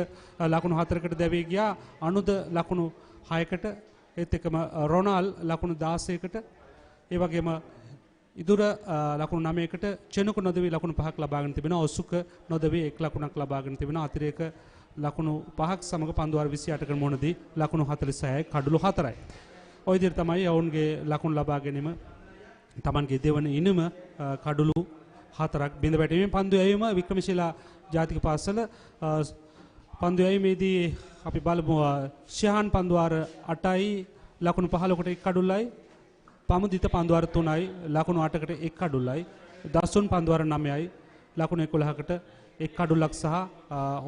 ලකුණු 4කට දැවී ගියා. අනුද ලකුණු 6කට, ඒත් එක්කම රොනාල් ලකුණු 16කට, ඒ වගේම ඉදුර ලකුණු 9කට, චෙනුක නොදවි ලකුණු 5ක් ලබාගෙන තිබෙනවා. ඔසුක නොදවි 1 ලකුණක් ලබාගෙන තිබෙනවා. අතිරේක ලකුණු 5ක් සමග පන්දු වාර 28කට මොනදී ලකුණු 46යි කඩලු 4යි. ඔය විදිහට තමයි ඔවුන්ගේ ලකුණු ලබා ගැනීම තමන්ගේ දෙවන ඉනිම කඩලු 4ක් බිඳ වැටීමෙන් පන්දු යැවීම වික්‍රමශිලා ජාතික පාසල පන්දු යැවීමේදී අපි බලමු ෂෙහන් පන්දු වාර 8යි ලකුණු 15කට 1 කඩුල්ලයි, පමුදිත පන්දු වාර 3යි ලකුණු 8කට 1 කඩුල්ලයි, දසුන් පන්දු වාර 9යි ලකුණු 11කට 1 කඩුල්ලක් සහ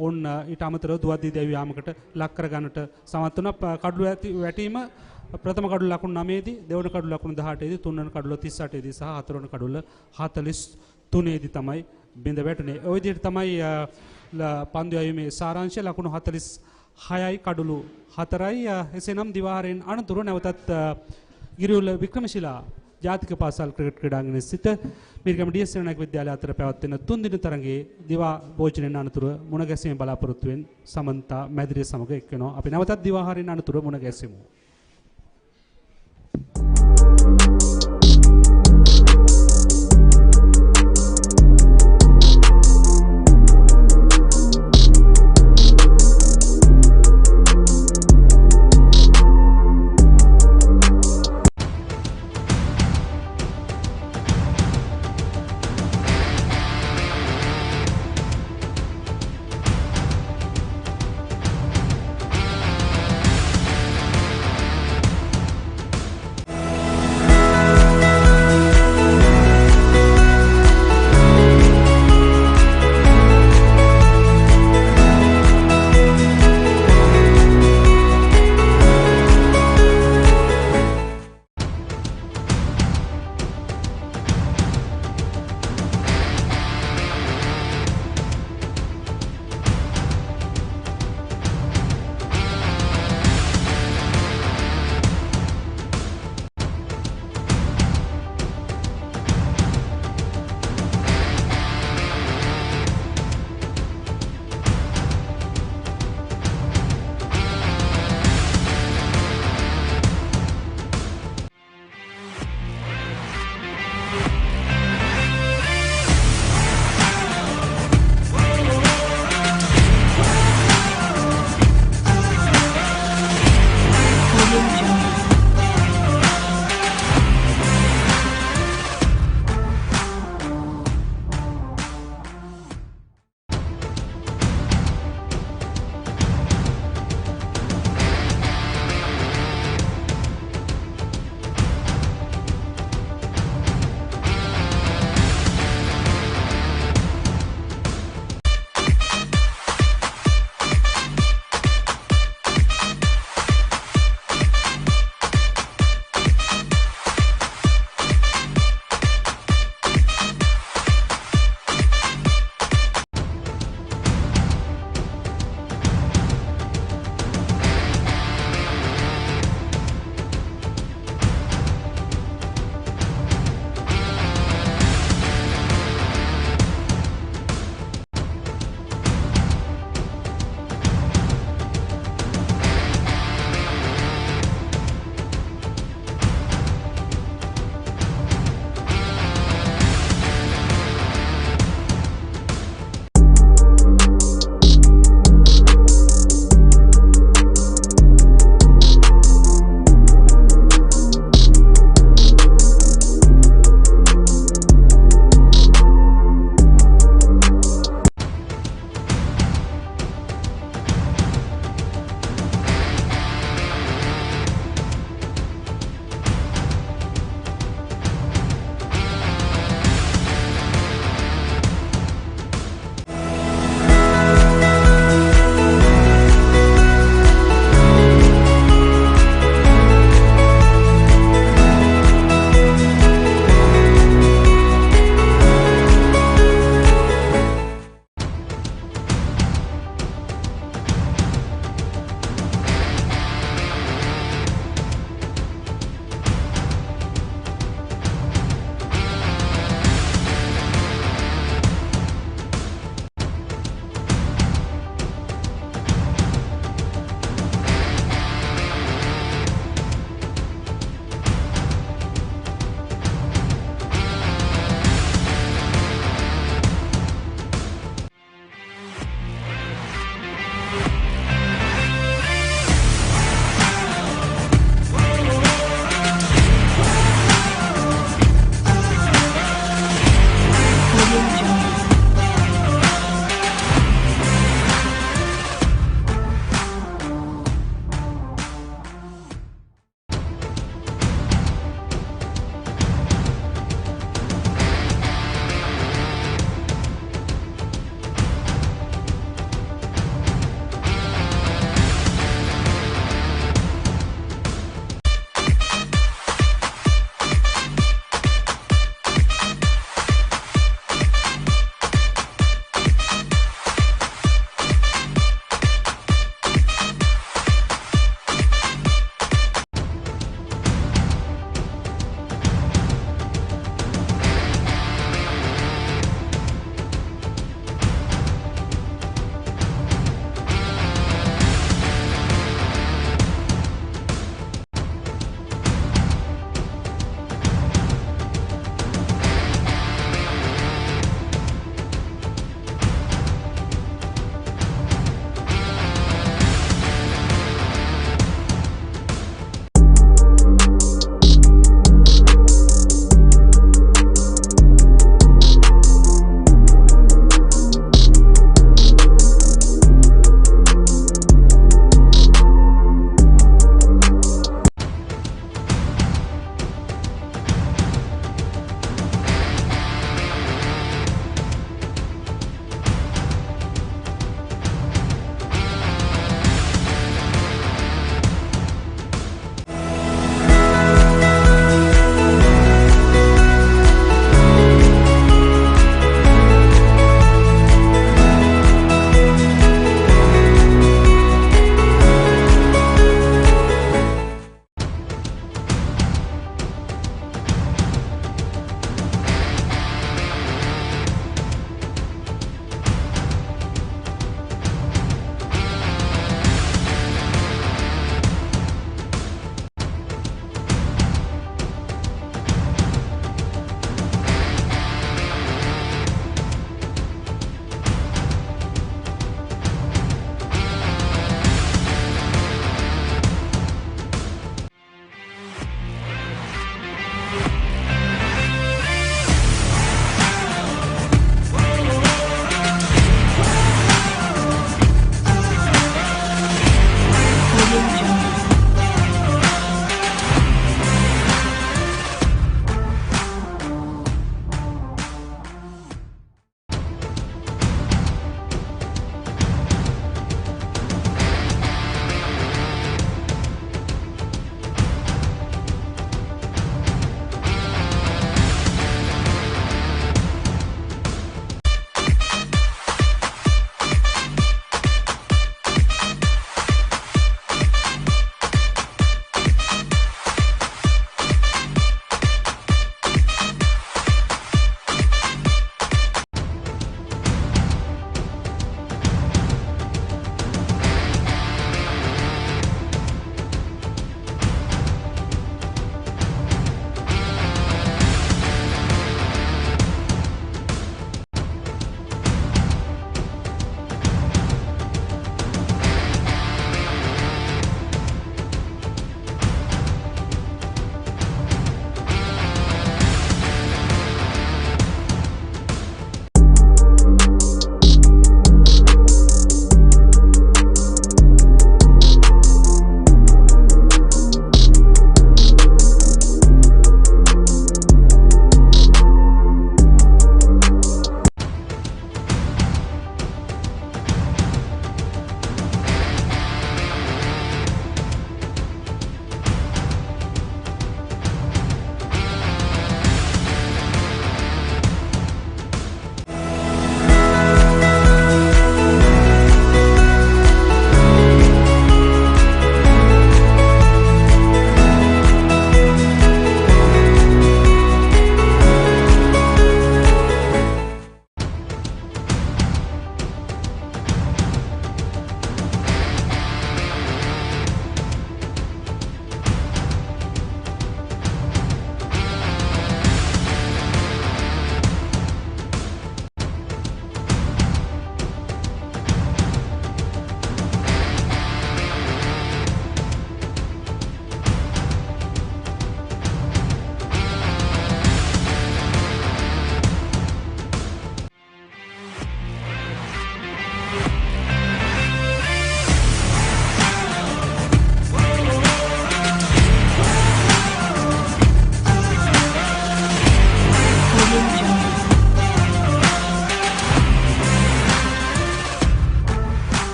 ඔවුන් ඊට අමතරව දුවද්දී දැවී යාමකට ලක් කර ගන්නට සමත් වුණා. කඩුළු වැටීම ප්‍රථම කඩුල ලකුණු 9දී, දෙවන කඩුල ලකුණු 18දී, තුන්වන කඩුල 38දී සහ හතරවන කඩුල 43දී තමයි බිඳ වැටුනේ. ওই විදිහට තමයි පන්දු යැවීමේ සාරාංශය. ලකුණු 46යි කඩුලු 4යි. එසේනම් දිවාහාරයෙන් අනතුරු නැවතත් ගිරියුල්ල වික්‍රමශිලා ජාතික පාසල් ක්‍රිකට් ක්‍රීඩාංගණයේ සිට මීරිගම ඩීඑස්-සෙනනායක විද්‍යාලය අතර පැවැත්වෙන 3 දින තරගයේ දිවා භෝජනයෙන් අනතුරු මුණ ගැසීමේ බලාපොරොත්තු වෙන සමන්තා මැදිරිය සමග එක් වෙනවා. අපි නැවතත් දිවාහාරයෙන් අනතුරු මුණ ගැසෙමු.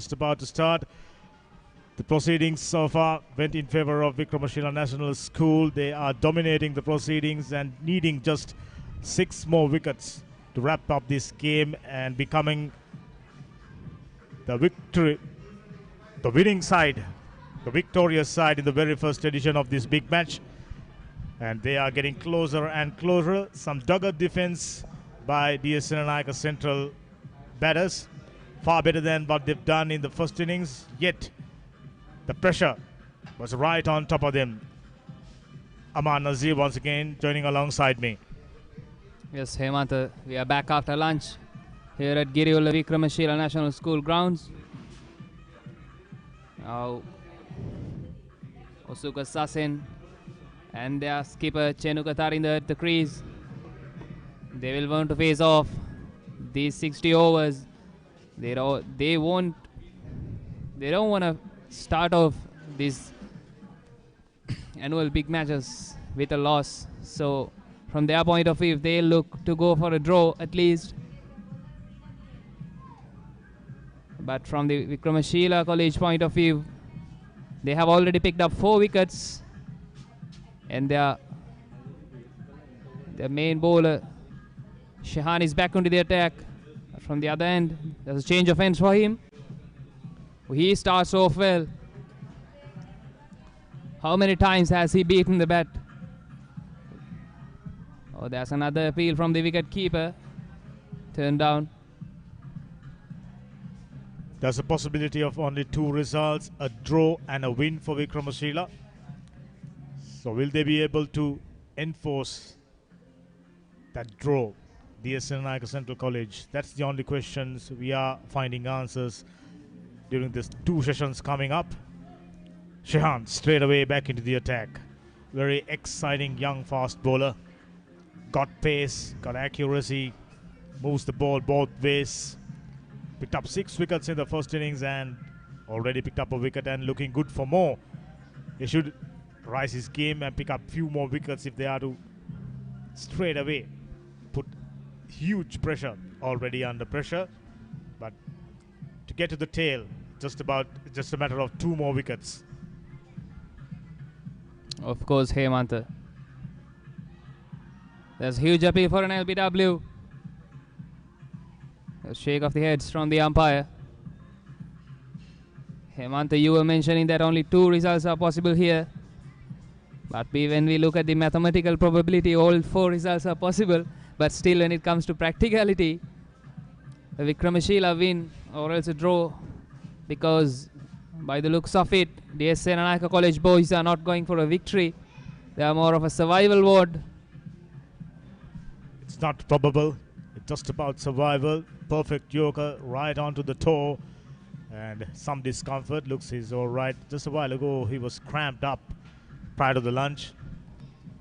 Just about to start. The proceedings so far went in favor of Vikramashila National School. They are dominating the proceedings and needing just 6 more wickets to wrap up this game and becoming the winning side, the victorious side in the very first edition of this big match. And they are getting closer and closer. Some dogged defense by the Senanayake Central batters. Far better than what they've done in the first innings. Yet, the pressure was right on top of them. Aman Nazir once again joining alongside me. Yes, Hemanta, we are back after lunch here at Giriulla Vikramashila National School grounds. Now, Osuka Sasin and their skipper Chenu Katar at the crease. They will want to face off these 60 overs. They don't want to start off these annual big matches with a loss. So from their point of view, they look to go for a draw at least. But from the Vikramashila College point of view, they have already picked up 4 wickets, and their main bowler Shehan is back onto the attack. From the other end, there's a change of ends for him. He starts off well. How many times has he beaten the bat? Oh, there's another appeal from the wicket keeper. Turned down. There's a possibility of only 2 results, a draw and a win for Vikramashila. So will they be able to enforce that draw? The Senanayake Central College. That's the only questions we are finding answers during these 2 sessions coming up. Shehan straight away back into the attack. Very exciting young fast bowler. Got pace, got accuracy, moves the ball both ways. Picked up 6 wickets in the first innings and already picked up a wicket and looking good for more. He should rise his game and pick up few more wickets if they are to straight away put huge pressure, already under pressure, but to get to the tail, just a matter of 2 more wickets. Of course, Hemanta. There's huge appeal for an LBW. A shake of the heads from the umpire. Hemanta, you were mentioning that only 2 results are possible here. But when we look at the mathematical probability, all 4 results are possible. But still, when it comes to practicality, a Vikramashila win or else a draw, because by the looks of it, the Senanayake College boys are not going for a victory. They are more of a survival mode. It's not probable. It's just about survival. Perfect Yorker right onto the toe. And some discomfort. Looks he's all right. Just a while ago, he was cramped up prior to the lunch.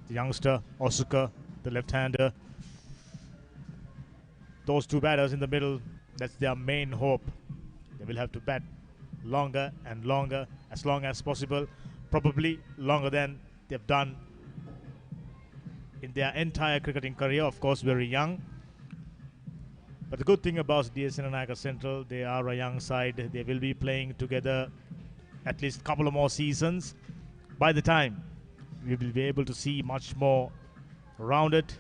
The youngster, Osuka, the left-hander. Those 2 batters in the middle, that's their main hope. They will have to bat longer and longer, as long as possible, probably longer than they've done in their entire cricketing career. Of course, very young. But the good thing about the Senanayake Central, they are a young side. They will be playing together at least a couple of more seasons. By the time, we will be able to see much more rounded,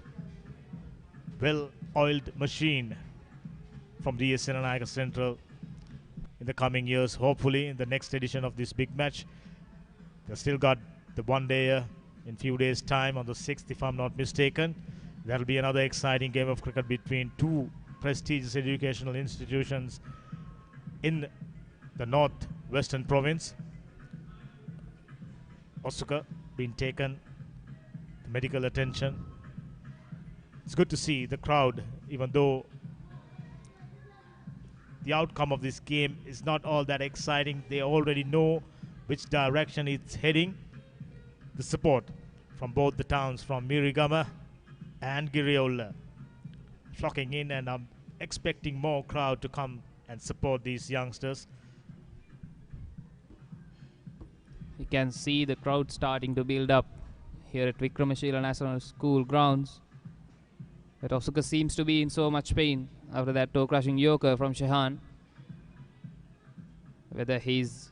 well-oiled machine from the Senanayake Central in the coming years. Hopefully, in the next edition of this big match, they've still got the one-dayer in few days' time on the 6th, if I'm not mistaken. That'll be another exciting game of cricket between 2 prestigious educational institutions in the northwestern province. Osuka being taken to medical attention. It's good to see the crowd, even though the outcome of this game is not all that exciting. They already know which direction it's heading. The support from both the towns, from Mirigama and Giriulla, flocking in, and I'm expecting more crowd to come and support these youngsters. You can see the crowd starting to build up here at Vikramashila National School grounds. But Osuka seems to be in so much pain after that toe-crushing yorker from Shehan. whether his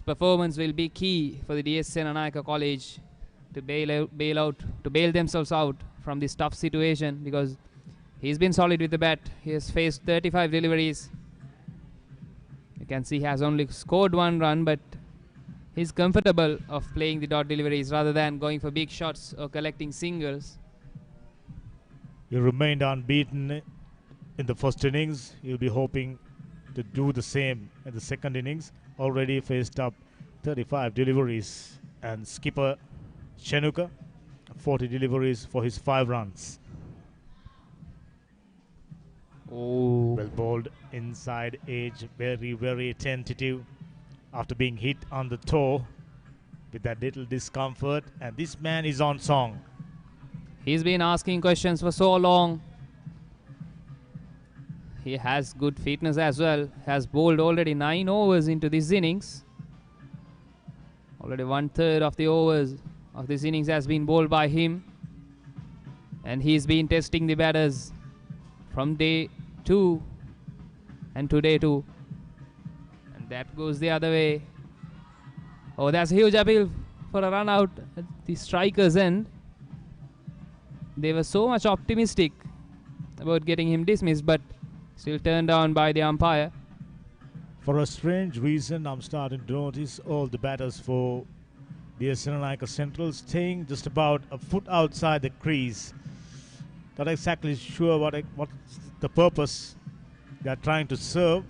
performance will be key for the DS Senanayake College to bail themselves out from this tough situation, because he's been solid with the bat. He has faced 35 deliveries. You can see he has only scored 1 run, but he's comfortable of playing the dot deliveries rather than going for big shots or collecting singles. He remained unbeaten in the first innings. He'll be hoping to do the same in the second innings. Already faced up 35 deliveries, and skipper Shenuka 40 deliveries for his 5 runs. Oh, Well bowled inside edge, very, very tentative after being hit on the toe with that little discomfort, and this man is on song. he's been asking questions for so long. He has good fitness as well. Has bowled already 9 overs into this innings. Already 1/3 of the overs of this innings has been bowled by him. And he's been testing the batters from day 2 and today too. And that goes the other way. Oh, that's a huge appeal for a run out at the striker's end. They were so much optimistic about getting him dismissed, but still turned down by the umpire. For a strange reason, I'm starting to notice all the batters for the Senanayake Central staying just about a foot outside the crease. Not exactly sure what's the purpose they are trying to serve.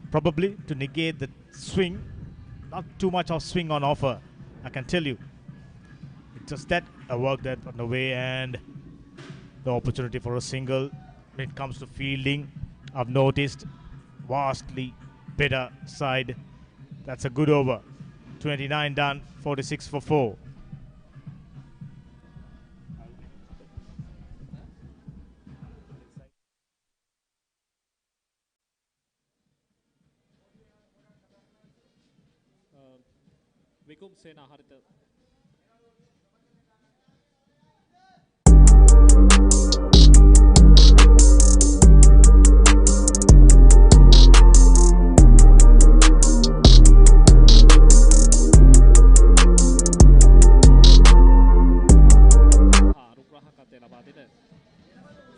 Probably to negate the swing. Not too much of swing on offer, I can tell you. It's just that a work that on the way, and the opportunity for a single. When it comes to fielding, I've noticed vastly better side. That's a good over. 29 done, 46 for 4. Vikum Sena Harita.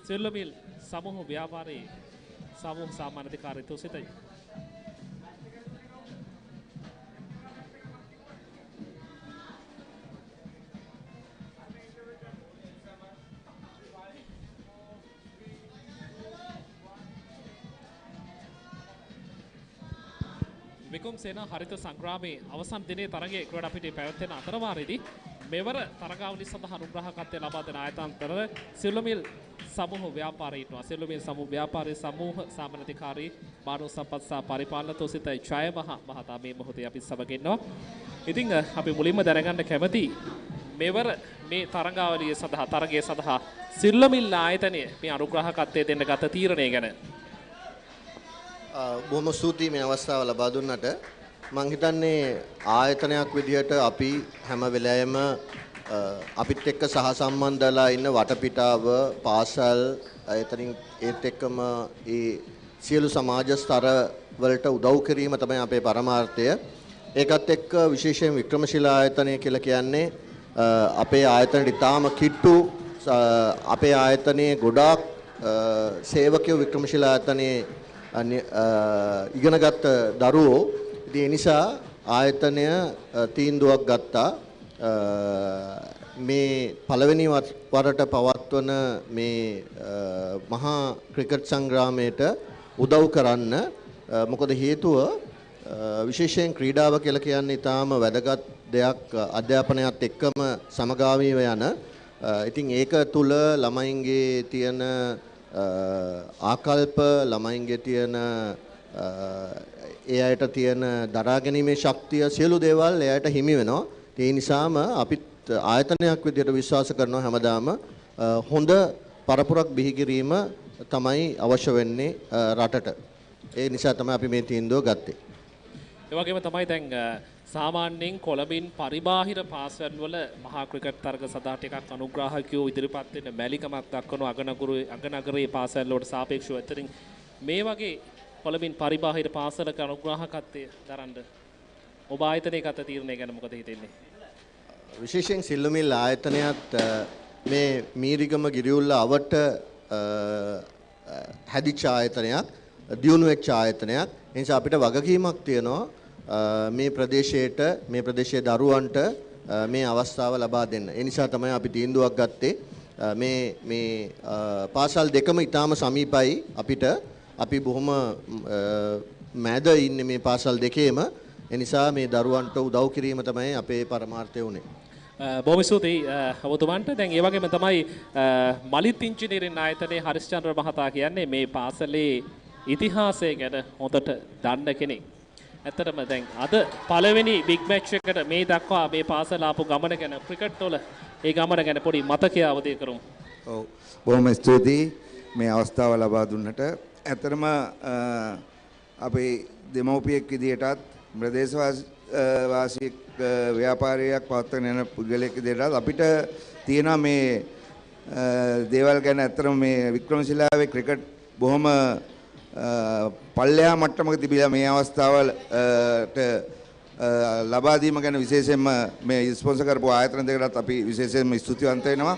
සෙල්ලමිල් සමූහ ව්‍යාපාරයේ සමූහ සාමාන්‍යාධිකාරීත්වය සිටයි. විකුම් සේනා හරිත සංග්‍රාමයේ අවසන් දිනේ තරගයේ ක්‍රීඩා පිටියේ පැවැත්වෙන අතරවාරයේදී මෙවර තරගාවලිය සඳහා අනුග්‍රහකත්වය ලබා දෙන ආයතනතර සිල්ලමිල් සමූහ ව්‍යාපාරී ඉන්නවා. සිල්ලමිල් සමූහ ව්‍යාපාරී සමූහ සාමාන්‍යාධිකාරී මානව සම්පත් සහ පරිපාලන තොසිතයි ජය මහතා මේ මොහොතේ අපි සමග ඉන්නවා. ඉතින් අපි මුලින්ම දැනගන්න කැමති මෙවර මේ තරගාවලිය සඳහා තරගය සඳහා සිල්ලමිල් ආයතනය මේ අනුග්‍රහකත්වය දෙන්න ගත තීරණය ගැන. බොහොම ස්තුතියි මේ අවස්ථාව ලබා දුන්නට. මම හිතන්නේ ආයතනයක් විදිහට අපි හැම වෙලාවෙම අපිත් එක්ක සහසම්බන්ධලා ඉන්න වටපිටාව පාසල් එතනින් ඒත් එක්කම ඒ සියලු සමාජ ස්තර වලට උදව් කිරීම තමයි අපේ පරමාර්ථය. ඒකත් එක්ක විශේෂයෙන් වික්‍රමශිලා ආයතනය කියලා කියන්නේ අපේ ආයතනයේ ඉතාම කිට්ටු අපේ ආයතනයේ ගොඩාක් සේවකයෝ වික්‍රමශිලා ආයතනයේ ඉගෙනගත් දරුවෝ. ඉතින් ඒ නිසා ආයතනය තීන්දුවක් ගත්තා මේ පළවෙනි වරට පවත්වන මේ මහා ක්‍රිකට් සංග්‍රාමයට උදව් කරන්න. මොකද හේතුව විශේෂයෙන් ක්‍රීඩාව කියලා කියන්නේ ඊටාම වැදගත් දෙයක්, අධ්‍යාපනයත් එක්කම සමගාමීව යන. ඉතින් ඒක තුල ළමයින්ගේ තියෙන ආකල්ප, ළමයින්ගේ තියෙන ඒ අයට තියෙන දරාගැනීමේ ශක්තිය, සියලු දේවල් එයාට හිමි වෙනවා. ඒ නිසාම අපිත් ආයතනයක් විදිහට විශ්වාස කරනවා හැමදාම හොඳ පරපුරක් බිහි කිරීම තමයි අවශ්‍ය වෙන්නේ රටට. ඒ නිසා තමයි අපි මේ තීන්දුව ගත්තේ. ඒ වගේම තමයි දැන් සාමාන්‍යයෙන් කොළඹින් පරිබාහිර පාසල් වල මහා ක්‍රිකට් තරග සඳහා ටිකක් අනුග්‍රාහකයෝ ඉදිරිපත් වෙන මැලිකමක් දක්වන අගනගරයේ පාසල් වලට සාපේක්ෂව අතරින් මේ වගේ කොළඹින් පරිබාහිර පාසලක අනුග්‍රාහකත්වය දරන්න ඔබ ආයතනයේ ගත තීරණය ගැන මොකද හිතෙන්නේ? විශේෂයෙන් සිල්ලුමිල් ආයතනයත් මේ මීරිගම ගිරියුල්ල අවට හැදිච්ච ආයතනයක්, දියුණු වෙච්ච ආයතනයක්. ඒ නිසා අපිට වගකීමක් තියෙනවා මේ ප්‍රදේශයේ දරුවන්ට මේ අවස්ථාව ලබා දෙන්න. ඒ නිසා තමයි අපි තීන්දුවක් ගත්තේ මේ පාසල් දෙකම ඊටාම සමීපයි අපිට. අපි බොහොම මැද ඉන්නේ මේ පාසල් දෙකේම. ඒ නිසා මේ දරුවන්ට උදව් කිරීම තමයි අපේ පරමාර්ථය උනේ. බොහොම ස්තුතියි ඔබතුමන්ට. දැන් ඒ වගේම තමයි මලිත් ඉංජිනේරින් ආයතනයේ හරිස්චන්ද්‍ර මහතා කියන්නේ මේ පාසලේ ඉතිහාසය ගැන හොඳට දන්න කෙනෙක්. ඇත්තටම දැන් අද පළවෙනි බිග් මැච් එකට මේ දක්වා මේ පාසල ආපු ගමන ගැන ක්‍රිකට් වල ඒ ගමන ගැන පොඩි මතකයක් අවදි කරමු. ඔව් බොහොම ස්තුතියි මේ අවස්ථාව ලබා දුන්නට. ඇත්තටම අපේ දෙමව්පියෙක් විදියටත් ප්‍රදේශවාසී ව්‍යාපාරයක් පවත්වන යන පුද්ගලයෙක් විදියටත් අපිට තියෙන මේ දේවල් ගැන ඇත්තටම මේ වික්‍රමශිලාවේ ක්‍රිකට් බොහොම පල්ලෙහා මට්ටමක තිබිලා මේ අවස්ථාවලට ලබා දීම ගැන විශේෂයෙන්ම මේ ස්පොන්සර් කරපු ආයතන දෙකටත් අපි විශේෂයෙන්ම ස්තුතිවන්ත වෙනවා.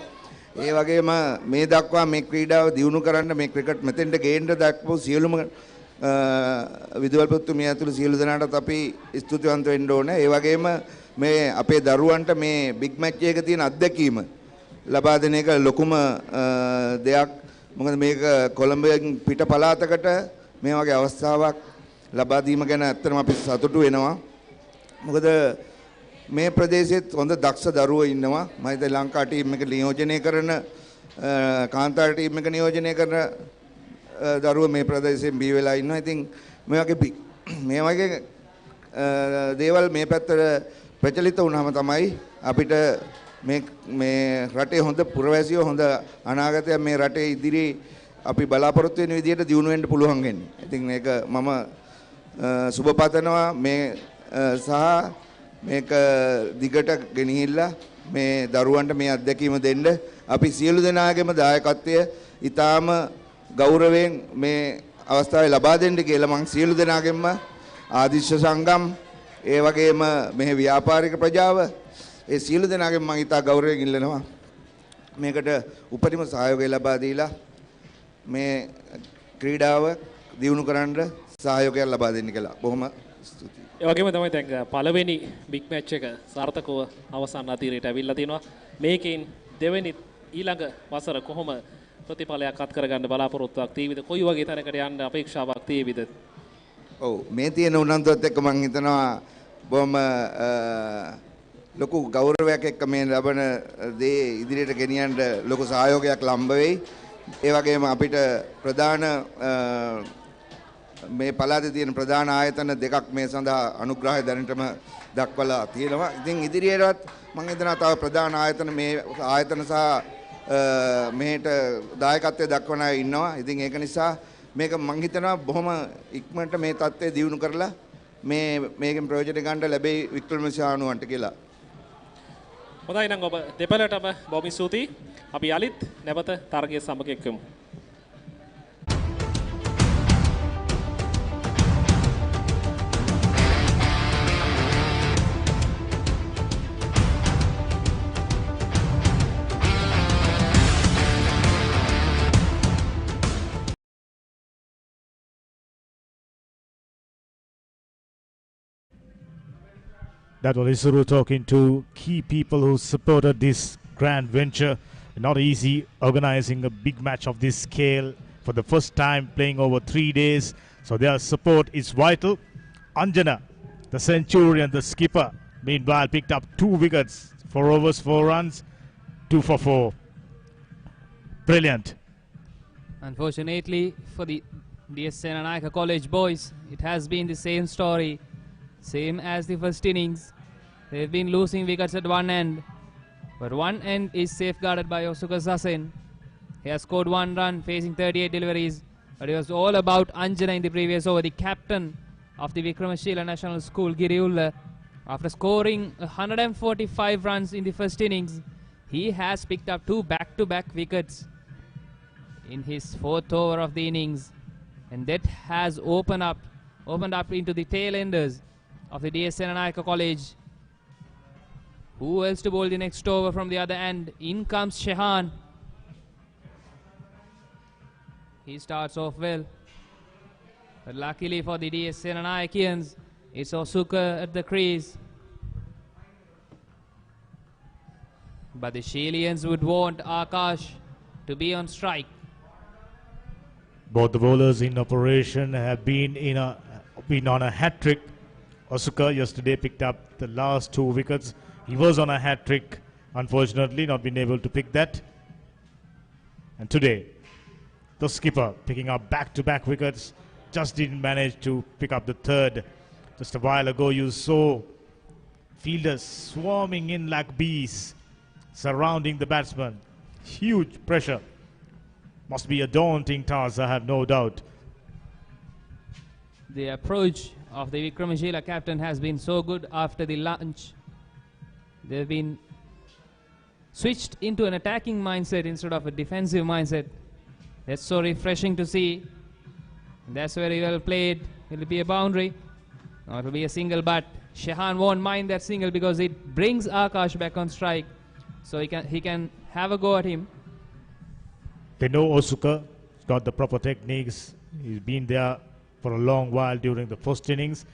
ඒ වගේම මේ දක්වා මේ ක්‍රීඩාව දියුණු කරන්න මේ ක්‍රිකට් මෙතෙන්ට ගේන්න දක්වපු සියලුම විදුහල්පතිතුමිය ඇතුළු සියලු දෙනාටත් අපි ස්තුතිවන්ත වෙන්න ඕනේ. ඒ වගේම මේ අපේ දරුවන්ට මේ බිග් මැච් එකක තියෙන අත්දැකීම ලබා දෙන එක ලොකුම දෙයක්. මොකද මේක කොළඹෙන් පිට පළාතකට මේ වගේ අවස්ථාවක් ලබා දීම ගැන ඇත්තටම අපි සතුටු වෙනවා. මොකද මේ ප්‍රදේශෙත් හොඳ දක්ෂ දරුවෝ ඉන්නවා. මම හිතේ ලංකා ටීම් එක නියෝජනය කරන කාන්තාර ටීම් එක නියෝජනය කරන දරුවෝ මේ ප්‍රදේශයෙන් බිහි වෙලා ඉන්නවා. ඉතින් මේ වගේ දේවල් මේ පැත්තට ප්‍රචලිත වුණාම තමයි අපිට මේ රටේ හොඳ පුරවැසියෝ හොඳ අනාගතයක් මේ රටේ ඉදිරි අපි බලාපොරොත්තු වෙන විදිහට දියුණු වෙන්න පුළුවන් වෙන්නේ. ඉතින් මේක මම සුබ පතනවා මේ සහ මේක දිගට ගෙනිහිල්ලා මේ දරුවන්ට මේ අත්දැකීම දෙන්න අපි සියලු දෙනාගේම දායකත්වය ඊටාම ගෞරවයෙන් මේ අවස්ථාවේ ලබා දෙන්න කියලා මම සියලු දෙනාගෙන්ම ආදිශ්‍ය සංගම් ඒ වගේම මේ ව්‍යාපාරික ප්‍රජාව ඒ සියලු දෙනාගෙන් මම ඉතා ගෞරවයෙන් ඉල්ලනවා මේකට උපරිම සහයෝගය ලබා දීලා මේ ක්‍රීඩාව දියුණු කරන්න සහයෝගයක් ලබා දෙන්න කියලා. බොහොම ස්තුතියි. ඒ වගේම තමයි දැන් පළවෙනි බිග් මැච් එක සාර්ථකව අවසන් අතීරයට ඇවිල්ලා තිනවා. මේකෙන් දෙවෙනි ඊළඟ වසර කොහොම ප්‍රතිඵලයක් අත් කරගන්න බලාපොරොත්තුවක් තියෙවිද? කොයි වගේ තැනකට යන්න අපේක්ෂාවක් තියෙවිද? ඔව් මේ තියෙන උනන්දුවත් එක්ක මම හිතනවා බොහොම ලොකු ගෞරවයක් එක්ක මේ ලබන දේ ඉදිරියට ගෙනියන්න ලොකු සහයෝගයක් ලම්බ වෙයි. ඒ වගේම අපිට ප්‍රධාන මේ පළාතේ තියෙන ප්‍රධාන ආයතන දෙකක් මේ සඳහා අනුග්‍රහය දැනටම දක්වලා තියෙනවා. ඉතින් ඉදිරියටත් මම හිතනවා තව ප්‍රධාන ආයතන මේ ආයතන සහ මෙහෙට දායකත්වයේ දක්වන අය ඉන්නවා. ඉතින් ඒක නිසා මේක මම හිතනවා බොහොම ඉක්මනට මේ තත්ත්වය දියුණු කරලා මේකෙන් ප්‍රයෝජන ගන්න ලැබෙයි වික්‍රමශිලානුවන්ට කියලා. හොඳයි නම් ඔබ දෙපළටම බොහොම ස්තුතියි. අපි යලිත් නැවත තරගයේ සමග එක්කමු. That was Isuru talking to key people who supported this grand venture. Not easy organizing a big match of this scale for the first time, playing over 3 days. So their support is vital. Anjana, the Centurion, the skipper, meanwhile picked up 2 wickets, 4 overs, 4 runs, 2 for 4. Brilliant. Unfortunately for the Senanayake College boys, it has been the same story. Same as the first innings. They've been losing wickets at one end. But one end is safeguarded by Osuka Sasen. He has scored 1 run facing 38 deliveries. But it was all about Anjana in the previous over. The captain of the Vikramashila National School, Giriulla, after scoring 145 runs in the first innings, he has picked up 2 back-to-back wickets in his 4th over of the innings. And that has opened up into the tail enders of the DS Senanayake College. Who else to bowl the next over from the other end? In comes Shehan. He starts off well. But luckily for the DS Senanayakeans, it's Osuka at the crease. But the Shilians would want Akash to be on strike. Both the bowlers in operation have been on a hat-trick. Osuka yesterday picked up the last 2 wickets. He was on a hat-trick, unfortunately not been able to pick that. And today, the skipper picking up back-to-back wickets, just didn't manage to pick up the third. Just a while ago you saw fielders swarming in like bees, surrounding the batsman. Huge pressure. Must be a daunting task, I have no doubt. The approach of the Vikramashila captain has been so good after the lunch. They've been switched into an attacking mindset instead of a defensive mindset. That's so refreshing to see. That's very well played. It'll be a boundary. No, it'll be a single, but Shehan won't mind that single because it brings Akash back on strike. So he can have a go at him. They know Osuka got the proper techniques. He's been there for a long while during the first innings.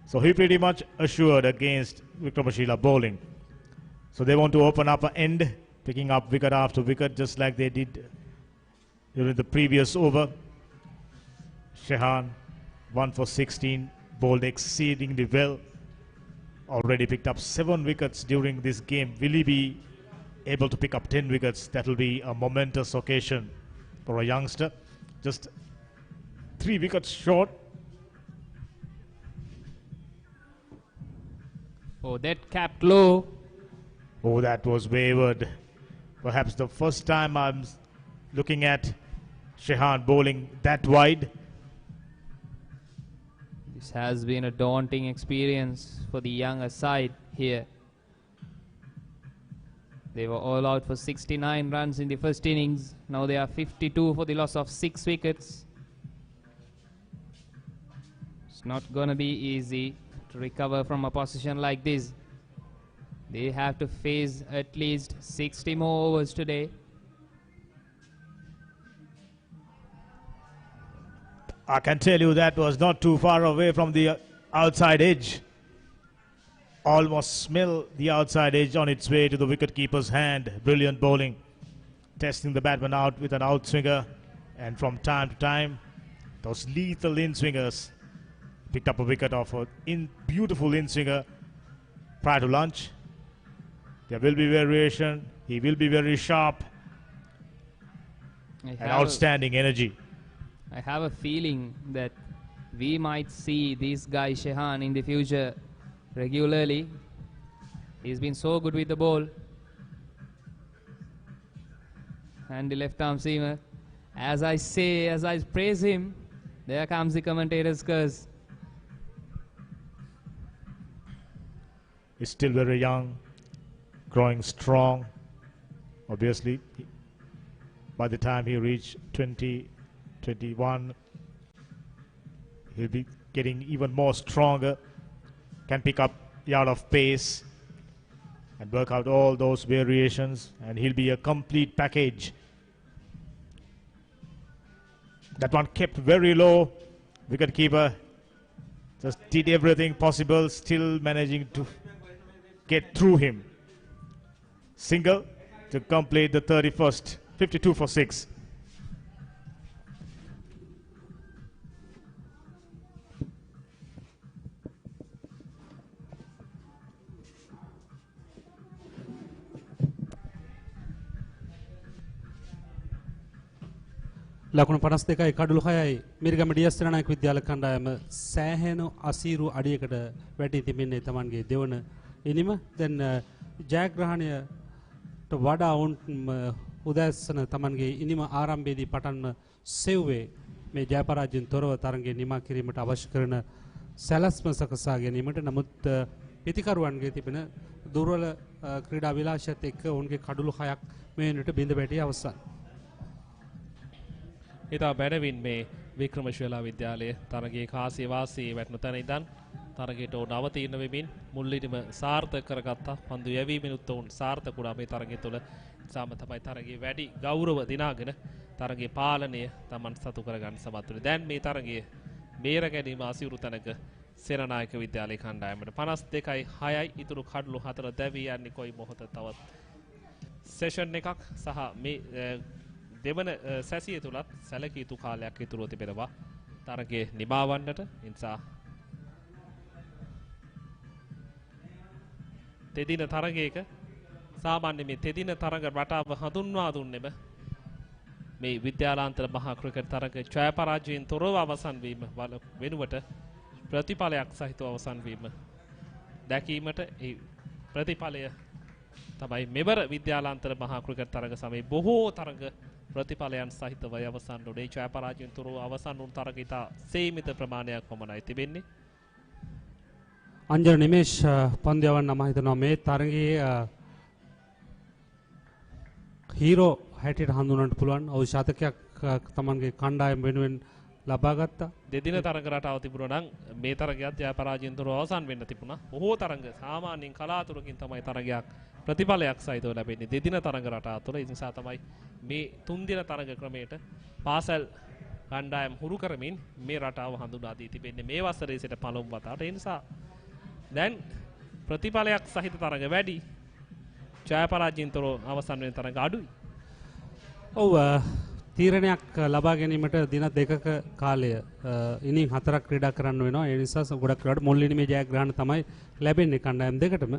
So he pretty much assured against Vikramashila bowling. So they want to open up an end, picking up wicket after wicket just like they did during the previous over. Shehan, 1 for 16, bowled exceedingly well. Already picked up 7 wickets during this game. Will he be able to pick up 10 wickets? That will be a momentous occasion for a youngster. Just 3 wickets short. Oh, that capped low. Oh, that was wayward. Perhaps the first time I'm looking at Shehan bowling that wide. This has been a daunting experience for the younger side here. They were all out for 69 runs in the first innings. Now they are 52 for the loss of 6 wickets. It's not gonna be easy to recover from a position like this. They have to face at least 60 more overs today. I can tell you that was not too far away from the outside edge. Almost smell the outside edge on its way to the wicketkeeper's hand. Brilliant bowling. Testing the batsman out with an outswinger. And from time to time, those lethal in-swingers. Picked up a wicket off a beautiful in-swinger prior to lunch. There will be variation. He will be very sharp. And outstanding energy. I have a feeling that we might see this guy Shehan in the future regularly. He's been so good with the ball. And the left arm seamer. As I praise him, there comes the commentator's curse. He's still very young, growing strong. Obviously, by the time he reaches 20, 21, he'll be getting even more stronger, can pick up yard of pace and work out all those variations, and he'll be a complete package. That one kept very low. Wicketkeeper just did everything possible, still managing to get through him. Single to complete the 31st, 52 for 6. ලකුණු 52යි කඩලු 6යි Mirigama DS සෙනනායක විද්‍යාල කණ්ඩායම සෑහෙන අසීරු අඩියකට වැටි තිබෙන්නේ තමන්ගේ දෙවන ඉනිම දැන් ජයග්‍රහණයට වඩා වුන් උදෑසන තමන්ගේ ඉනිම ආරම්භයේදී පටන්ම සෙව්වේ මේ ජයපරාජයෙන් තොරව තරඟය නිමා කිරීමට අවශ්‍ය කරන සැලැස්ම සකසා ගැනීමට නමුත් පිතිකරුවන්ගේ තිබෙන දුර්වල ක්‍රීඩා විලාසයත් එක්ක ඔවුන්ගේ කඩලු 6ක් මේ වෙනට බිඳ වැටි අවසන්. ඉතා බැනවින් මේ වික්‍රමශීලා විද්‍යාලයේ තරගයේ කාසිය වාසියේ වැටෙන තැන ඉඳන් තරගයට නවතීන වෙමින් මුල්ලින්ම සාර්ථක කරගත්තා. පන්දු යැවීමෙනුත් උන් සාර්ථක වුණා මේ තරගය තුළ. සාම තමයි තරගයේ වැඩි ගෞරව දිනාගෙන තරගයේ පාලනය Taman සතු කරගන්න සමත් වුණේ. දැන් මේ තරගයේ බේර ගැනීම අසිරු තැනක සේනානායක විද්‍යාලයේ කණ්ඩායමට 52යි 6යි ඉතුරු කඩලු 4 දැවී යන්නේ කොයි මොහොත තවත් සෙෂන් එකක් සහ මේ දෙවන සැසිය තුලත් සැලකිය යුතු කාලයක් ඉතුරුව තිබෙනවා තරගයේ නිමාවන්නට. නිසා තෙදින තරගයක සාමාන්‍ය මේ තෙදින තරග රටාව හඳුන්වා දුන්නේම මේ විද්‍යාලාන්තර මහා ක්‍රිකට් තරග ජය පරාජයෙන් තොරව අවසන් වීම වෙනුවට ප්‍රතිඵලයක් සහිතව අවසන් වීම දැකීමට ඒ ප්‍රතිඵලය තමයි මෙවර විද්‍යාලාන්තර මහා ක්‍රිකට් තරග සමයේ බොහෝ තරග ප්‍රතිඵලයන් සහිතව අවසන් වුණේ. ජය පරාජයෙන් තොරව අවසන් වුණු තරග ඉතා සීමිත ප්‍රමාණයක් පමණයි තිබෙන්නේ. අංජන නිමේෂ් පන්දියවන් නම හිතනවා මේ තරගයේ හීරෝ හැටියට හඳුනන්නට පුළුවන්. ඔව් ශතකයක් තමන්ගේ කණ්ඩායම වෙනුවෙන් ලබා ගත්තා. දෙදින තරග රටාව තිබුණා නම් මේ තරගයත් ජය පරාජයෙන් තොරව අවසන් වෙන්න තිබුණා. බොහෝ තරග සාමාන්‍යයෙන් කලාතුරකින් තමයි තරගයක් ප්‍රතිඵලයක් සහිතව ලැබෙන්නේ දෙදින තරග රටාව තුළ. ඒ නිසා තමයි මේ තුන් දින තරග ක්‍රමයට පාසල් කණ්ඩායම් හුරු කරමින් මේ රටාව හඳුනා දී තිබෙන්නේ මේ වසරේ සිට පළමු වතාවට. ඒ නිසා දැන් ප්‍රතිඵලයක් සහිත තරග වැඩි, ජය පරාජයෙන් තොරව අවසන් වෙන තරග අඩුයි. ඔව් තීරණයක් ලබා ගැනීමට දින දෙකක කාලය ඉනිං 4ක් ක්‍රීඩා කරන්න වෙනවා. ඒ නිසා ගොඩක් වෙලාවට මුල් ඉනිමේ ජයග්‍රහණ තමයි ලැබෙන්නේ කණ්ඩායම් දෙකටම.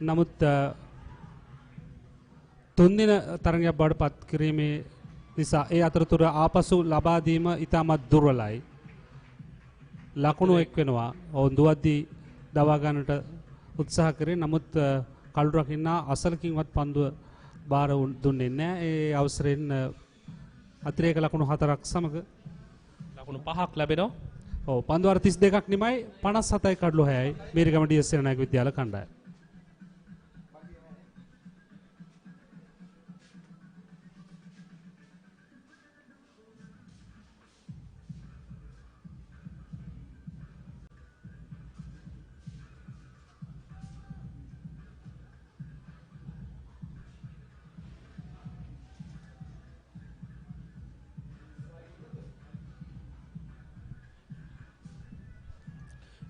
නමුත් තුන් දින තරගයක් බවට පත් කිරීමේ නිසා ඒ අතරතුර ආපසු ලබා දීම ඉතාමත් දුර්වලයි. ලකුණු එක් වෙනවා. ඔවුන් දුවද්දී දවා ගන්නට උත්සාහ කරේ. නමුත් කළු රකින්නා අසලකින්වත් පන්දුව බාර දුන්නේ නැහැ. ඒ අවසරෙන් අතිරේක ලකුණු 4ක් සමග ලකුණු 5ක් ලැබෙනවා. ඔව් පන්දු වාර 32ක් නිමයි 57යි කඩලු 6යි මීරිගම ඩී.එස්. සේනානායක විද්‍යාල කණ්ඩායම.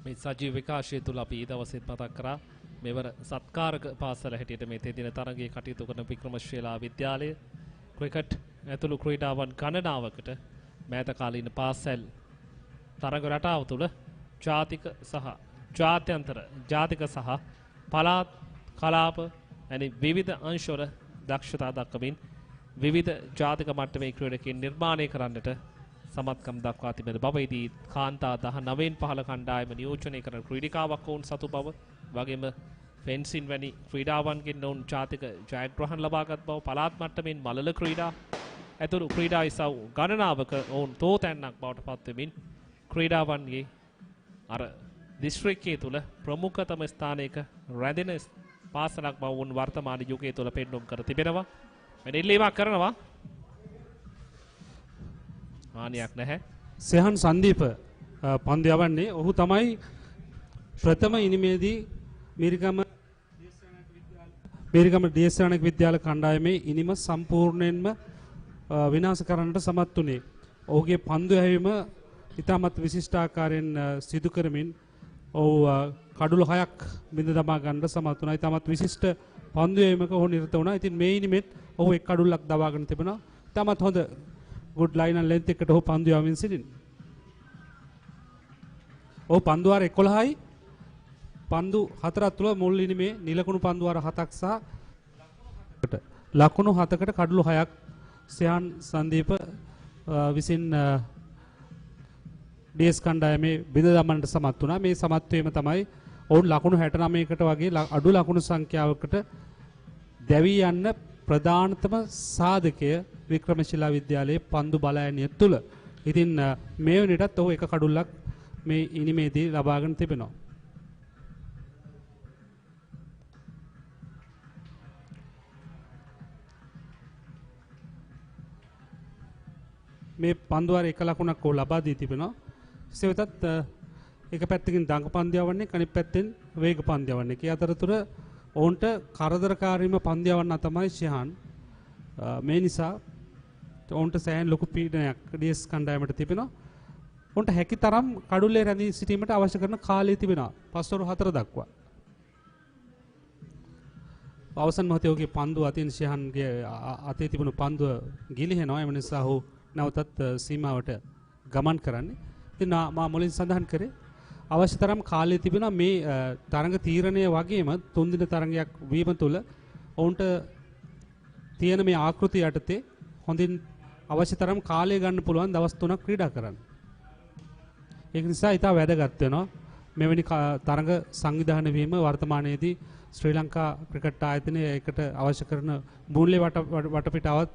මේ සජීව විකාශය තුළ අපි දවසෙත් මතක් කරා මෙවර සත්කාරක පාසල හැටියට මේ තෙදින තරගයේ කටයුතු කරන වික්‍රමශීලා විද්‍යාලය ක්‍රිකට් ඇතුළු ක්‍රීඩාවන් ගණනාවකට මෑත කාලීන පාසල් තරග රටාව තුළ ජාතික සහ ජාත්‍යන්තර ජාතික සහ පළාත් කලාප වැනි විවිධ අංශවල දක්ෂතා දක්වමින් විවිධ ජාතික මට්ටමේ ක්‍රීඩකයන් නිර්මාණය කරන්නට සමත්කම් දක්වා තිබෙන බවදී කාන්තා 19න් පහළ කණ්ඩායම නියෝජනය කරන ක්‍රීඩිකාවක් වුන් සතු බව වගේම ෆෙන්සින් වැනි ක්‍රීඩාවන්ගෙන් ඔවුන් ජාතික ජයග්‍රහණ ලබාගත් බව පළාත් මට්ටමින් මලල ක්‍රීඩා ඇතුළු ක්‍රීඩා ඉසව් ගණනාවක ඔවුන් තෝතැන්නක් බවට පත්වෙමින් ක්‍රීඩාවන්ගේ අර දිස්ත්‍රික්කයේ තුල ප්‍රමුඛතම ස්ථානයක රැඳෙන පාසලක් බව වුන් වර්තමාන යුගයේ තුල පෙන්වුම් කර තිබෙනවා. මෙනිල්ලීමක් කරනවා. හානියක් නැහැ. සෙහන් සංදීප පන්දු යවන්නේ. ඔහු තමයි ප්‍රථම ඉනිමේදී මීරිගම ඩී.එස්. සේනානායක විද්‍යාල කණ්ඩායමේ ඉනිම සම්පූර්ණයෙන්ම විනාශ කරන්නට සමත් වුණේ. ඔහුගේ පන්දු හැවීම ඉතාමත් විශිෂ්ට ආකාරයෙන් සිදු කරමින් ඔහු කඩුළු 6ක් බිඳ දමා ගන්නට සමත් වුණා. ඉතාමත් විශිෂ්ට පන්දු හැවීමක ඔහු නිරත වුණා. ඉතින් මේ ඉනිමෙත් ඔහු එක් කඩුල්ලක් දවාගෙන තිබෙනවා. ඉතාමත් හොඳ good line and length එකට ඔහු පන්දු යවමින් සිටින්. ඔහු පන්දු වාර 11යි පන්දු 4ක් තුල මුල් ඉනිමේ නිලකුණු පන්දු වාර 7ක් සහ ලකුණු 7කට කඩලු 6ක් සෙහන් සංදීප විසින් ඩී.එස්. කණ්ඩායමේ බිඳ දමන්නට සමත් වුණා. මේ සමත් වීම තමයි ඔවුන් ලකුණු 69කට වගේ අඩු ලකුණු සංඛ්‍යාවකට දැවී යන්න ප්‍රධානතම සාධකය වික්‍රමශිලා විද්‍යාලයේ පන්දු බලයනිය තුළ. ඉතින් මේ වෙනටත් ඔහු එක කඩුල්ලක් මේ ඉනිමේදී ලබාගෙන තිබෙනවා. මේ පන්දුවාර එක ලකුණක් ඕ ලබා දී තිබෙනවා. එසේ වෙතත් එක පැත්තකින් දඟ පන්දියවන්නේ අනිත් පැත්තෙන් වේග පන්දියවන්නේ. ඒ අතරතුර ඔවුන්ට කරදරකාරීම පන්දියවන්න තමයි ශිහාන්. මේ නිසා ඔවුන්ට සෑහෙන ලොකු පීඩනයක් ඩීඑස් කණ්ඩායමට තිබෙනවා. ඔවුන්ට හැකි තරම් කඩුල්ලේ රැඳී සිටීමට අවශ්‍ය කරන කාලය තිබෙනවා. පස්වරු 4 දක්වා. අවසන් මොහොතේ ඔහුගේ පන්දුව අතින් ශිහාන්ගේ අතේ තිබුණු පන්දුව ගිලිහෙනවා. එම නිසා ඔහු නැවතත් සීමාවට ගමන් කරන්නේ. ඉතින් මා මුලින් සඳහන් කරේ අවශ්‍ය තරම් කාලය තිබෙනවා මේ තරඟ තීරණය වගේම 3 දින තරඟයක් වීම තුළ ඔවුන්ට තියෙන මේ ආකෘතිය යටතේ හොඳින් අවශ්‍ය තරම් කාලය ගන්න පුළුවන් දවස් 3ක් ක්‍රීඩා කරන්න. ඒක නිසා ඉතා වැදගත් වෙනවා මෙවැනි තරඟ සංවිධානය වීම වර්තමානයේදී ශ්‍රී ලංකා ක්‍රිකට් ආයතනය ඒකට අවශ්‍ය කරන මූල්‍ය වටපිටාවත්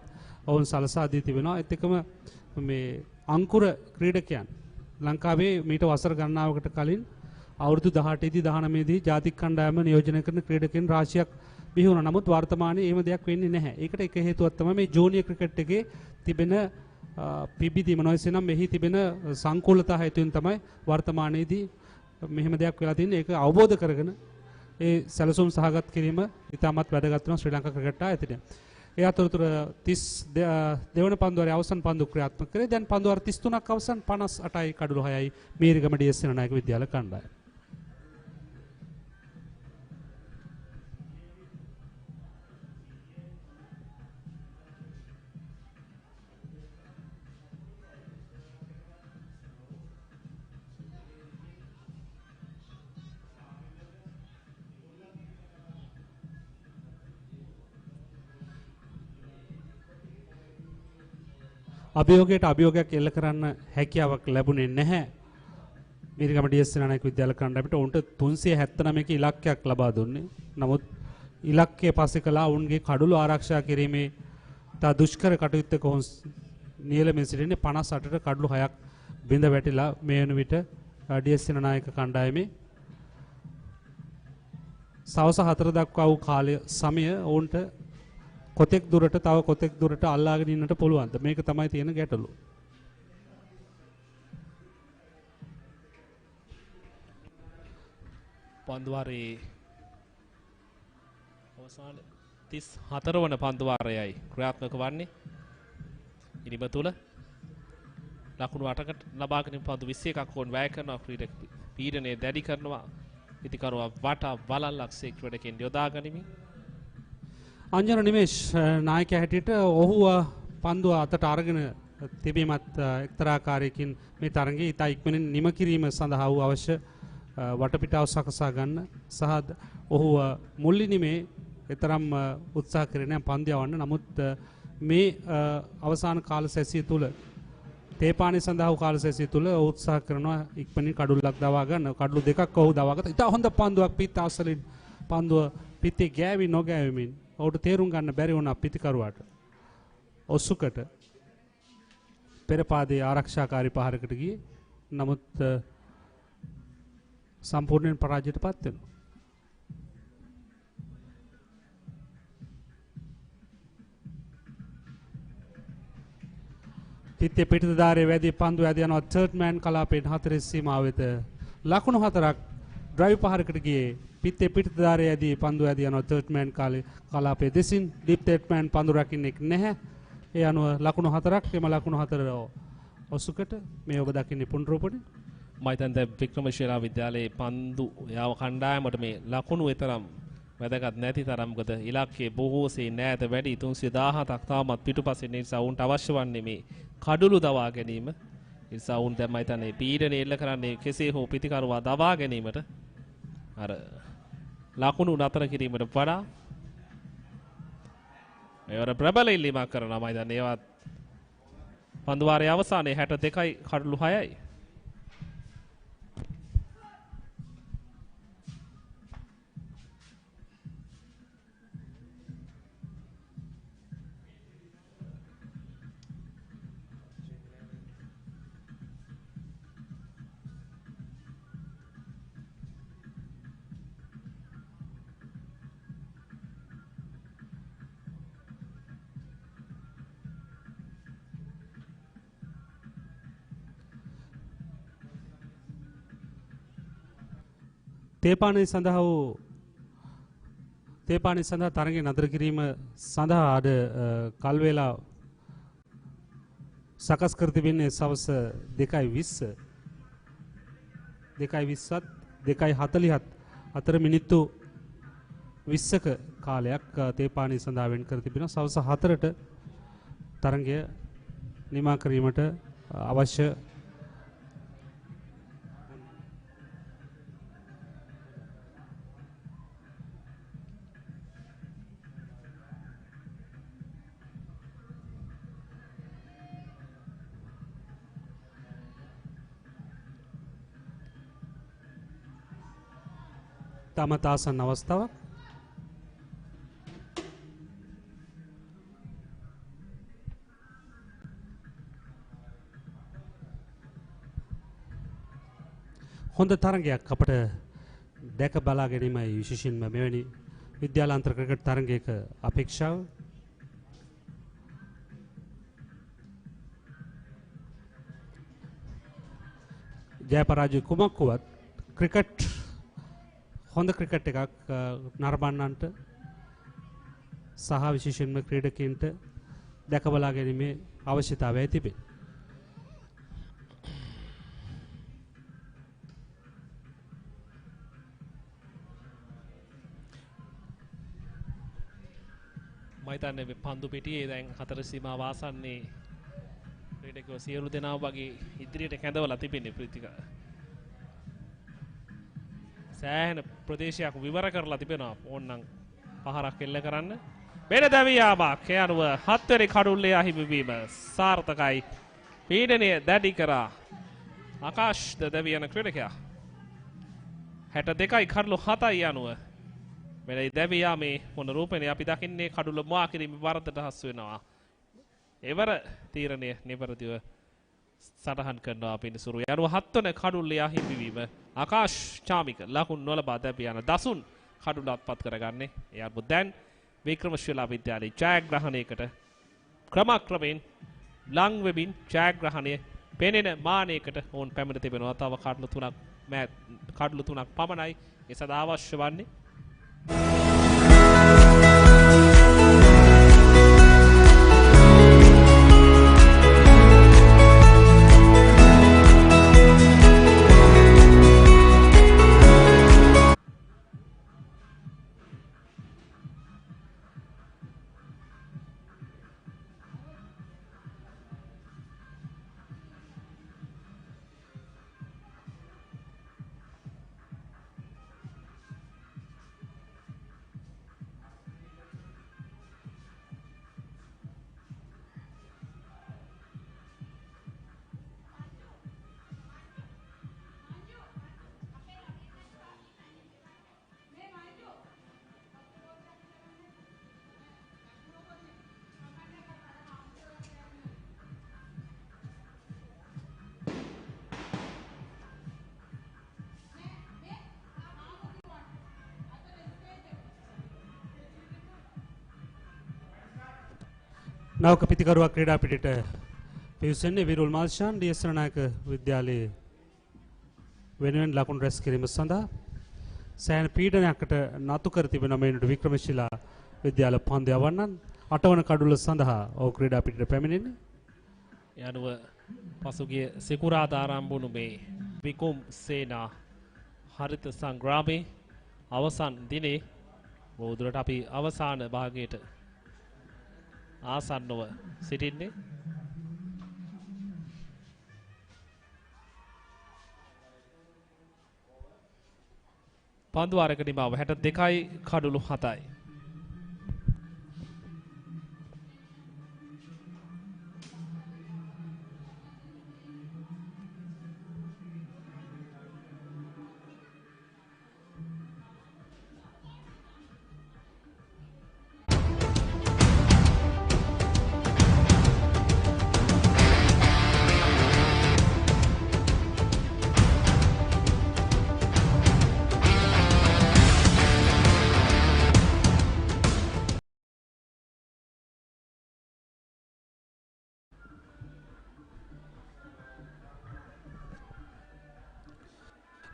ඔවුන් සලසා දී තිබෙනවා. ඒත් එක්කම මේ අංකුර ක්‍රීඩකයන් ලංකාවේ මීට වසර ගණනාවකට කලින් අවුරුදු 18 දී 19 දී ජාතික කණ්ඩායම නියෝජනය කරන ක්‍රීඩකයන් රාශියක් බිහි වුණා. නමුත් වර්තමානයේ එහෙම දෙයක් වෙන්නේ නැහැ. ඒකට එක හේතුවක් තමයි මේ ජූනියර් ක්‍රිකට් එකේ තිබෙන පිබිදීම නොයසේ නම් මෙහි තිබෙන සංකූලතා හේතුවෙන් තමයි වර්තමානයේදී මෙහෙම දෙයක් වෙලා තින්නේ. ඒක අවබෝධ කරගෙන ඒ සැලසුම් සහගත කිරීම ඉතාමත් වැදගත් වෙනවා ශ්‍රී ලංකා ක්‍රිකට් ආයතනය. ඒ අතරතුර 32 දෙවන පන්දුවාරේ අවසන් පන්දු ක්‍රියාත්මක කරේ. දැන් පන්දුවාර 33ක් අවසන් 58යි කඩලු 6යි මීරිගම ඩීඑස් සේනානායක විද්‍යාල කණ්ඩායම. අභියෝගයට අභියෝගයක් එල්ල කරන්න හැකියාවක් ලැබුණේ නැහැ. මීරිගම ඩීඑස් සේනානායක විද්‍යාල කණ්ඩායමට උන්ට 379ක ඉලක්කයක් ලබා දුන්නේ. නමුත් ඉලක්කයේ පස්සේ කළා උන්ගේ කඩළු ආරක්ෂා කිරීමේ තා දුෂ්කර කටයුත්තක ඔවුන් නියැලෙමින් සිටින්නේ 58ට කඩළු 6ක් බිඳ වැටිලා මේ වන විට ඩීඑස් සේනානායක කණ්ඩායමේ සවස් 4 දක්වා වූ කාලය සමය ඔවුන්ට කොතෙක් දුරට තව කොතෙක් දුරට අල්ලාගෙන ඉන්නට පුළුවන්ද? මේක තමයි තියෙන ගැටලුව. පන්දුවාරේ අවසාන 34 වන පන්දුවාරයයි ක්‍රියාත්මක වන්නේ. ඉනිම තුල ලකුණු 8කට ලබාගෙන පන්දු 21ක් වොන් වැය කරනවා ක්‍රීඩක පීඩනය දැඩි කරනවා. ඉතිකරුවා වටා බලල්ලක්සේ ක්‍රීඩකෙන් යොදා ගනිමින් අංජන නිමේෂ් නායකයා හැටියට ඔහු පන්දුව අතට අරගෙන තිබීමත් එක්තරා කාර්යකින් මේ තරඟයේ ඉතා ඉක්මනින් නිම කිරීම සඳහා වූ අවශ්‍ය වටපිටාව සකසා ගන්න සහ ඔහු මුල් ඉනිමේ එතරම් උත්සාහ කරේ නැහැ පන්දු යවන්න. නමුත් මේ අවසාන කාල සැසිය තුල තේපානේ සඳහා වූ කාල සැසිය තුල උත්සාහ කරනවා ඉක්මනින් කඩුල්ලක් දවා ගන්න. කඩුළු දෙකක් ඔහු දවා ගත්තා. ඉතා හොඳ පන්දුවක් පිට අසලින් පන්දුව පිටේ ගෑවි නොගෑවෙමින් ඔහුට තේරුම් ගන්න බැරි වුණා පිටිකරුවාට. ඔසුකට පෙර පාදයේ ආරක්ෂාකාරී පහරකට ගියේ. නමුත් සම්පූර්ණයෙන් පරාජයටපත් වෙනවා. පිටේ පිටතදාරයේ වැදී පන්දු ඇද යනවා තර්ඩ් මෑන් කලාපයෙන් 4 සීමාව වෙත. ලකුණු 4ක් ඩ්‍රයිව් පහරකට ගියේ. පිත්තේ පිටතදාරයේ ඇදී පන්දු ඇද යනවා තර්ඩ් මෑන් කලාපයේ දෙසින් ඩීප් තර්ඩ් මෑන් පන්දු රකින්නෙක් නැහැ. ඒ අනුව ලකුණු 4ක් එම ලකුණු 4 ඔසුකට මේ ඔබ දකින්නේ පුනරූපණය. මම හිතන්නේ වික්‍රමශීලා විද්‍යාලයේ පන්දු යාව කණ්ඩායමට මේ ලකුණු විතරම් වැදගත් නැති තරම් මොකද ඉලක්කයේ බොහෝසේ නැත වැඩි 317ක් තාමත් පිටුපසින් නිසා උන්ට අවශ්‍ය වන්නේ මේ කඩුළු දවා ගැනීම. ඒ නිසා උන් දැන් මම හිතන්නේ පීඩනය එල්ල කරන්නේ කෙසේ හෝ පිටිකරුවා දවා ගැනීමට අර ලකුණු නතර කිරීමට වඩා මේවර ප්‍රබල ඉල්ලීමක් කරනවා. මම හිතන්නේ ඒවත් පන්දුවාරයේ අවසානයේ 62යි කඩුළු 6යි. තේපානයේ සඳහා වූ තේපානයේ සඳහා තරඟය නතර කිරීම සඳහා අද කල් වේලා සකස් කර තිබෙන්නේ සවස් 2:20 2:20ත් 2:40ත් අතර මිනිත්තු 20ක කාලයක් තේපානයේ සඳහා වෙන් කර තිබෙනවා. සවස් 4ට තරඟය නිමා කිරීමට අවශ්‍ය තමත් ආසන්න අවස්ථාවක්. හොඳ තරගයක් අපට දැක බලා ගැනීමයි විශේෂයෙන්ම මෙවැනි විද්‍යාලාන්තර ක්‍රිකට් තරගයක අපේක්ෂාව. ජය පරාජය කුමක් වුවත් ක්‍රිකට් හොඳ ක්‍රිකට් එකක් නරඹන්නන්ට සහ විශේෂයෙන්ම ක්‍රීඩකයන්ට දැක බලා ගැනීමේ අවශ්‍යතාවය තිබේ. මයිතන්නේ පන්දු පිටියේ දැන් හතර සීමාව ආසන්නේ ක්‍රීඩකයෝ සියලු දෙනා වගේ ඉදිරියට කැඳවලා තිබෙන්නේ ප්‍රීතික. සෑහෙන ප්‍රදේශයක් විවර කරලා තිබෙනවා ඕන්නම් පහරක් එල්ල කරන්න. බෙන දැවියාමක් ඒ අනුව 7 වෙනි කඩුල්ලේ අහිමිවීම සාර්ථකයි. පීඩනය දැඩි කරා ආකාශ් ද දැවියන ක්‍රීඩකයා. 62යි කඩලු 7යි අනුව මෙලයි දැවියාමේ මොන රූපනේ අපි දකින්නේ කඩුල්ල මුවා කිරීමේ වරදට හසු වෙනවා. එවර තීරණය නිවැරදිව සටහන් කරනවා පිනිසුරු. යනුව 7 වන කඩුල්ලේ අහිමිවීම ආකාශ් චාමික ලකුණු නොලබා දැවියන දසුන් කඩුල්ලත් පත් කරගන්නේ. ඒ අනුව දැන් වික්‍රමශීලා විද්‍යාලයේ ජයග්‍රහණයකට ක්‍රමක්‍රමයෙන් ලං වෙමින් ජයග්‍රහණය පෙනෙන මානයකට ඕන් පැමිණ තිබෙනවා. තව කඩලු තුනක් පමණයි ඒ සඳහා අවශ්‍ය වන්නේ. නවක පිතිකරුවා ක්‍රීඩා පිටිට පිවිසෙන්නේ විරුල් මාල්ෂාන් ඩී.එස්.සෙනනායක විද්‍යාලයේ වෙනුවෙන් ලකුණු රැස් කිරීම සඳහා සෑහෙන පීඩනයකට නතු කර තිබෙන මේනට වික්‍රමශිලා විද්‍යාල පන්දු යවන්නන් 8 වන කඩුල්ල සඳහා ඔහු ක්‍රීඩා පිටිට පැමිණෙන්නේ. යනුව පසුගිය සිකුරාදා ආරම්භ වුණු මේ විකුම් සේනා හරිත සංග්‍රාමයේ අවසන් දිනේ බොහෝදුරට අපි අවසාන භාගයට ආසන්නව සිටින්නේ. පන්දු වාරයක නිමාව 62යි කඩුළු 7යි.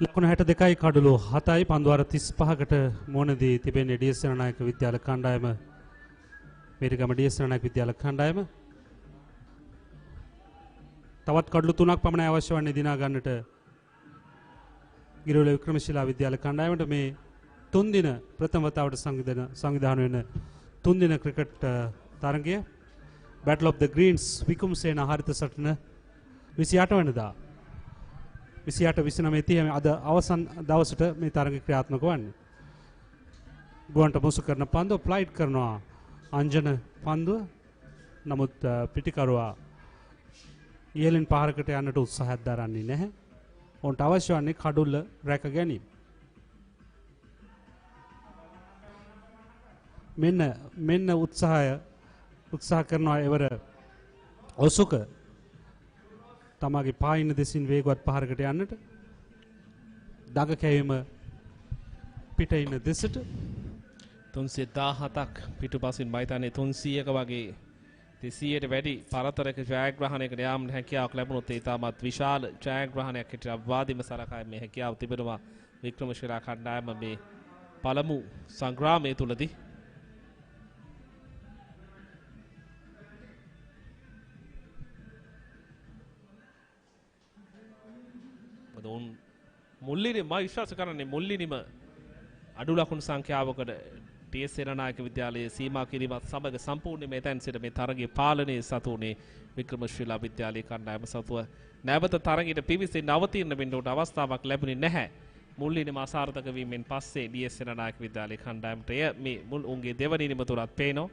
ලකුණු 62යි කඩලු 7යි පන්දුවාර 35කට මුහුණදී තිබෙන ඩී.එස්. සේනානායක විද්‍යාල කණ්ඩායම මිරිගම ඩී.එස්. සේනානායක විද්‍යාල කණ්ඩායම තවත් කඩලු 3ක් පමණ අවශ්‍ය වන්නේ දිනා ගන්නට ගිරියුල වික්‍රමශිලා විද්‍යාල කණ්ඩායමට මේ 3 දින ප්‍රථම වතාවට සංවිධානය වෙන 3 දින ක්‍රිකට් තරගය Battle of the Greens Vikum Sena හරිත සටන 28 වෙනිදා 28-29 අද අවසන් දවසට මේ තරග ක්‍රියාත්මක වන්නේ. ගුවන්ට මුසු කරන පන්දුව ෆ්ලයිට් කරනවා අංජන පන්දුව. නමුත් පිටිකරුවා ඉහළින් පහරකට යන්නට උත්සාහයක් දරන්නේ නැහැ. ඔවුන්ට අවශ්‍ය වන්නේ කඩුල්ල රැක ගැනීම. මෙන්න උත්සාහ කරනවා එවර ඔසුක තමාගේ පායින දෙසින් වේගවත් පහරකට යන්නට දග කැවීම පිට ඉන්න දෙසට 317ක් පිටුපසින් මයිතන්නේ 300ක වගේ 200ට වැඩි පරතරක ජයග්‍රහණයකට යාමට හැකියාවක් ලැබුණොත් ඒ තාමත් විශාල ජයග්‍රහණයක් හිටිය වාදිම සලකා මේ හැකියාව තිබෙනවා වික්‍රමශිලා කණ්ඩායම මේ පළමු සංග්‍රාමයේ තුලදී. මුල්ලිනි මා විශ්වාස කරන්නේ මුල්ලිනිම අඩු ලකුණු සංඛ්‍යාවකට ටීඑස් සේනානායක විද්‍යාලයේ සීමා කිරීමත් සමග සම්පූර්ණයෙන්ම එතෙන් සිට මේ තරගයේ පාලනයේ සතුනේ වික්‍රමශීලා විද්‍යාලයේ කණ්ඩායම සතුව නැවත තරගයට පිවිසෙන්න අවතීර්ණ වෙන්න උට අවස්ථාවක් ලැබුණේ නැහැ. මුල්ලිනිම අසාර්ථක වීමෙන් පස්සේ ටීඑස් සේනානායක විද්‍යාලයේ කණ්ඩායමට එය මේ මුල් උන්ගේ දෙවනි නිම තුරත් පේනවා.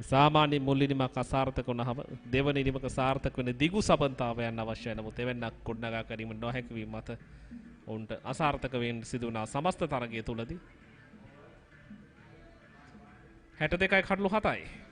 සාමාන්‍ය මුල්ලිනිමක් අසාර්ථක වුණාම දෙවන නිමක සාර්ථක වෙන දිගු සබන්තාවයන් අවශ්‍යයි. නමුත් එවැන්නක් ගොඩනගා ගැනීම නොහැකි වීම මත උන්ට අසාර්ථක වෙන්න සිදු වුණා සමස්ත තරගය තුලදී. 62යි කඩලු 7යි.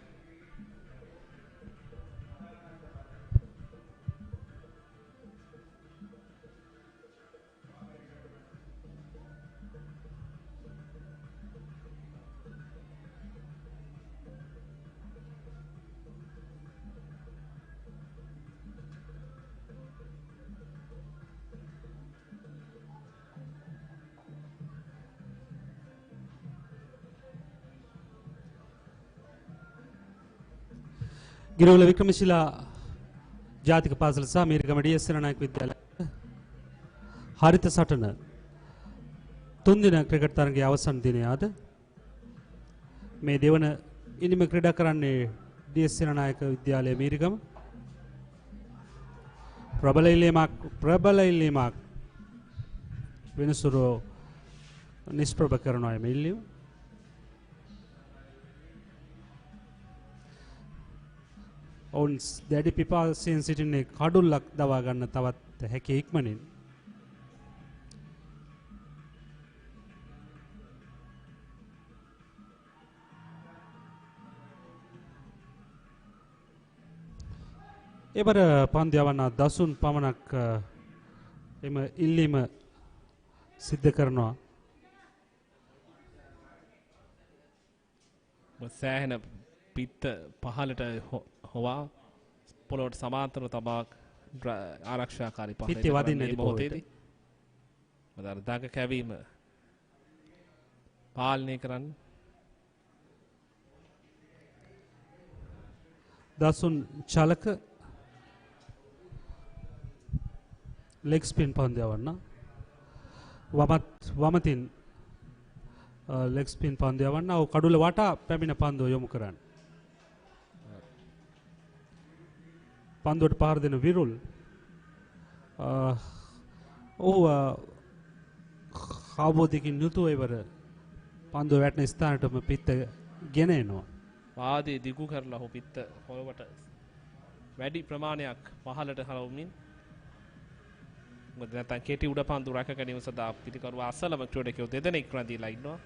ගිරියුල වික්‍රමශිලා ජාතික පාසල සහ මිරිගම ඩී.එස්. සේනානායක විද්‍යාලය හරිත සටන 3 දින ක්‍රිකට් තරගයේ අවසන් දිනය අද. මේ දෙවන ඉනිම ක්‍රීඩා කරන්නේ ඩී.එස්. සේනානායක විද්‍යාලය මිරිගම. ප්‍රබල ඉල්ලීමක් වෙනසුරු නිෂ්ප්‍රභ කරනවා මේ ඉල්ලීම. ඔවුන් දැඩි පිපාසයෙන් සිටින්නේ කඩුල්ලක් දවා ගන්න තවත් හැකි ඉක්මනින්. එබර පන්දු යවන දසුන් පමණක් එම ඉල්ලීම සිද්ධ කරනවා. සෑහෙන පිත්ත පහලට හොවා පොළොවට සමාන්තරව තබා ආරක්ෂාකාරී පහලට පිටේ වදින්නේ මොහොතේදී මදාර දාග කැවීම පාලනය කරන්න දසුන් චලක ලෙග් ස්පින් පන්දු යවන්න වමතින් ලෙග් ස්පින් පන්දු යවන්න ඔව් කඩුල වටා පැමිණ පන්දුව යොමු කරන්න. පන්දුවට පහර දෙන විරුල් ඔහු අවබෝධයකින් යුතුව ඉවර පන්දුව වැටෙන ස්ථානටම පිත්ත ගෙන එනවා. පාදයේ දිගු කරලා ඔහු පිත්ත පොළවට වැඩි ප්‍රමාණයක් පහලට හරවමින් මොකද නැත්නම් කෙටි උඩ පන්දු රැක ගැනීම සඳහා පිටිකරුවා අසලම ක්‍රීඩකයෝ දෙදෙනෙක් රැඳීලා ඉන්නවා.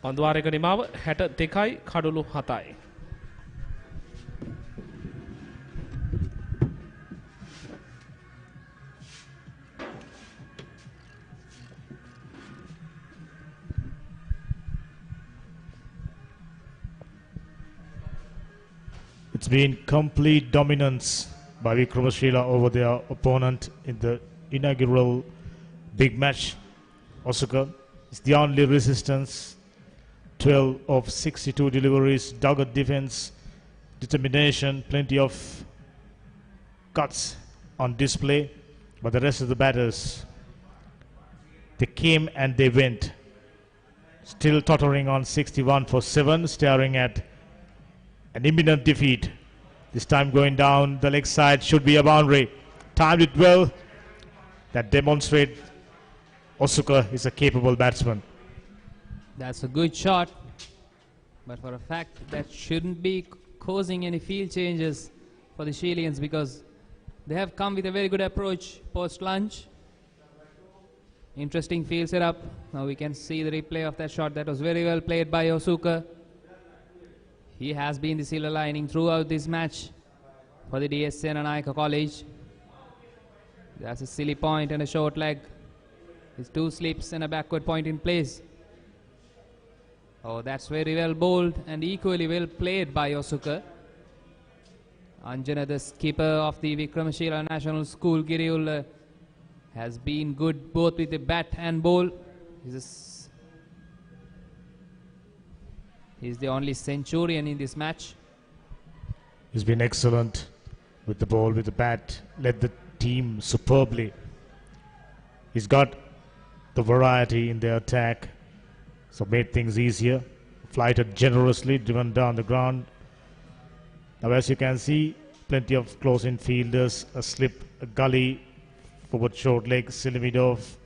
පන්දුවාරයක නිමාව 62යි කඩුළු 7යි. It's been complete dominance by Vikramashila over their opponent in the inaugural big match. Osaka is the only resistance. 12 of 62 deliveries, dogged defense, determination, plenty of cuts on display. But the rest of the batters, they came and they went. Still tottering on 61 for 7, staring at an imminent defeat. This time going down the leg side should be a boundary. Timed it well. That demonstrates Osaka is a capable batsman. That's a good shot, but for a fact that shouldn't be causing any field changes for the Chileans, because they have come with a very good approach post lunch. Interesting field setup. Now we can see the replay of that shot. That was very well played by Osaka. He has been the silver lining throughout this match for the DS Senanayake College. That's a silly point and a short leg. His 2 slips and a backward point in place. Oh, that's very well bowled and equally well played by Osaka. Anjana, the skipper of the Vikramashila National School, Giriulla, has been good both with the bat and bowl. He's the only centurion in this match. He's been excellent with the ball, with the bat, led the team superbly. He's got the variety in their attack, so made things easier. Flighted generously, driven down the ground. Now as you can see, plenty of close-in fielders, a slip, a gully, forward short leg, Silimidov.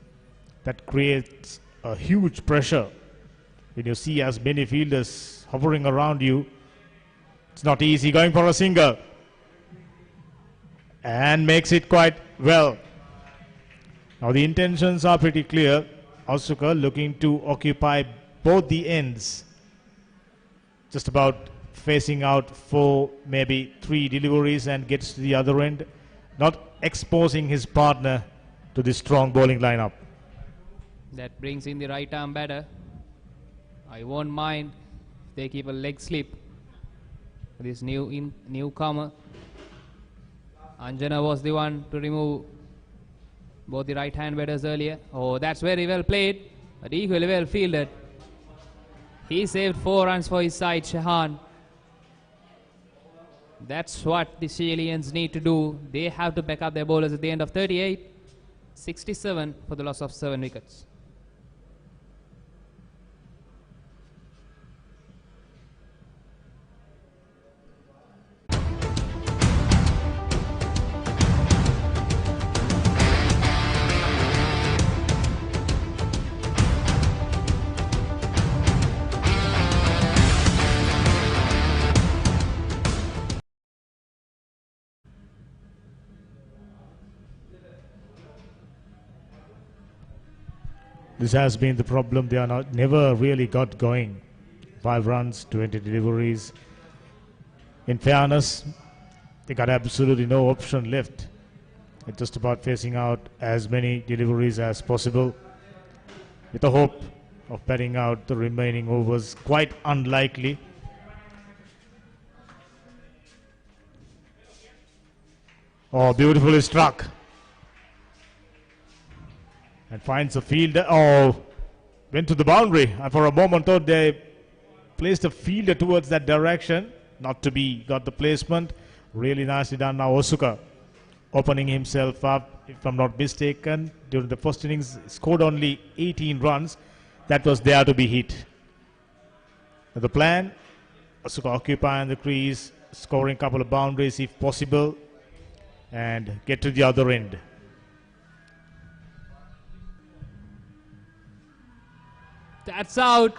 That creates a huge pressure. When you see as many fielders hovering around you, it's not easy going for a single. And makes it quite well. Now the intentions are pretty clear. Osaka looking to occupy both the ends. Just about facing out 4, maybe 3 deliveries and gets to the other end. Not exposing his partner to the strong bowling lineup. That brings in the right arm batter. I won't mind if they keep a leg slip for this newcomer. Anjana was the one to remove both the right hand batters earlier. Oh, that's very well played, but equally well fielded. He saved 4 runs for his side, Shehan. That's what the Chileans need to do. They have to back up their bowlers at the end of 38. 67 for the loss of 7 wickets. This has been the problem. They are never really got going. 5 runs, 20 deliveries. In fairness, they got absolutely no option left. It's just about facing out as many deliveries as possible, with the hope of batting out the remaining overs. Quite unlikely. Oh, beautifully struck. And finds a fielder. Oh, went to the boundary. I for a moment thought they placed a fielder towards that direction. Not to be. Got the placement. Really nicely done now. Osaka opening himself up, if I'm not mistaken. During the first innings, scored only 18 runs. That was there to be hit. The plan, Osaka occupying the crease, scoring a couple of boundaries if possible, and get to the other end. That's out.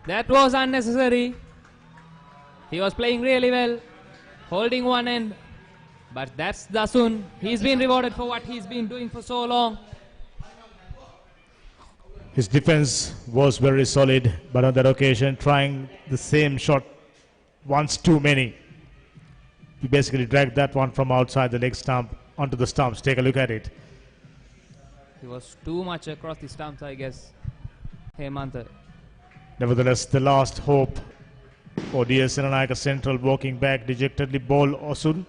That was unnecessary. He was playing really well, holding one end. But that's Dasun. He's been rewarded for what he's been doing for so long. His defense was very solid, but on that occasion, trying the same shot once too many. He basically dragged that one from outside the leg stump onto the stumps. Take a look at it. He was too much across the stumps, I guess. Hemantha. Nevertheless, the last hope for DS Senanayake Central, walking back dejectedly, ball Osun.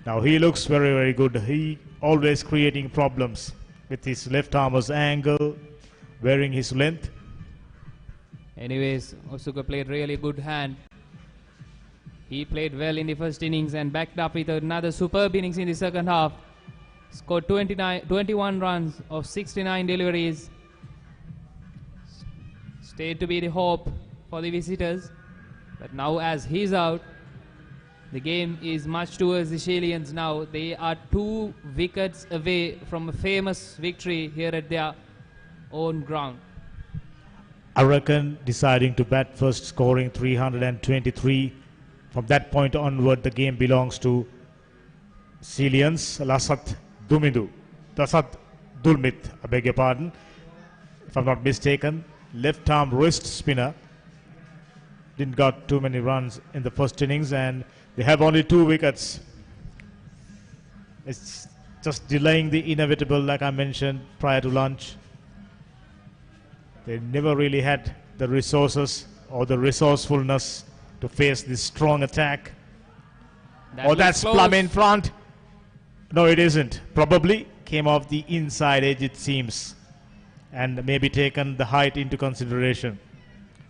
Now he looks very, very good. He always creating problems with his left armer's angle, wearing his length. Anyways, Osuka played really good hand. He played well in the first innings and backed up with another superb innings in the second half. Scored 21 runs of 69 deliveries. Stayed to be the hope for the visitors. But now as he's out, the game is much towards the Chileans now. They are 2 wickets away from a famous victory here at their own ground. I reckon deciding to bat first, scoring 323. From that point onward, the game belongs to Chileans. Lasat Dumindu. Lasat Dulmit, I beg your pardon. If I'm not mistaken, left arm wrist spinner. Didn't got too many runs in the first innings, and they have only 2 wickets. It's just delaying the inevitable, like I mentioned prior to lunch. They never really had the resources or the resourcefulness to face this strong attack. That's close. plumb in front. No, it isn't. Probably came off the inside edge, it seems, and maybe taken the height into consideration.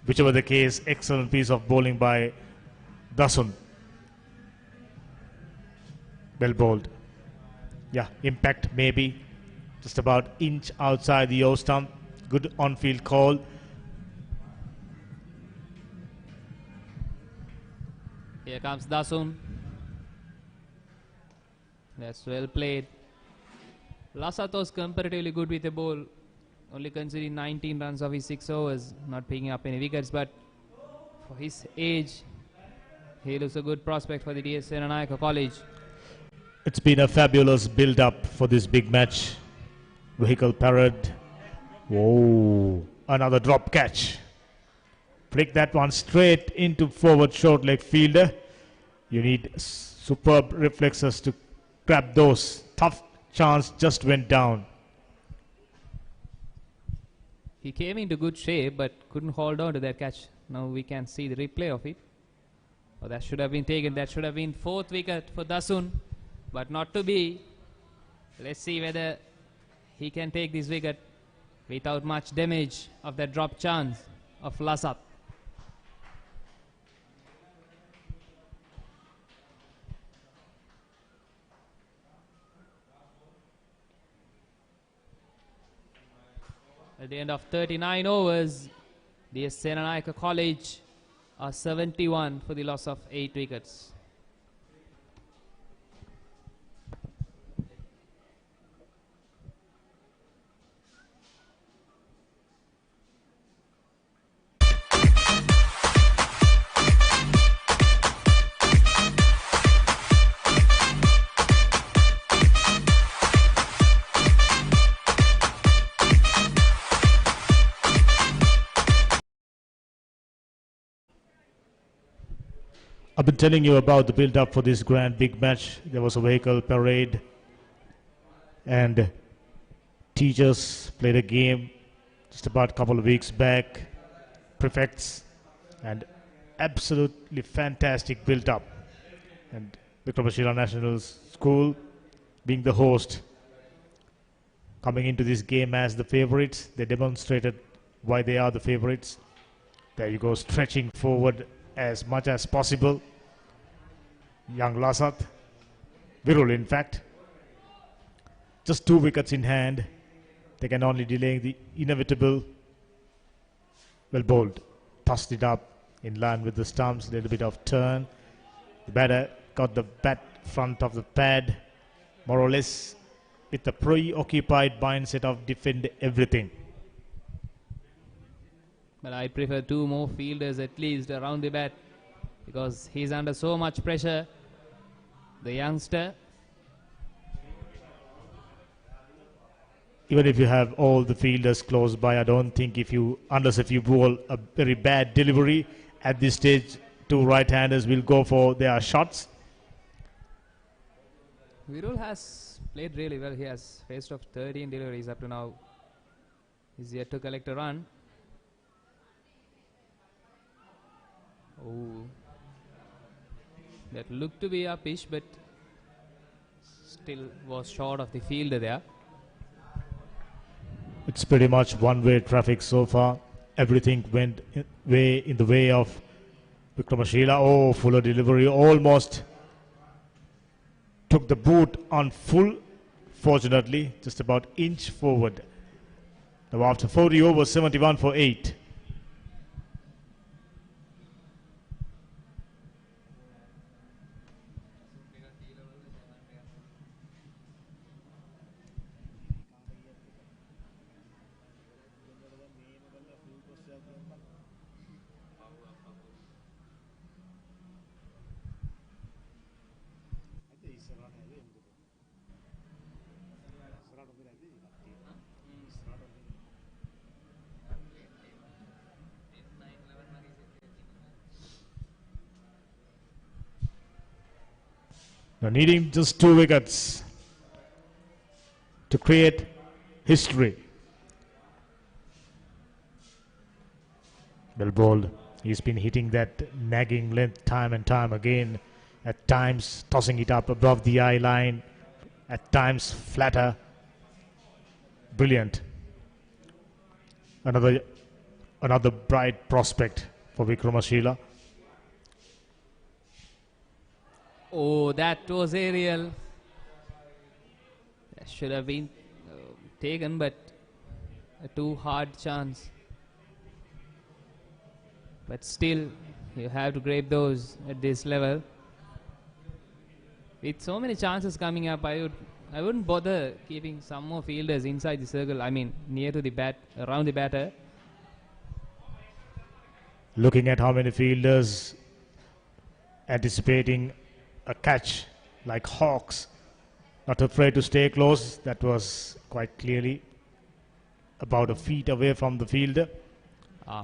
Whichever the case, excellent piece of bowling by Dasun. Well bowled. Yeah, impact maybe just about inch outside the O stump. Good on-field call. Here comes Dasun. That's well played. Lasat was comparatively good with the ball, only conceding 19 runs of his 6 overs, not picking up any wickets, but for his age, he looks a good prospect for the DS Senanayake College. It's been a fabulous build-up for this big match. Vehicle parade. Whoa, another drop catch. Flick that one straight into forward short leg fielder. You need superb reflexes to grab those. Tough chance just went down. He came into good shape but couldn't hold on to that catch. Now we can see the replay of it. Oh, that should have been taken. That should have been 4th wicket for Dasun, but not to be. Let's see whether he can take this wicket without much damage of that drop chance of Lasat. At the end of 39 overs, the Senanayake College are 71 for the loss of 8 wickets. I've been telling you about the build-up for this grand big match. There was a vehicle parade, and teachers played a game just about a couple of weeks back. Prefects, and absolutely fantastic build-up. And Vikramashila National School, being the host, coming into this game as the favorites, they demonstrated why they are the favorites. There you go, stretching forward as much as possible. Young Lasat, Virul in fact, just 2 wickets in hand. They can only delay the inevitable. Well bowled, tossed it up in line with the stumps, a little bit of turn. The batter got the bat front of the pad, more or less with the preoccupied mindset of defend everything. But I prefer 2 more fielders at least around the bat, because he's under so much pressure, the youngster. even if you have all the fielders close by, I don't think unless if you bowl a very bad delivery at this stage, two right-handers will go for their shots. Virul has played really well. He has faced off 13 deliveries up to now. He's yet to collect a run. Oh, that looked to be a pitch, but still was short of the fielder there. It's pretty much one-way traffic so far. Everything went in the way of Vikramashila. Oh, fuller delivery, almost took the boot on full. Fortunately, just about inch forward. Now after 40 overs, 71 for 8. Now needing just 2 wickets to create history. Well bowled. He's been hitting that nagging length time and time again. At times tossing it up above the eye line. At times flatter. Brilliant. Another bright prospect for Vikramashila. Oh, that was aerial. That should have been taken, but a too hard chance. But still, you have to grab those at this level. With so many chances coming up, I wouldn't bother keeping some more fielders inside the circle. I mean, near to the bat, around the batter. Looking at how many fielders anticipating a catch like hawks, not afraid to stay close. That was quite clearly about a feet away from the fielder.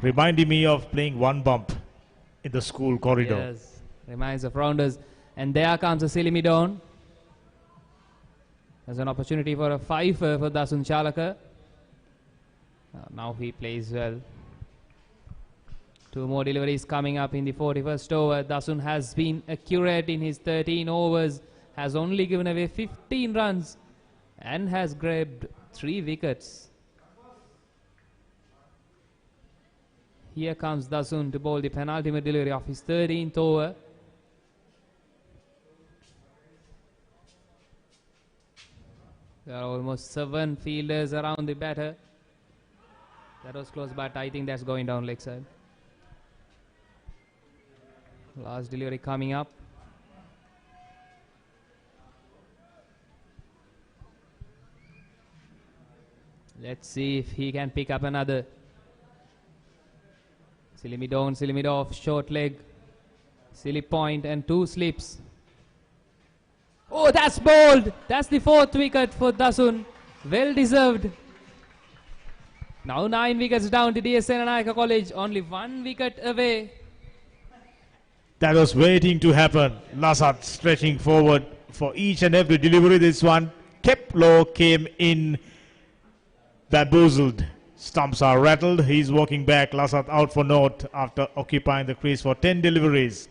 Reminding me of playing one bump in the school corridor. Yes, reminds of rounders. And there comes a silly me down. There's an opportunity for a 5 for Dasun Chalaka. Now he plays well. 2 more deliveries coming up in the 41st over. Dasun has been accurate in his 13 overs, has only given away 15 runs and has grabbed 3 wickets. Here comes Dasun to bowl the penultimate delivery of his 13th over. There are almost 7 fielders around the batter. That was close, but I think that's going down leg side. Last delivery coming up. Let's see if he can pick up another. Silly me down, silly me off, short leg, silly point and 2 slips. Oh, that's bowled. That's the 4th wicket for Dasun. Well deserved. Now 9 wickets down to DS Senanayake College. Only 1 wicket away. That was waiting to happen. Lasat stretching forward for each and every delivery. This one kept low, came in, bamboozled. Stumps are rattled. He's walking back. Lasat out for naught after occupying the crease for 10 deliveries.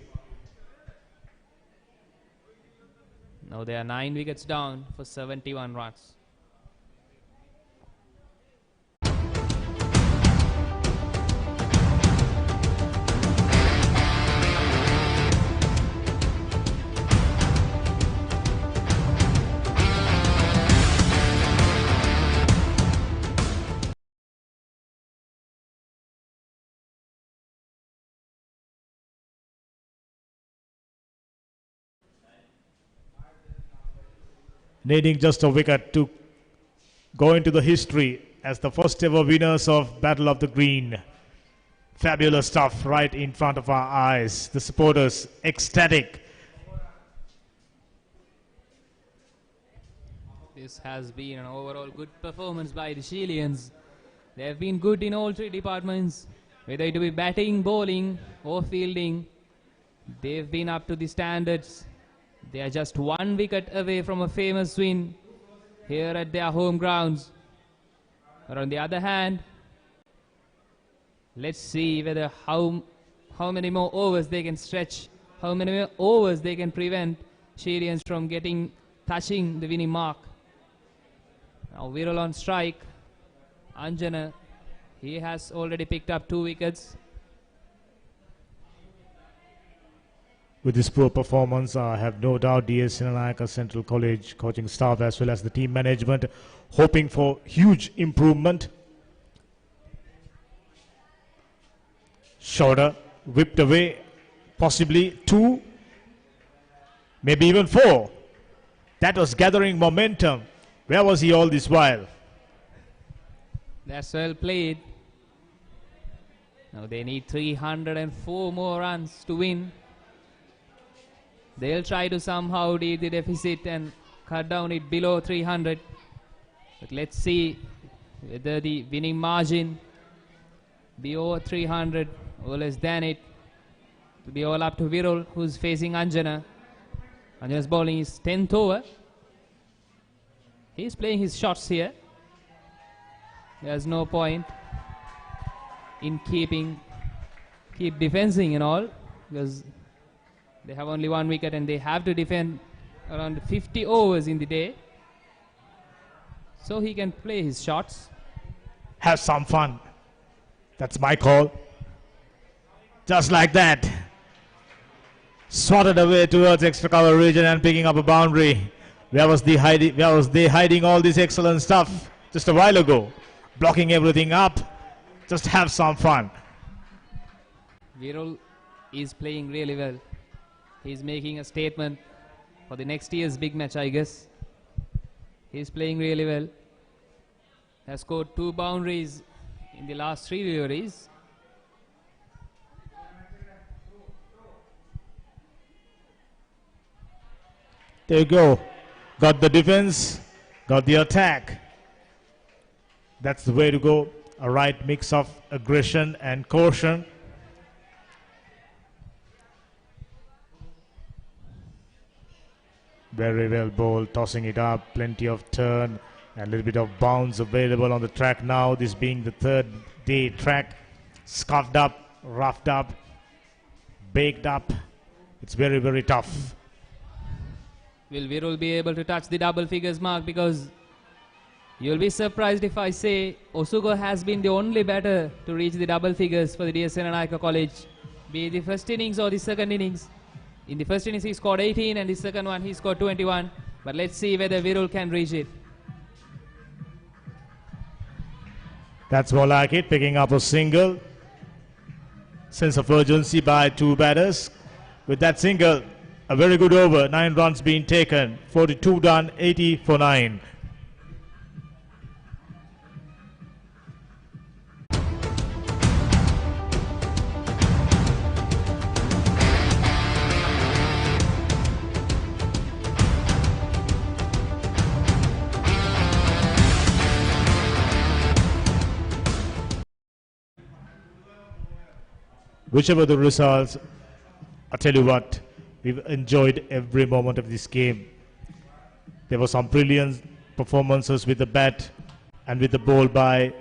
Now they are 9 wickets down for 71 runs. Needing just a wicket to go into the history as the first ever winners of Battle of the Green. Fabulous stuff right in front of our eyes. The supporters ecstatic. This has been an overall good performance by the Chileans. They have been good in all three departments, whether it be batting, bowling or fielding. They've been up to the standards. They are just 1 wicket away from a famous win here at their home grounds. But on the other hand, let's see whether how many more overs they can stretch, how many more overs they can prevent Chileans from touching the winning mark. Now Viral on strike. Anjana, he has already picked up 2 wickets. With this poor performance, I have no doubt DS Senanayake Central College coaching staff as well as the team management hoping for huge improvement. Shorter, whipped away, possibly 2, maybe even 4. That was gathering momentum. Where was he all this while? That's well played. Now they need 304 more runs to win. They'll try to somehow deal the deficit and cut down it below 300. But let's see whether the winning margin be over 300 or less than it. To be all up to Viral, who's facing Anjana. Anjana's bowling is 10th over. He's playing his shots here. There's no point in keep defending and all, because they have only 1 wicket and they have to defend around 50 overs in the day. So he can play his shots. Have some fun. That's my call. Just like that. Swatted away towards extra cover region and picking up a boundary. Where was they hiding all this excellent stuff just a while ago? Blocking everything up. Just have some fun. Viral is playing really well. He's making a statement for the next year's big match, I guess. He's playing really well. Has scored 2 boundaries in the last 3 deliveries. There you go. Got the defense, got the attack. That's the way to go. A right mix of aggression and caution. Very well bowled, tossing it up, plenty of turn and a little bit of bounce available on the track now. This being the 3rd day track. Scuffed up, roughed up, baked up. It's very, very tough. Will Viral be able to touch the double figures mark? Because you'll be surprised if I say Osugo has been the only batter to reach the double figures for the DS Senanayake College, be it the first innings or the second innings. In the first innings he scored 18 and the second one he scored 21. But let's see whether Viral can reach it. That's more like it, picking up a single. Sense of urgency by 2 batters. With that single, a very good over, 9 runs being taken, 42 done, 80 for 9. Whichever the results, I tell you what, we've enjoyed every moment of this game. There were some brilliant performances with the bat and with the ball by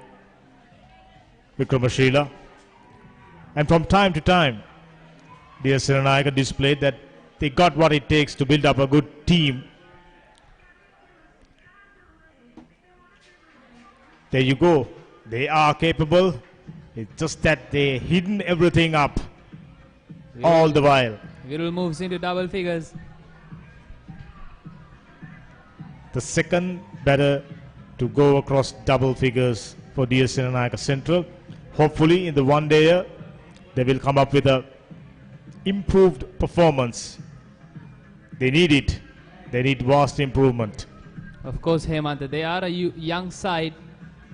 Vikramashila. And from time to time, DS Senanayake displayed that they got what it takes to build up a good team. There you go. They are capable. It's just that they hidden everything up all the while. Viral moves into double figures. The second batter to go across double figures for DS Senanayake Central. Hopefully in the one-dayer, they will come up with a improved performance. They need it. They need vast improvement. Of course, Hemant, they are a young side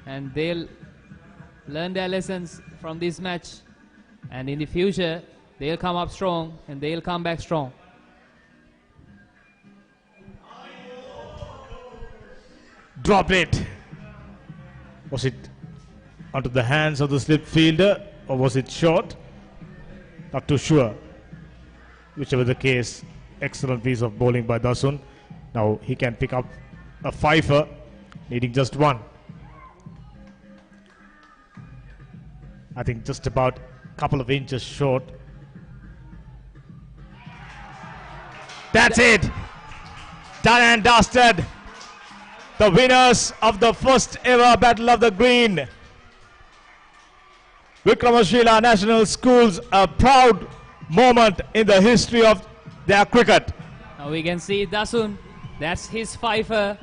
and they'll learn their lessons from this match, and in the future they'll come up strong and they'll come back strong. dropped it. Was it onto the hands of the slip fielder or was it short? Not too sure. Whichever the case, excellent piece of bowling by Dasun. Now he can pick up a fifer, needing just one. I think just about a couple of inches short. That's it. Done and dusted. The winners of the first ever Battle of the Green. Vikramashila National Schools, a proud moment in the history of their cricket. Now we can see Dasun. That's his fifer.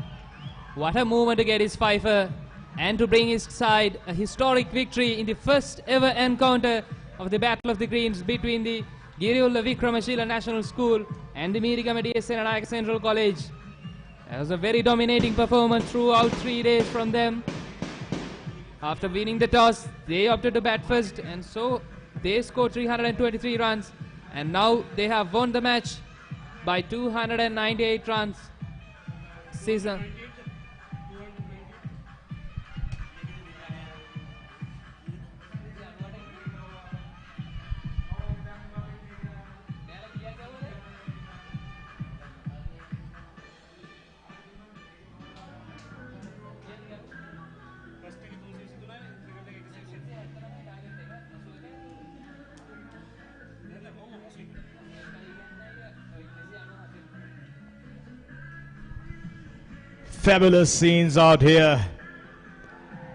What a moment to get his fifer and to bring his side a historic victory in the first ever encounter of the Battle of the Greens between the Giriulla Vikramashila National School and the Mirigama Senanayake Central College. That was a very dominating performance throughout 3 days from them. After winning the toss, they opted to bat first, and so they scored 323 runs, and now they have won the match by 298 runs. Season. Fabulous scenes out here.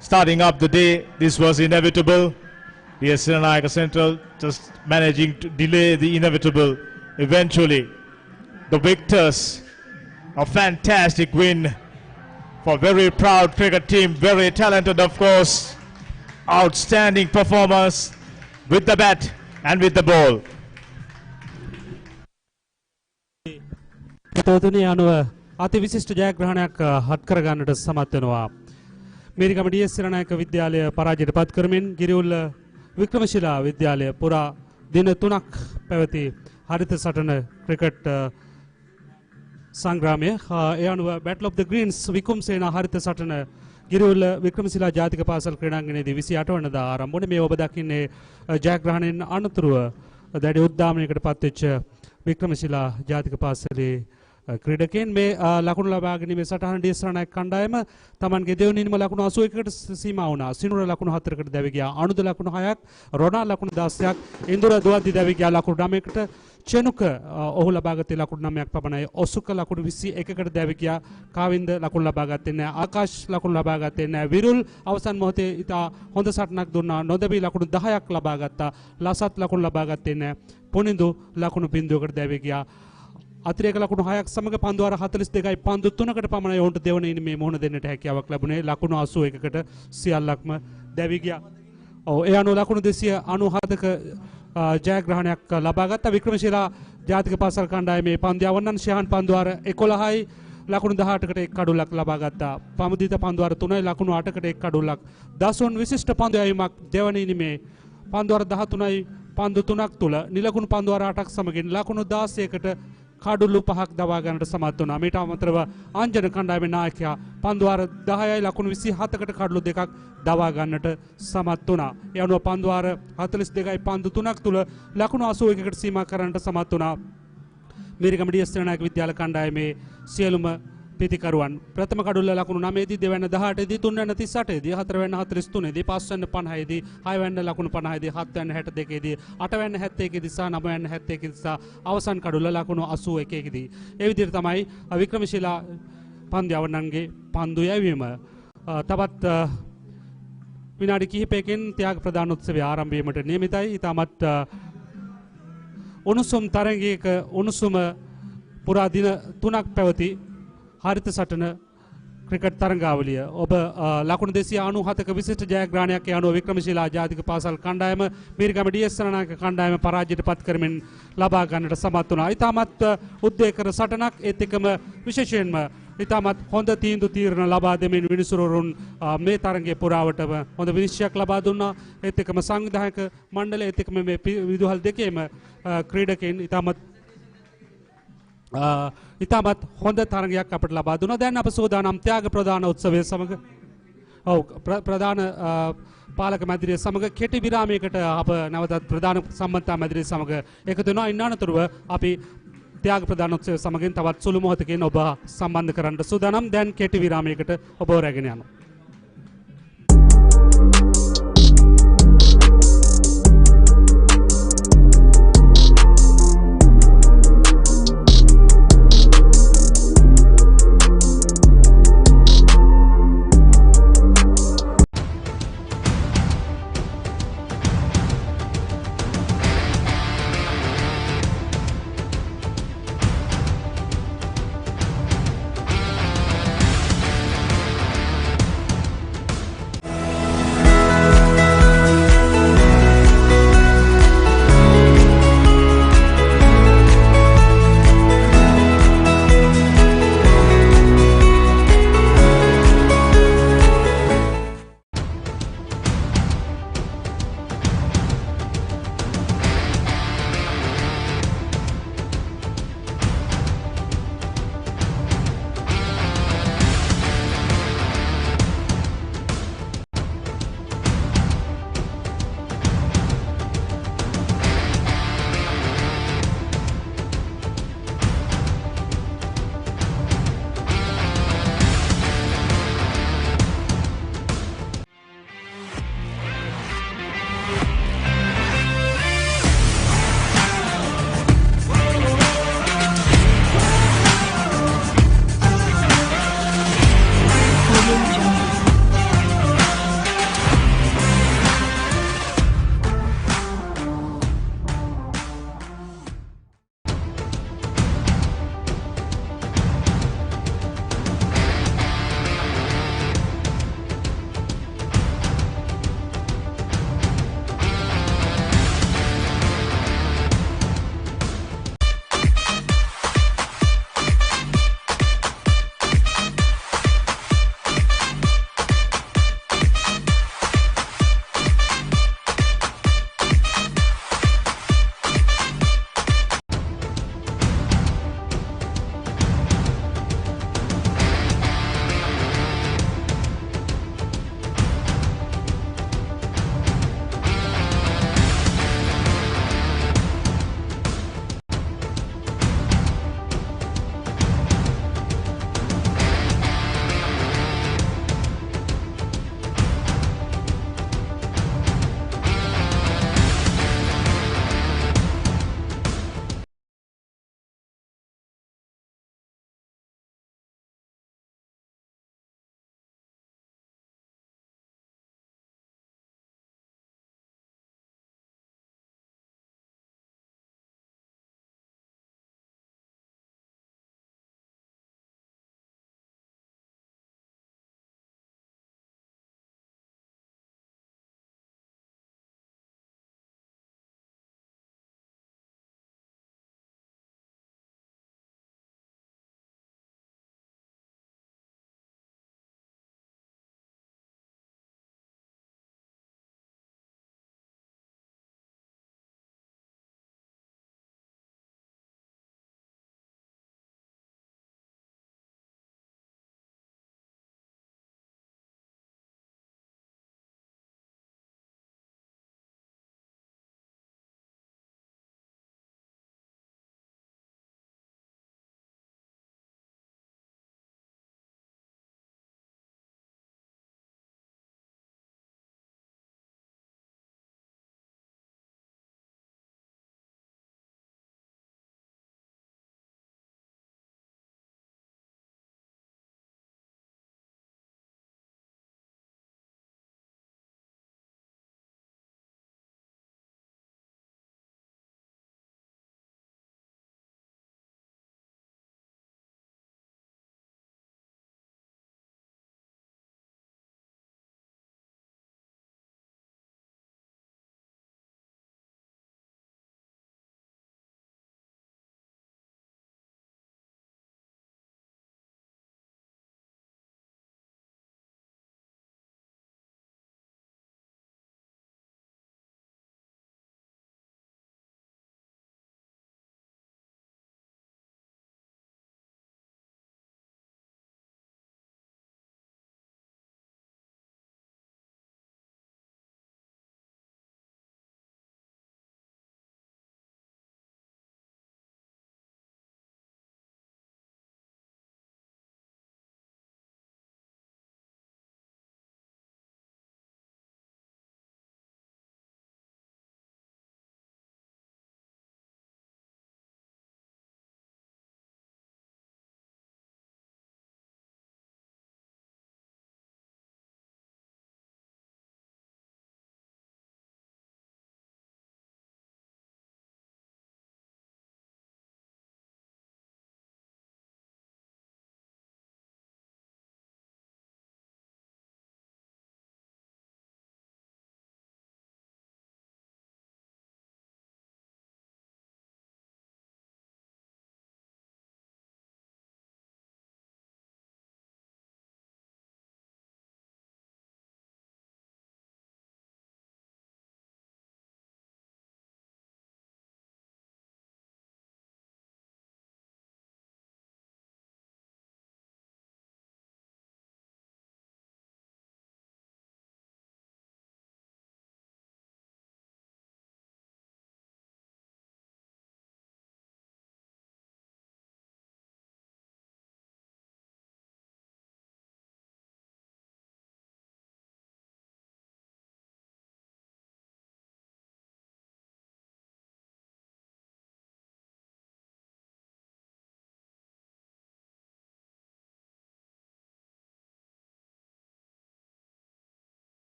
Starting up the day, this was inevitable. The Senanayake Central just managing to delay the inevitable. Eventually, the victors, a fantastic win for very proud cricket team, very talented of course. Outstanding performance with the bat and with the ball. අති විශිෂ්ට ජයග්‍රහණයක් හත් කරගන්නට සමත් වෙනවා. මේරිගම DS සෙනනායක විද්‍යාලය පරාජයට පත් කරමින් ගිරිඋල්ල වික්‍රමශිලා විද්‍යාලය පුරා දින 3ක් පැවති හරිත සටන ක්‍රිකට් සංග්‍රාමය ඒ අනුව බැටල් ඔෆ් ද ග්‍රීන්ස් විකුම්සේන හරිත සටන ගිරිඋල්ල වික්‍රමශිලා ජාතික පාසල් ක්‍රීඩාංගණයේදී 28 වෙනිදා ආරම්භ වුණේ. මේ ඔබ දකින්නේ ජයග්‍රහණයෙන් අනතුරුව දැඩි උද්දාමනයකට පත්වෙච්ච වික්‍රමශිලා ජාතික පාසලේ ක්‍රීඩකයන් මේ ලකුණු ලබා ගැනීමේ සටහන ඩීඑස් රණනායක කණ්ඩායම තමන්ගේ දෙවනින්ම ලකුණු 81කට සීමා වුණා. සිනුර ලකුණු 4කට දැවි ගියා. අනුද ලකුණු 6ක්, රොනා ලකුණු 16ක්, ඉන්දුර දුවද්දි දැවි ගියා ලකුණු 9කට. චෙනුක ඔහු ලබා ගත්තේ ලකුණු 9ක් පමණයි. ඔසුක ලකුණු 21කට දැවි ගියා. කාවින්ද ලකුණු ලබා ගත්තේ නැහැ. ආකාශ් ලකුණු ලබා ගත්තේ නැහැ. විරුල් අවසන් මොහොතේ ඉතා හොඳ සටනක් දුන්නා. නොදැවි ලකුණු 10ක් ලබා ගත්තා. ලසත් ලකුණු ලබා ගත්තේ නැහැ. පොනිඳු ලකුණු 0කට දැවි ගියා. අතිරේක ලකුණු 6ක් සමග පන්දු අර 42යි පන්දු 3කට පමණයි ඔවුන්ට දෙවන ඉනිමේ මුහුණ දෙන්නට හැකියාවක් ලැබුණේ. ලකුණු 81කට සියල්ලක්ම දැවි ගියා. ඔව් ඒ අනුව ලකුණු 297ක ජයග්‍රහණයක් ලබා ගත්තා වික්‍රමශිලා ජාතික පාසල් කණ්ඩායමේ පන්දු යවන්නන් ෂෙහන් පන්දු අර 11යි ලකුණු 18කට එක් කඩුලක් ලබා ගත්තා. පමුදිත පන්දු අර 3යි ලකුණු 8කට එක් කඩුලක්. දසුන් විශිෂ්ට පන්දු යැවීමක් දෙවන ඉනිමේ පන්දු අර 13යි පන්දු 3ක් තුල නිලකුණු පන්දු අර 8ක් සමගින් ලකුණු 16කට කඩුළු 5ක් දවා ගන්නට සමත් වුණා. මීට අමතරව අංජන කණ්ඩායමේ නායකයා පන්දු අර 10යි ලකුණු 27කට කඩුළු 2ක් දවා ගන්නට සමත් වුණා. ඒ අනුව පන්දු අර 42යි පන්දු 3ක් තුල ලකුණු 81කට සීමා කරන්නට සමත් වුණා. මේරිගම ඩීඑස් සෙනනායක විද්‍යාල කණ්ඩායමේ සියලුම පිතිකරුවන් ප්‍රථම කඩුල්ල ලකුණු 9 දී, දෙවැන්න 18 දී, තුන්වැන්න 38 දී, හතරවැන්න 43 දී, පස්වැන්න 50 දී, හයවැන්න ලකුණු 50 දී, හත්වැන්න 62 දී, අටවැන්න 71 දී සහ නවවැන්න 71 දී සහ අවසන් කඩුල්ල ලකුණු 81 දී. ඒ විදිහට තමයි වික්‍රමශිලා පන්දු යවන්නන්ගේ පන්දු යැවීම. තවත් විනාඩි කිහිපයකින් ත්‍යාග ප්‍රදාන උත්සවය ආරම්භ වීමට නියමිතයි. ඉතාමත් උණුසුම් තරගයක උණුසුම පුරා දින 3ක් පැවති හරිත සටන ක්‍රිකට් තරඟාවලිය ඔබ ලකුණු 297ක විශිෂ්ට ජයග්‍රහණයක් යනුව වික්‍රමශිලා ජාතික පාසල් කණ්ඩායම මීරිගම ඩීඑස් සෙනනායක කණ්ඩායම පරාජයට පත් කරමින් ලබා ගන්නට සමත් වුණා. ඉතාමත් උද්වේගකර සටනක්, ඒත් එක්කම විශේෂයෙන්ම ඉතාමත් හොඳ තීන්දුව තීරණ ලබා දෙමින් විනිසුරුවරුන් මේ තරගයේ පුරාවටම හොඳ විනිශ්චයක් ලබා දුන්නා. ඒත් එක්කම සංවිධායක මණ්ඩලය, ඒත් එක්කම මේ විදුහල් දෙකේම ක්‍රීඩකයන් ඉතාමත් ඉතාමත් හොඳ තරගයක් අපට ලබා දුන්නා. දැන් අප සූදානම් ත්‍යාග ප්‍රදාන උත්සවය සමග ප්‍රධාන පාලක මැදිරිය සමග කෙටි විරාමයකට අප නැවතත් ප්‍රධාන සම්බන්ධතා මැදිරිය සමග එකතු වෙනවා. ඉන් අනතුරුව අපි ත්‍යාග ප්‍රදාන උත්සවය සමගින් තවත් සුළු මොහොතකින් ඔබ සම්බන්ධ කරන්න සූදානම්. දැන් කෙටි විරාමයකට ඔබ රැගෙන යනවා.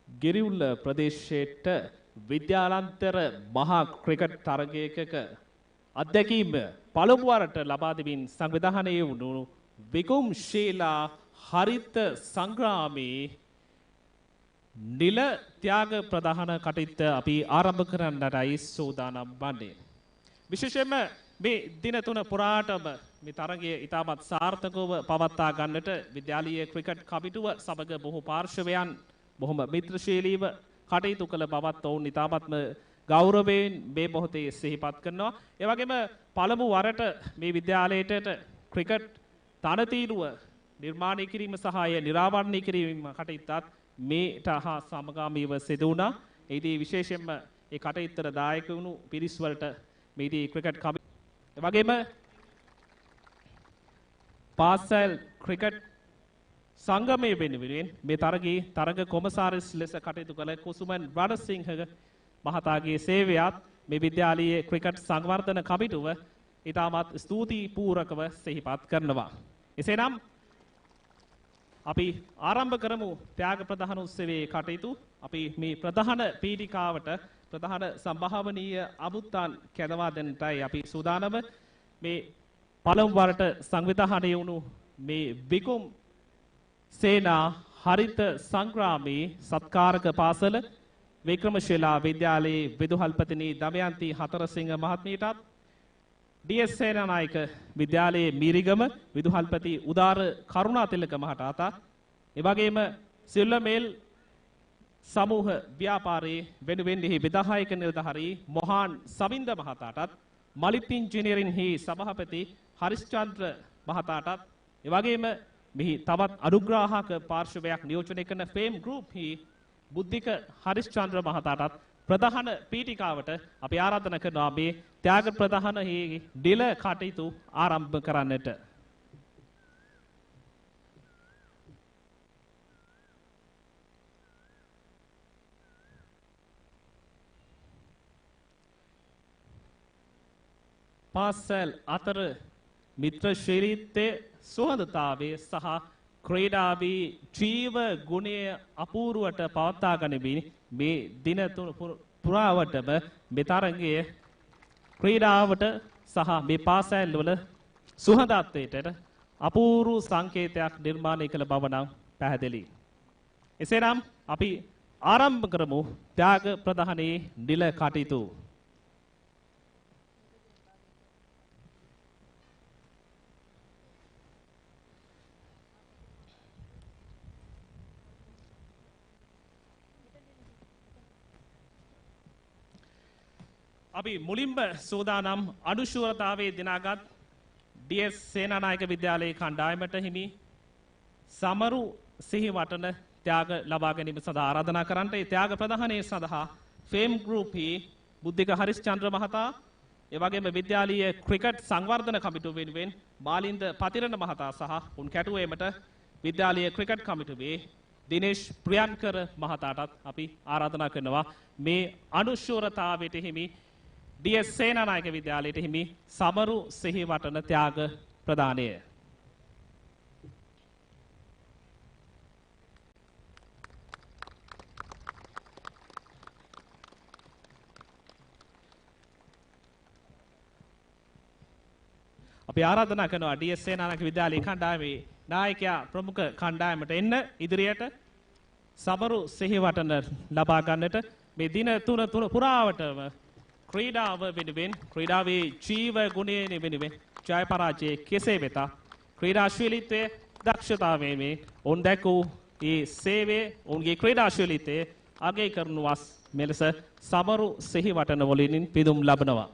ගෙරියුල්ල ප්‍රදේශයට විද්‍යාලන්තර මහා ක්‍රිකට් තරගයක අත්දැකීම පළමු වරට ලබා දෙමින් සංවිධානය වුණු විකුම්ශීලා හරිත සංග්‍රාමයේ නිල ත්‍යාග ප්‍රධාන කටයුත්ත අපි ආරම්භ කරන්නටයි සූදානම් වන්නේ. විශේෂයෙන්ම මේ දින තුන පුරාටම මේ තරගය ඉතාමත් සාර්ථකව පවත්වා ගන්නට විද්‍යාලීය ක්‍රිකට් කමිටුව සමග බොහෝ පාර්ශවයන් බොහොම මිත්‍රශීලීව කටයුතු කළ බවත් ඔවුන් ඉතාමත්ම ගෞරවයෙන් මේ මොහොතේ සිහිපත් කරනවා. ඒ වගේම පළමු වරට මේ විද්‍යාලයට ක්‍රිකට් තනතිරුව නිර්මාණය කිරීම සහාය නිරාවරණය කිරීම කටයුත්තත් මේට හා සමගාමීව සිදු වුණා. ඒදී විශේෂයෙන්ම ඒ කටයුත්තට දායක වුණු පිරිස් වලට මේදී ක්‍රිකට් කමිටුව ඒ වගේම පාසල් ක්‍රිකට් සංගමයේ වෙනුවෙන් මේ තරගයේ තරග කොමසාරිස් ලෙස කටයුතු කළ කුසුමන් රණසිංහ මහතාගේ සේවයත් මේ විද්‍යාලීය ක්‍රිකට් සංවර්ධන කමිටුව ඉතාමත් ස්තුතිපූර්වකව සිහිපත් කරනවා. එසේනම් අපි ආරම්භ කරමු ත්‍යාග ප්‍රධාන උත්සවයේ කටයුතු. අපි මේ ප්‍රධාන පීඨිකාවට ප්‍රධාන සම්භාවනීය අමුත්තන් කැඳවා දෙන්නටයි අපි සූදානම. මේ පළමු වරට සංවිධානය වුණු මේ විකුම් සේනා හරිත සංග්‍රාමයේ සත්කාරක පාසල වික්‍රමශිලා විද්‍යාලයේ විදුහල්පතිනි දමයන්ති හතරසිංහ මහත්මියටත් ඩී.එස්. සේනානායක විද්‍යාලයේ මීරිගම විදුහල්පති උදාර කරුණාතිලක මහතාට ඒ වගේම සිල්ලමේල් සමූහ ව්‍යාපාරයේ වෙනුවෙන් එහි විධායක නිලධාරී මොහාන් සමින්ද මහතාටත් මලිත් ඉංජිනේරින් හි සභාපති හරිස්චන්ද්‍ර මහතාටත් ඒ වගේම මෙහි තවත් අනුග්‍රාහක පාර්ශවයක් නියෝජනය කරන ෆේම් ගෲප් හි බුද්ධික හරිස්චන්ද්‍ර මහතාටත් ප්‍රධාන පීඨිකාවට අපි ආරාධනා කරනවා මේ ත්‍යාග ප්‍රධාන හි ඩිල කටයුතු ආරම්භ කරන්නට. පාසල් අතර මිත්‍රශීලීත්වයේ සුහදතාවයේ සහ ක්‍රීඩාවේ ජීව ගුණය අපූර්වට පවත්වා ගනිමින් මේ දින තුන පුරාවටම මේ තරගය ක්‍රීඩාවට සහ මේ පාසල් වල සුහදත්වයට අපූර්ව සංකේතයක් නිර්මාණය කළ බව නම් පැහැදිලි. එසේනම් අපි ආරම්භ කරමු ත්‍යාග ප්‍රධානයේ නිල කටයුතු. අපි මුලින්ම සෝදානම් අනුශූරතාවයේ දිනාගත් ඩී.එස්. සේනානායක විද්‍යාලයේ කණ්ඩායමට හිමි සමරු සිහි වටන ත්‍යාග ලබා ගැනීම සඳහා ආරාධනා කරන්නට. ඒ ත්‍යාග ප්‍රධානයේ සඳහා ෆේම් ගෲප් හි බුද්ධික හරිස්චන්ද්‍ර මහතා ඒ වගේම විද්‍යාලීය ක්‍රිකට් සංවර්ධන කමිටුව වෙනුවෙන් මාලින්ද පතිරණ මහතා සහ උන් කැටුවේමට විද්‍යාලීය ක්‍රිකට් කමිටුවේ දිනේෂ් ප්‍රියන්කර මහතාටත් අපි ආරාධනා කරනවා මේ අනුශූරතාවයට හිමි ඩී.එස්. සේනානායක විද්‍යාලයට හිමි සමරු සිහි වටන ත්‍යාග ප්‍රදානය. අපි ආරාධනා කරනවා ඩී.එස්. සේනානායක විද්‍යාලයේ කණ්ඩායමේ නායකයා ප්‍රමුඛ කණ්ඩායමට එන්න ඉදිරියට සමරු සිහි වටන ලබා ගන්නට මේ දින තුන පුරාවටම ක්‍රීඩාව වෙනුවෙන් ක්‍රීඩාවේ ජීව ගුණය වෙනුවෙන් ජය පරාජය කෙසේ වෙතත් ක්‍රීඩාශීලීත්වයේ දක්ෂතාවයෙන් මේ ඔවුන් දැක්වූ ඒ සේවයේ ඔවුන්ගේ ක්‍රීඩාශීලීත්වයේ අගය කරනු වස් මෙලෙස සමරු සිහි වටන වලින් පිදුම් ලබනවා.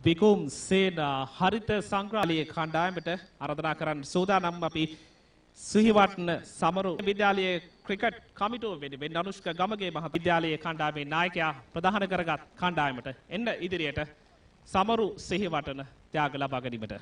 බිකුම් සේන හරිත සංග්‍රහාලයේ කණ්ඩායමට ආරාධනා කරන්න සූදානම් අපි සුහිවට්න සමරු විද්‍යාලයේ ක්‍රිකට් කමිටුව වෙනුවෙන් අනුෂ්ක ගමගේ මහ විද්‍යාලයේ කණ්ඩායමේ නායකයා ප්‍රධාන කරගත් කණ්ඩායමට එන්න ඉදිරියට සමරු සිහිවටන ත්‍යාග ලබා ගැනීමට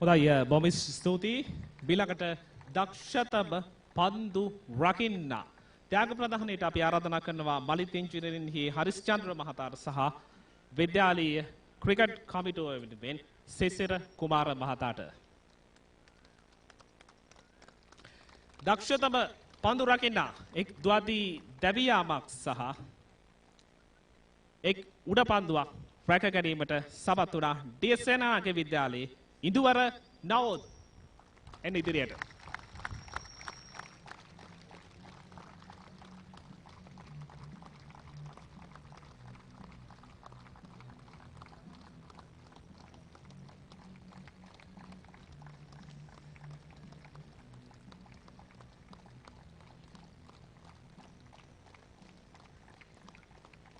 හොඳයි බොමිස් ස්තුතියි බිලකට දක්ෂතම පන්දු රකින්න ත්‍යාග ප්‍රදානයට අපි ආරාධනා කරනවා මලිත් ඉංජිනේරින්හි හරිස්චන්ද්‍ර මහතාට සහ විද්‍යාලීය ක්‍රිකට් කමිටුව වෙනුවෙන් සිසිර කුමාර මහතාට දක්ෂතම පන්දු රකින්න එක් ද්වාදී දැවියාමක් සහ එක් උඩ පන්දුවක් රැක ගැනීමට සමත් වුණා ඩී.එස්.සේනානායක විද්‍යාලයේ ඉදුවර නවෝද් එන්න ඉදිරියට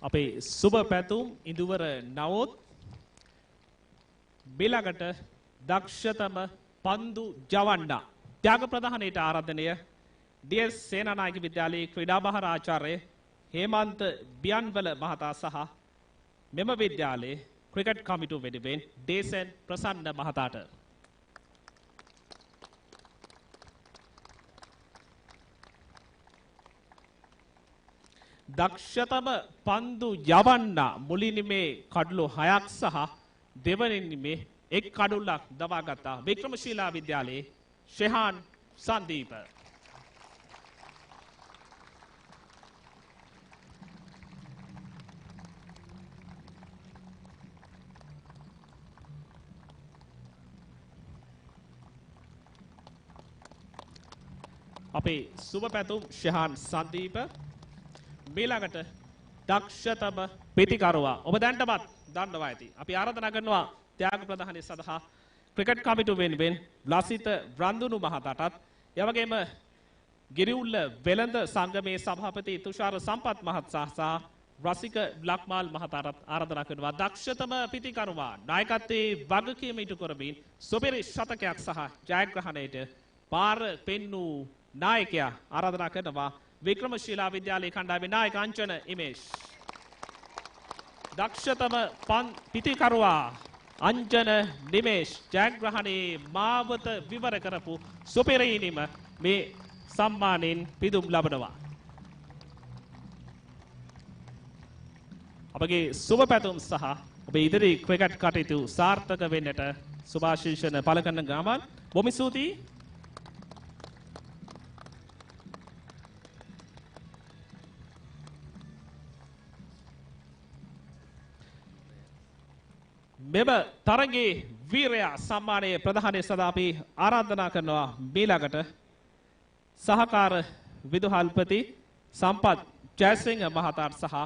අපේ සුබ පැතුම් ඉදුවර නවොත් බිලකට දක්ෂතම පන්දු ජවන්නා ත්‍යාග ප්‍රධානයට ආරාධනය ඩී.එස්. සේනානායක විද්‍යාලයේ ක්‍රීඩා බහර ආචාර්ය හේමන්ත බියන්වල මහතා සහ මෙම විද්‍යාලයේ ක්‍රිකට් කමිටුව වෙනුවෙන් දේසන් ප්‍රසන්න මහතාට දක්ෂතම පන්දු යවන්නා මුලින්මේ කඩලු 6ක් සහ දෙවනින්මේ එක් කඩුල්ලක් දවාගත්තා වික්‍රමශීලා විද්‍යාලයේ ෂෙහාන් සංදීප අපේ සුබ පැතුම් ෂෙහාන් සංදීප මීළඟට දක්ෂතම පිටිකරුවා ඔබ දැන්ටමත් දන්නවා ඇති. අපි ආරාධනා කරනවා ත්‍යාග ප්‍රධානය සඳහා ක්‍රිකට් කමිටුව වෙනුවෙන් ලසිත ව්‍රන්දුණු මහතාටත් එවැගේම ගිරිඋල්ල වෙළඳ සංගමේ සභාපති තුෂාර සම්පත් මහතා සහ රසික බ්ලක්මාල් මහතාටත් ආරාධනා කරනවා දක්ෂතම පිටිකරුවා නායකත්වයේ වගකීම ඉටු කරමින් සුපිරි ශතකයක් සහ ජයග්‍රහණයට පාර පෙන්නූ නායකයා ආරාධනා කරනවා වික්‍රමශීලා විද්‍යාලයේ කණ්ඩායමේ නායක අංජන ඉමේෂ් දක්ෂතම පිටිකරුවා අංජන නිමේෂ් ජයග්‍රහණයේ මාවත විවර කරපු සුපිරීනිම මේ සම්මානයෙන් පිදුම් ලබනවා. අපගේ සුබ පැතුම් සහ ඔබේ ඉදිරි ක්‍රිකට් කටයුතු සාර්ථක වෙන්නට සුභාශිංසන පළ කරන ගමන් බොහොම ස්තුතියි. මෙම තරගයේ වීරයා සම්මානයේ ප්‍රධානය සඳහා අපි ආරාධනා කරනවා මීළඟට සහකාර විදුහල්පති සම්පත් ජයසිංහ මහතාට සහ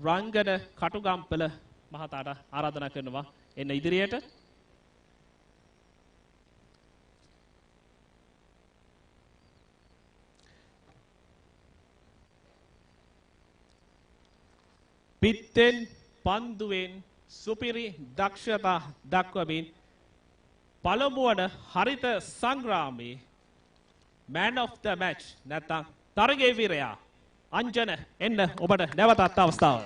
රංගන කටුගම්පල මහතාට ආරාධනා කරනවා එන්න ඉදිරියට. පිත්තෙන් පන්දුවෙන් සුපිරි දක්ෂතා දක්වමින් පළමුවන හරිත සංග්‍රාමයේ man of the match නැත්නම් තරගයේ වීරයා අංජන එන්න ඔබට නැවතත් අවස්ථාව.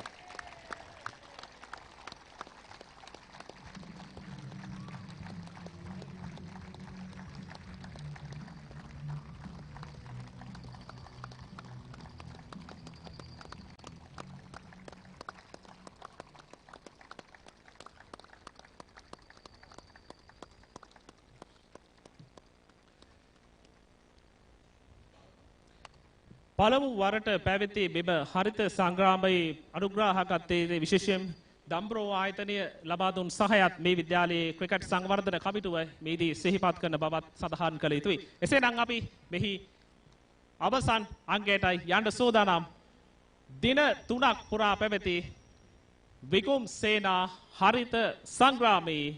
පළමු වරට පැවති මෙම හරිත සංග්‍රාමයේ අනුග්‍රහකත්වයේ විශේෂයෙන් දම්බරෝ ආයතනය ලබා දුන් සහයත් මේ විද්‍යාලයේ ක්‍රිකට් සංවර්ධන කමිටුව මේදී සිහිපත් කරන බවත් සඳහන් කළ යුතුයි. එසේනම් අපි මෙහි අවසන් අංගයටයි යන්න සූදානම්. දින 3ක් පුරා පැවති විකුම් සේනා හරිත සංග්‍රාමයේ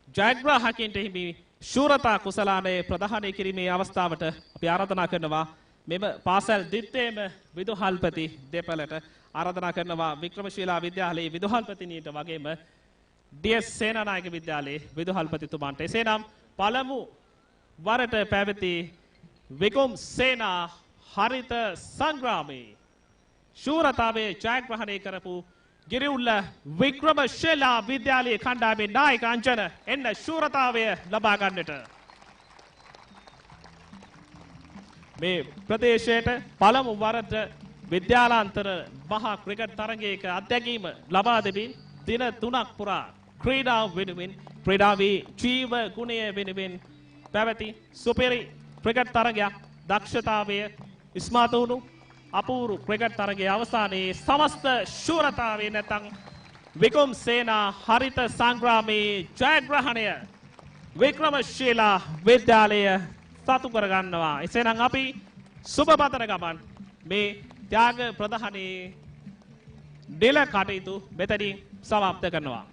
ජයග්‍රාහකයන්ට හිමි ශූරතා කුසලානයේ ප්‍රධානය කිරීමේ අවස්ථාවට අපි ආරාධනා කරනවා මෙම පාසල් දිත්තේම විදුහල්පති දෙපළට ආරාධනා කරනවා වික්‍රමශීලා විද්‍යාලයේ විදුහල්පතිනියට වගේම ඩී.එස්. සේනානායක විද්‍යාලයේ විදුහල්පතිතුමාන්ට. එසේනම් පළමු වරට පැවති විකුම් සේනා හරිත සංග්‍රාමයේ ශූරතාවේ ජයග්‍රහණය කරපු ගිරිඋල්ල වික්‍රමශීලා විද්‍යාලයේ කණ්ඩායමේ නායක අංජන එන්න ශූරතාවය ලබා ගන්නට. මේ ප්‍රදේශයට පළමු වරට විද්‍යාලාන්තර මහා ක්‍රිකට් තරගයක අත්දැකීම ලබා දෙමින් දින 3ක් පුරා ක්‍රීඩාව වෙනුවෙන් ක්‍රීඩාවේ ජීව ගුණය වෙනුවෙන් පැවති සුපිරි ක්‍රිකට් තරගයක් දක්ෂතාවය ඉස්මතු වුණු අපූර්ව ක්‍රිකට් තරගයේ අවසානයේ සමස්ත ශූරතාවය නැතන් විකුම් සේනා හරිත සංග්‍රාමයේ ජයග්‍රහණය වික්‍රමශීලා විද්‍යාලය සතු කරගන්නවා. එසේනම් අපි සුබ පතන ගමන් මේ ත්‍යාග ප්‍රධානයේ නෙළ කටයුතු මෙතනින් සමාප්ත කරනවා.